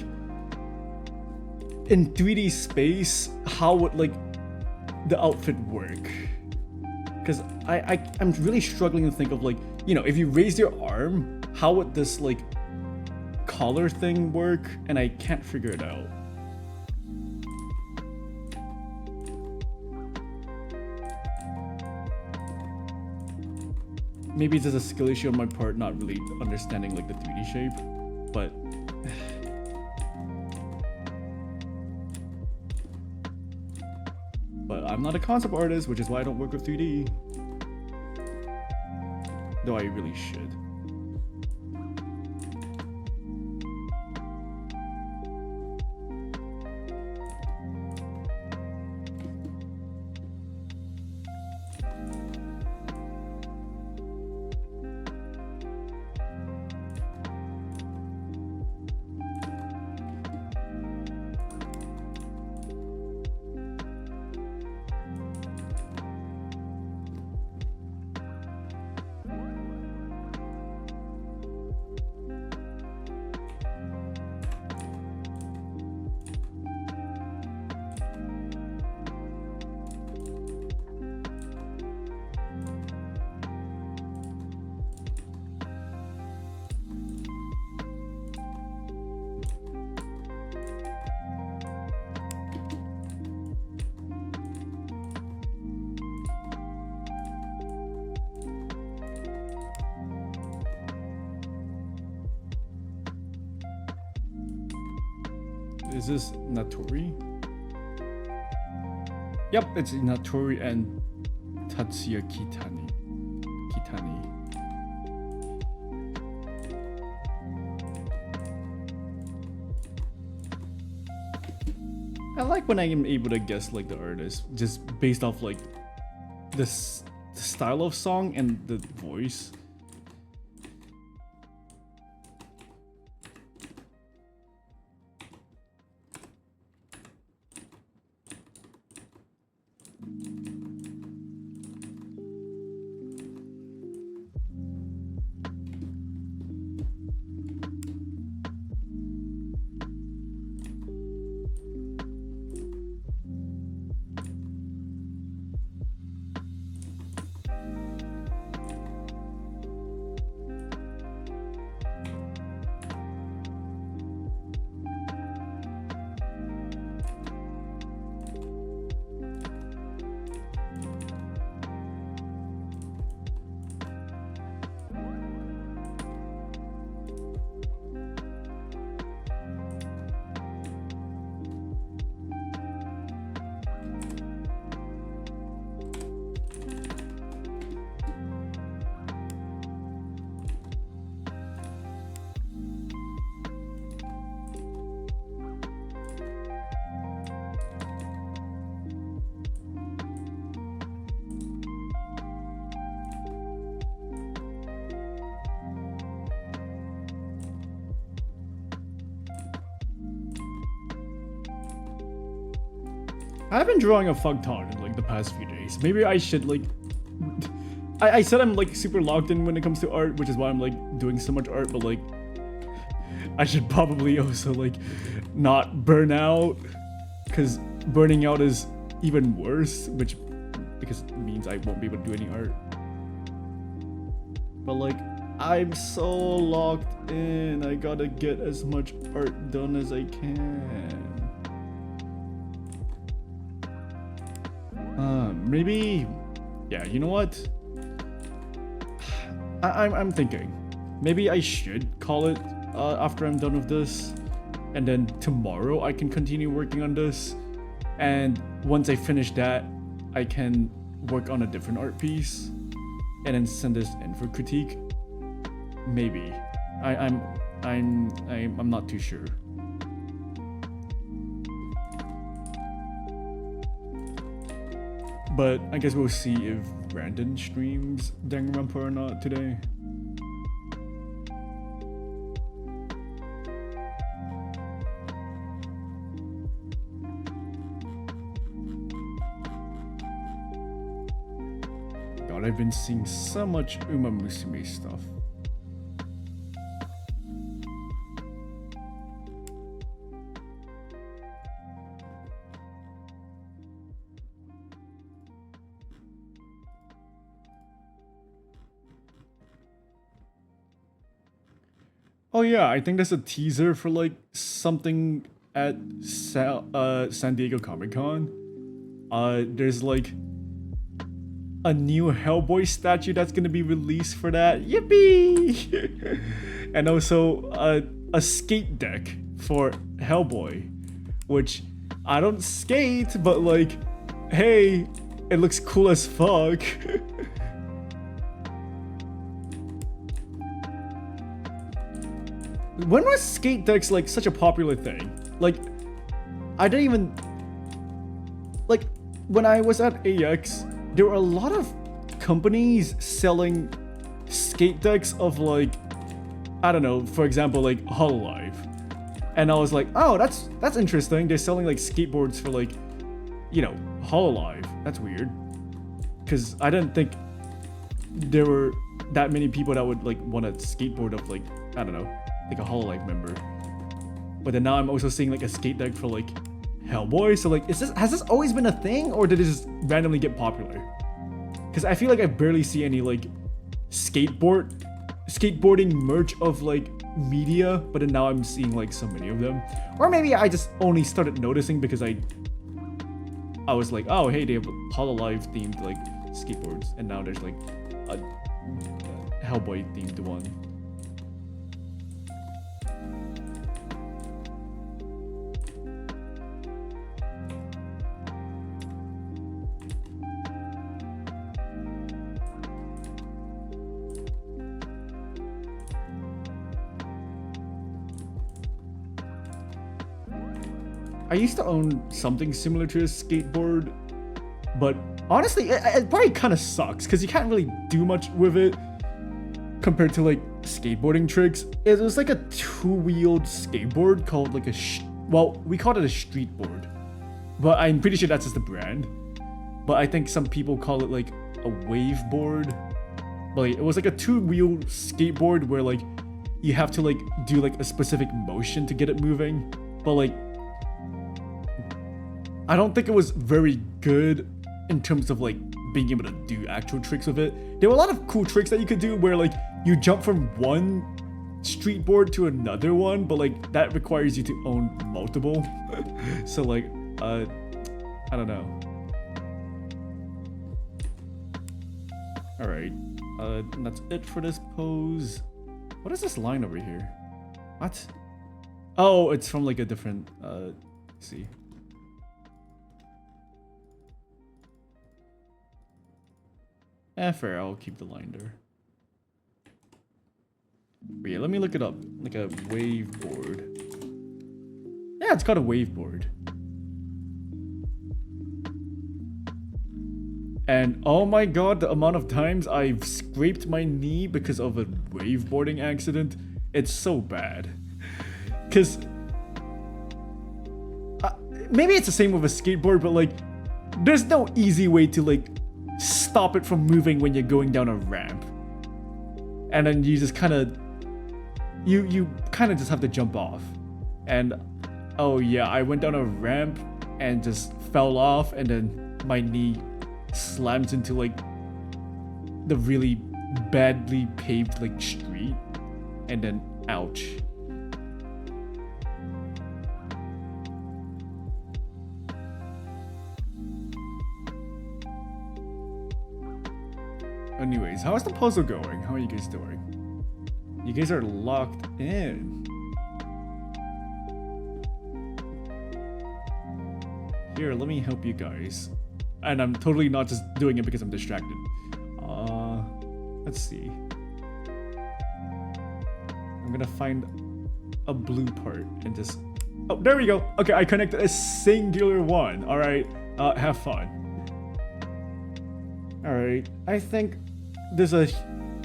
in 3D space how would like the outfit work, because I'm really struggling to think of like, you know, if you raise your arm, how would this like collar thing work, and I can't figure it out. Maybe it's just a skill issue on my part, not really understanding like the 3D shape, but I'm not a concept artist, which is why I don't work with 3D. Though I really should. Is this Natori? Yep, it's Natori and Tatsuya Kitani. I like when I am able to guess like the artist just based off like the style of song and the voice. I've been drawing a fuck ton in like the past few days. Maybe I should like. I said I'm like super locked in when it comes to art, which is why I'm like doing so much art, but like I should probably also like not burn out, because burning out is even worse, because it means I won't be able to do any art. But like I'm so locked in, I gotta get as much art done as I can. Maybe, yeah, you know what? I'm thinking, maybe I should call it after I'm done with this, and then tomorrow I can continue working on this, and once I finish that, I can work on a different art piece, and then send this in for critique. Maybe. I'm not too sure. But I guess we'll see if Brandon streams Danganronpa or not today. God, I've been seeing so much Uma Musume stuff. Oh yeah, I think there's a teaser for like something at San Diego Comic-Con. There's like a new Hellboy statue that's gonna be released for that. Yippee! And also a skate deck for Hellboy, which I don't skate, but like, hey, it looks cool as fuck. When was skate decks like such a popular thing? Like, I didn't even like when I was at AX, there were a lot of companies selling skate decks of like, I don't know, for example, like Hololive. And I was like, oh, that's interesting. They're selling like skateboards for like, you know, Hololive. That's weird. Cause I didn't think there were that many people that would like want a skateboard of like, I don't know, like a Hololive member. But then now I'm also seeing like a skate deck for like Hellboy. So like, has this always been a thing, or did it just randomly get popular? Because I feel like I barely see any like skateboarding merch of like media, but then now I'm seeing like so many of them. Or maybe I just only started noticing because I was like, oh hey, they have Hololive themed like skateboards, and now there's like a Hellboy themed one. I used to own something similar to a skateboard, but honestly, it probably kind of sucks because you can't really do much with it compared to like skateboarding tricks. It was like a two-wheeled skateboard called like well, we called it a street board, but I'm pretty sure that's just the brand. But I think some people call it like a wave board. But like, it was like a two-wheel skateboard where like you have to like do like a specific motion to get it moving, but like I don't think it was very good in terms of like being able to do actual tricks with it. There were a lot of cool tricks that you could do where like you jump from one street board to another one, but like that requires you to own multiple. So like, I don't know. All right, that's it for this pose. What is this line over here? What? Oh, it's from like a different, let's see. Fair, I'll keep the line there. But yeah, let me look it up. Like a wave board. Yeah, it's called a wave board. And oh my god, the amount of times I've scraped my knee because of a waveboarding accident. It's so bad. Because maybe it's the same with a skateboard, but like, there's no easy way to like stop it from moving when you're going down a ramp. And then you just kind of, you kind of just have to jump off. And oh yeah, I went down a ramp and just fell off, and then my knee slams into like the really badly paved like street, and then ouch. Anyways, how is the puzzle going? How are you guys doing? You guys are locked in. Here, let me help you guys. And I'm totally not just doing it because I'm distracted. Let's see. I'm gonna find a blue part and just... Oh, there we go. Okay, I connected a singular one. All right, have fun. All right, I think there's a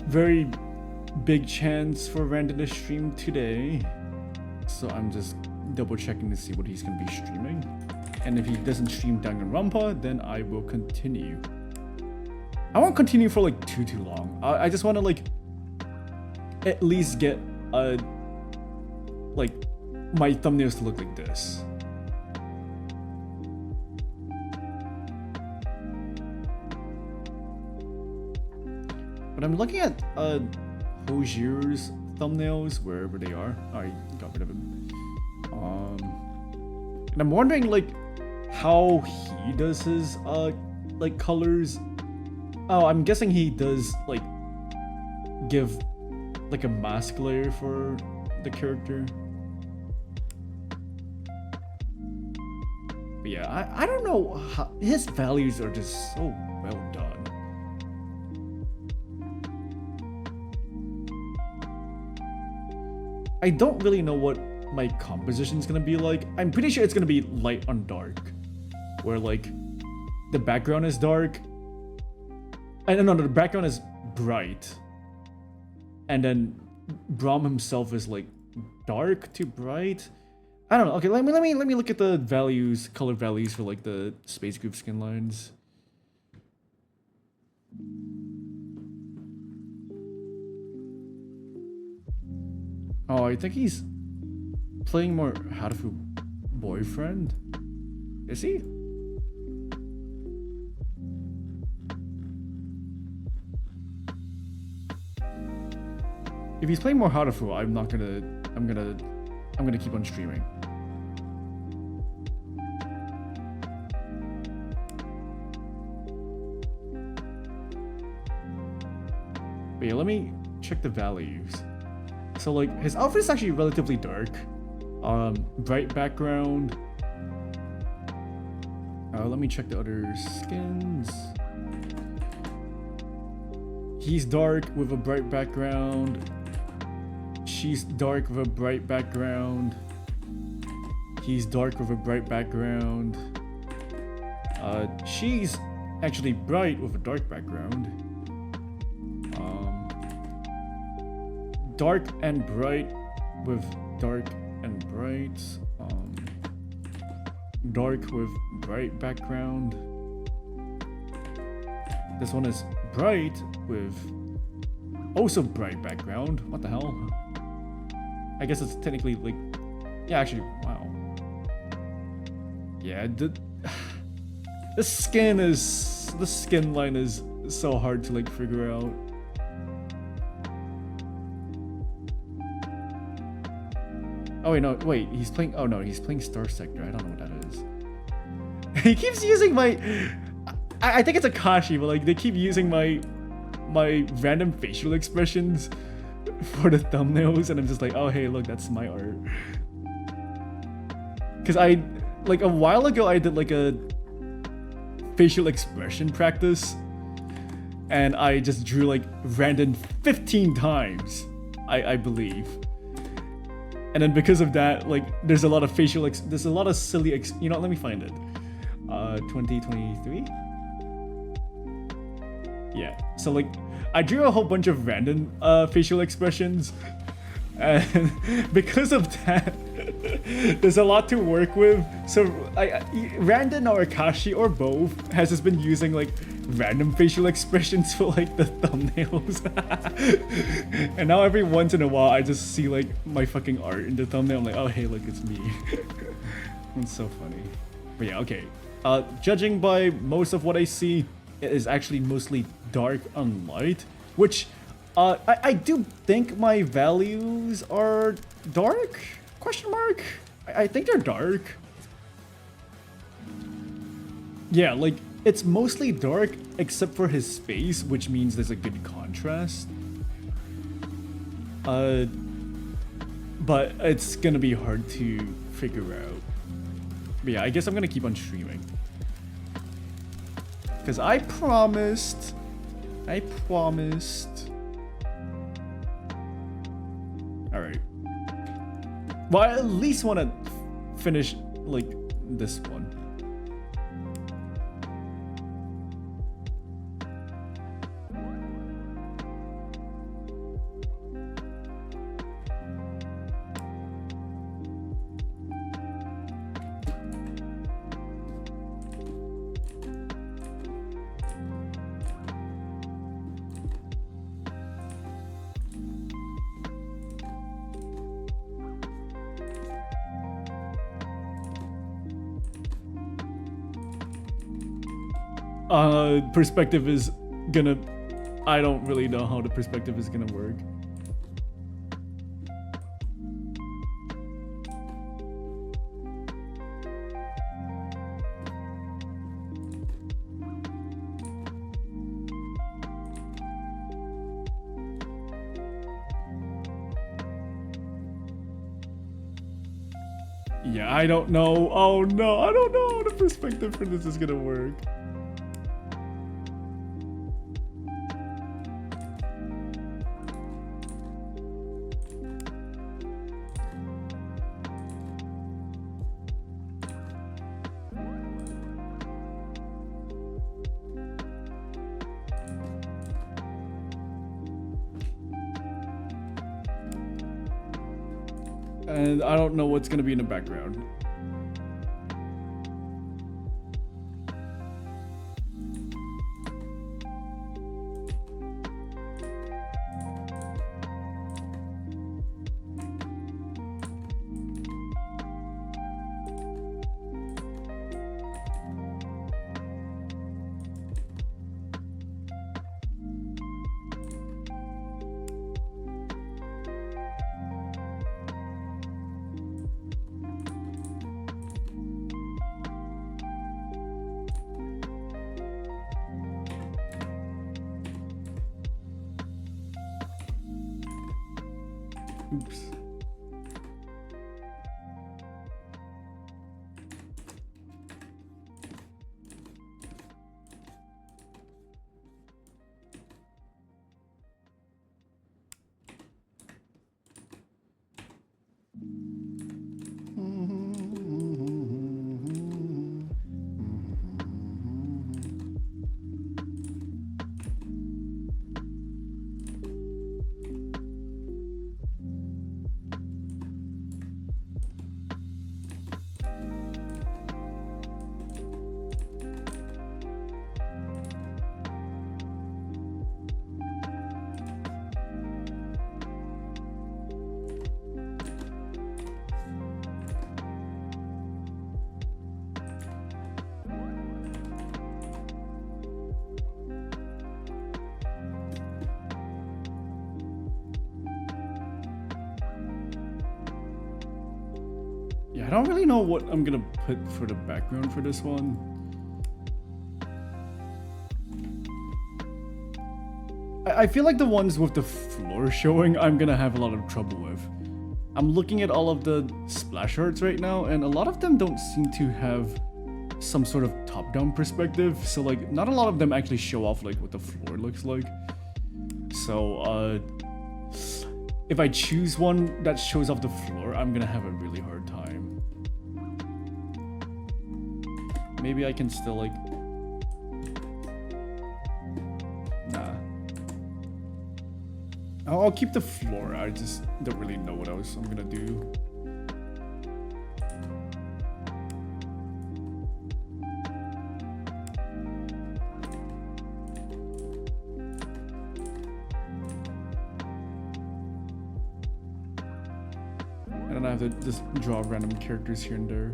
very big chance for Random to stream today. So I'm just double checking to see what he's gonna be streaming. And if he doesn't stream Danganronpa, then I will continue. I won't continue for like too long. I just want to like at least get like my thumbnails to look like this. But I'm looking at Hosier's thumbnails wherever they are. I got rid of him. And I'm wondering like how he does his like colors. Oh, I'm guessing he does like give like a mask layer for the character. But yeah, I don't know how his values are just so well done. I don't really know what my composition is gonna be like. I'm pretty sure it's gonna be light on dark, where like the background is dark. No, the background is bright, and then Braum himself is like dark to bright. I don't know. Okay, let me look at the values, color values for like the Space Groove skin lines. Oh, I think he's playing more Harufu boyfriend. Is he? If he's playing more Harufu, I'm gonna keep on streaming. But yeah, let me check the values. So like his outfit is actually relatively dark. Bright background. Let me check the other skins. He's dark with a bright background. She's dark with a bright background. He's dark with a bright background. She's actually bright with a dark background. Dark and bright with dark and bright. Dark with bright background. This one is bright with also bright background. What the hell? I guess it's technically like, yeah, actually, wow. Yeah, the skin line is so hard to like figure out. Oh wait, no, wait, he's playing, oh no, he's playing Star Sector. I don't know what that is. He keeps using my, I think it's Akashi, but like they keep using my random facial expressions for the thumbnails, and I'm just like, oh hey, look, that's my art. Cause I, like a while ago, I did like a facial expression practice, and I just drew like random 15 times, I believe. And then because of that, like there's a lot of there's a lot of silly, you know, let me find it. 2023? Yeah, so like I drew a whole bunch of random facial expressions, And because of that, there's a lot to work with. So Randon or Akashi or both has just been using like random facial expressions for like the thumbnails. And now every once in a while I just see like my fucking art in the thumbnail. I'm like, oh hey, look, it's me. It's so funny. But yeah, okay. Judging by most of what I see, it is actually mostly dark and light, which I do think my values are dark? Question mark? I think they're dark. Yeah, like it's mostly dark except for his face, which means there's a good contrast. But it's gonna be hard to figure out. But yeah, I guess I'm gonna keep on streaming. Because I promised. Alright. Well, I at least want to finish, like, this one. Perspective is gonna... I don't really know how the perspective is gonna work. Yeah, I don't know. Oh no, I don't know how the perspective for this is gonna work. And I don't know what's gonna be in the background. Oops. Yeah, I don't really know what I'm gonna put for the background for this one. I feel like the ones with the floor showing, I'm gonna have a lot of trouble with. I'm looking at all of the splash arts right now, and a lot of them don't seem to have some sort of top-down perspective. So like, not a lot of them actually show off like what the floor looks like. So if I choose one that shows off the floor, I'm gonna have a really hard time. Maybe I can still like... Nah. I'll keep the floor. I just don't really know what else I'm gonna do. And then I have to just draw random characters here and there.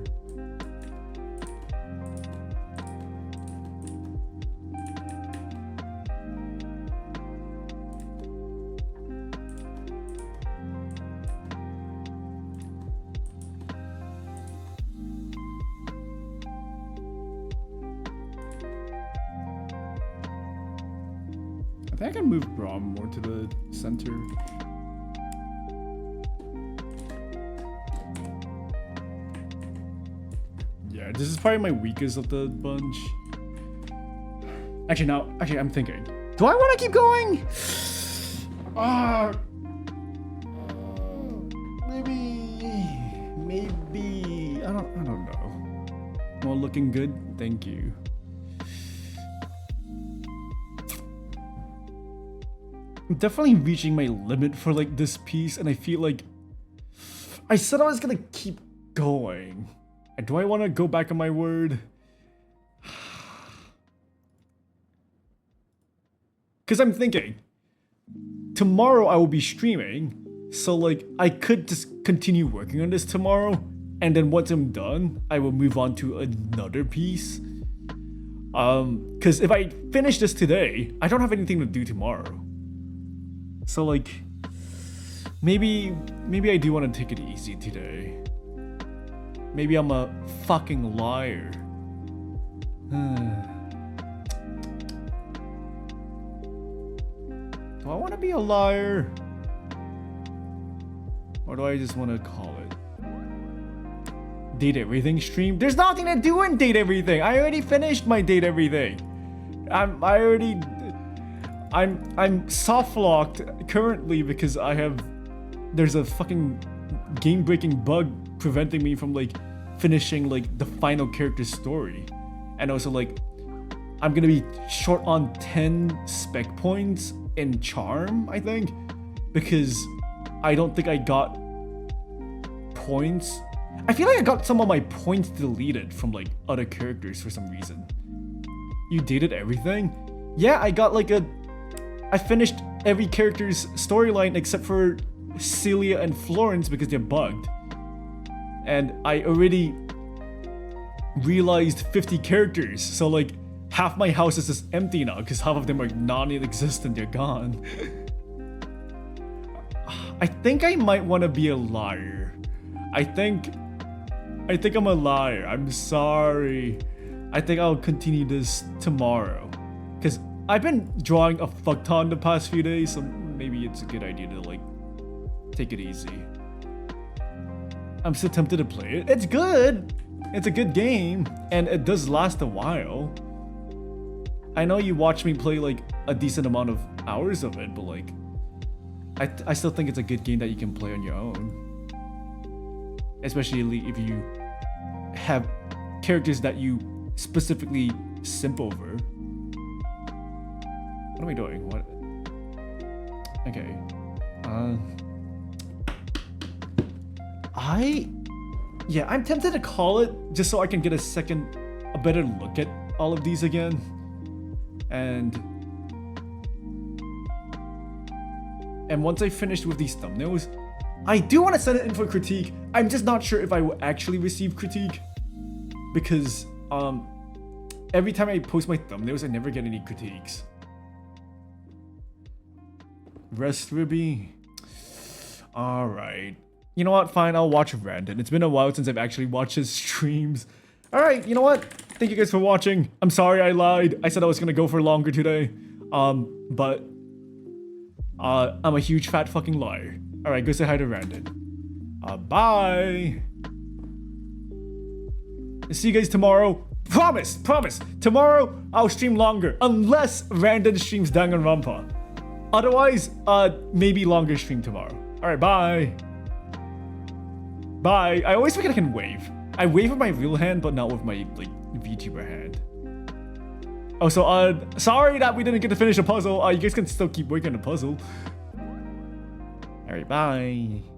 I think I can move Braum more to the center. Yeah, this is probably my weakest of the bunch. Actually, I'm thinking. Do I want to keep going? Maybe. I don't know. Well, looking good. Thank you. I'm definitely reaching my limit for like this piece, and I feel like I said I was gonna keep going. And do I want to go back on my word? Because I'm thinking tomorrow I will be streaming, so like I could just continue working on this tomorrow, and then once I'm done, I will move on to another piece. Because if I finish this today, I don't have anything to do tomorrow. So like, maybe I do want to take it easy today. Maybe I'm a fucking liar. Do I want to be a liar? Or do I just want to call it Date Everything stream? There's nothing to do in Date Everything. I already finished my Date Everything. I'm soft locked currently because there's a fucking game breaking bug preventing me from like finishing like the final character story. And also like I'm gonna be short on 10 spec points in charm, I think, because I don't think I got points. I feel like I got some of my points deleted from like other characters for some reason. You dated everything? Yeah, I finished every character's storyline except for Celia and Florence because they're bugged. And I already realized 50 characters, so like half my house is just empty now because half of them are non-existent, they're gone. I think I might want to be a liar. I think I'm a liar. I'm sorry. I think I'll continue this tomorrow because I've been drawing a fuck ton the past few days, so maybe it's a good idea to like take it easy. I'm still tempted to play it. It's good. It's a good game, and it does last a while. I know you watch me play like a decent amount of hours of it, but like I still think it's a good game that you can play on your own. Especially if you have characters that you specifically simp over. What am I doing? What? Okay. I'm tempted to call it just so I can get a better look at all of these again. And once I finished with these thumbnails, I do want to send it in for critique. I'm just not sure if I will actually receive critique because every time I post my thumbnails, I never get any critiques. Rest Ruby. Alright. You know what? Fine, I'll watch Brandon. It's been a while since I've actually watched his streams. Alright, you know what? Thank you guys for watching. I'm sorry I lied. I said I was gonna go for longer today. But I'm a huge fat fucking liar. Alright, go say hi to Brandon. Bye. See you guys tomorrow. Promise. Tomorrow, I'll stream longer. Unless Brandon streams Danganronpa. Otherwise, maybe longer stream tomorrow. Alright, bye. Bye. I always forget I can wave. I wave with my real hand, but not with my, like, VTuber hand. Oh, so, sorry that we didn't get to finish the puzzle. You guys can still keep working on the puzzle. Alright, bye.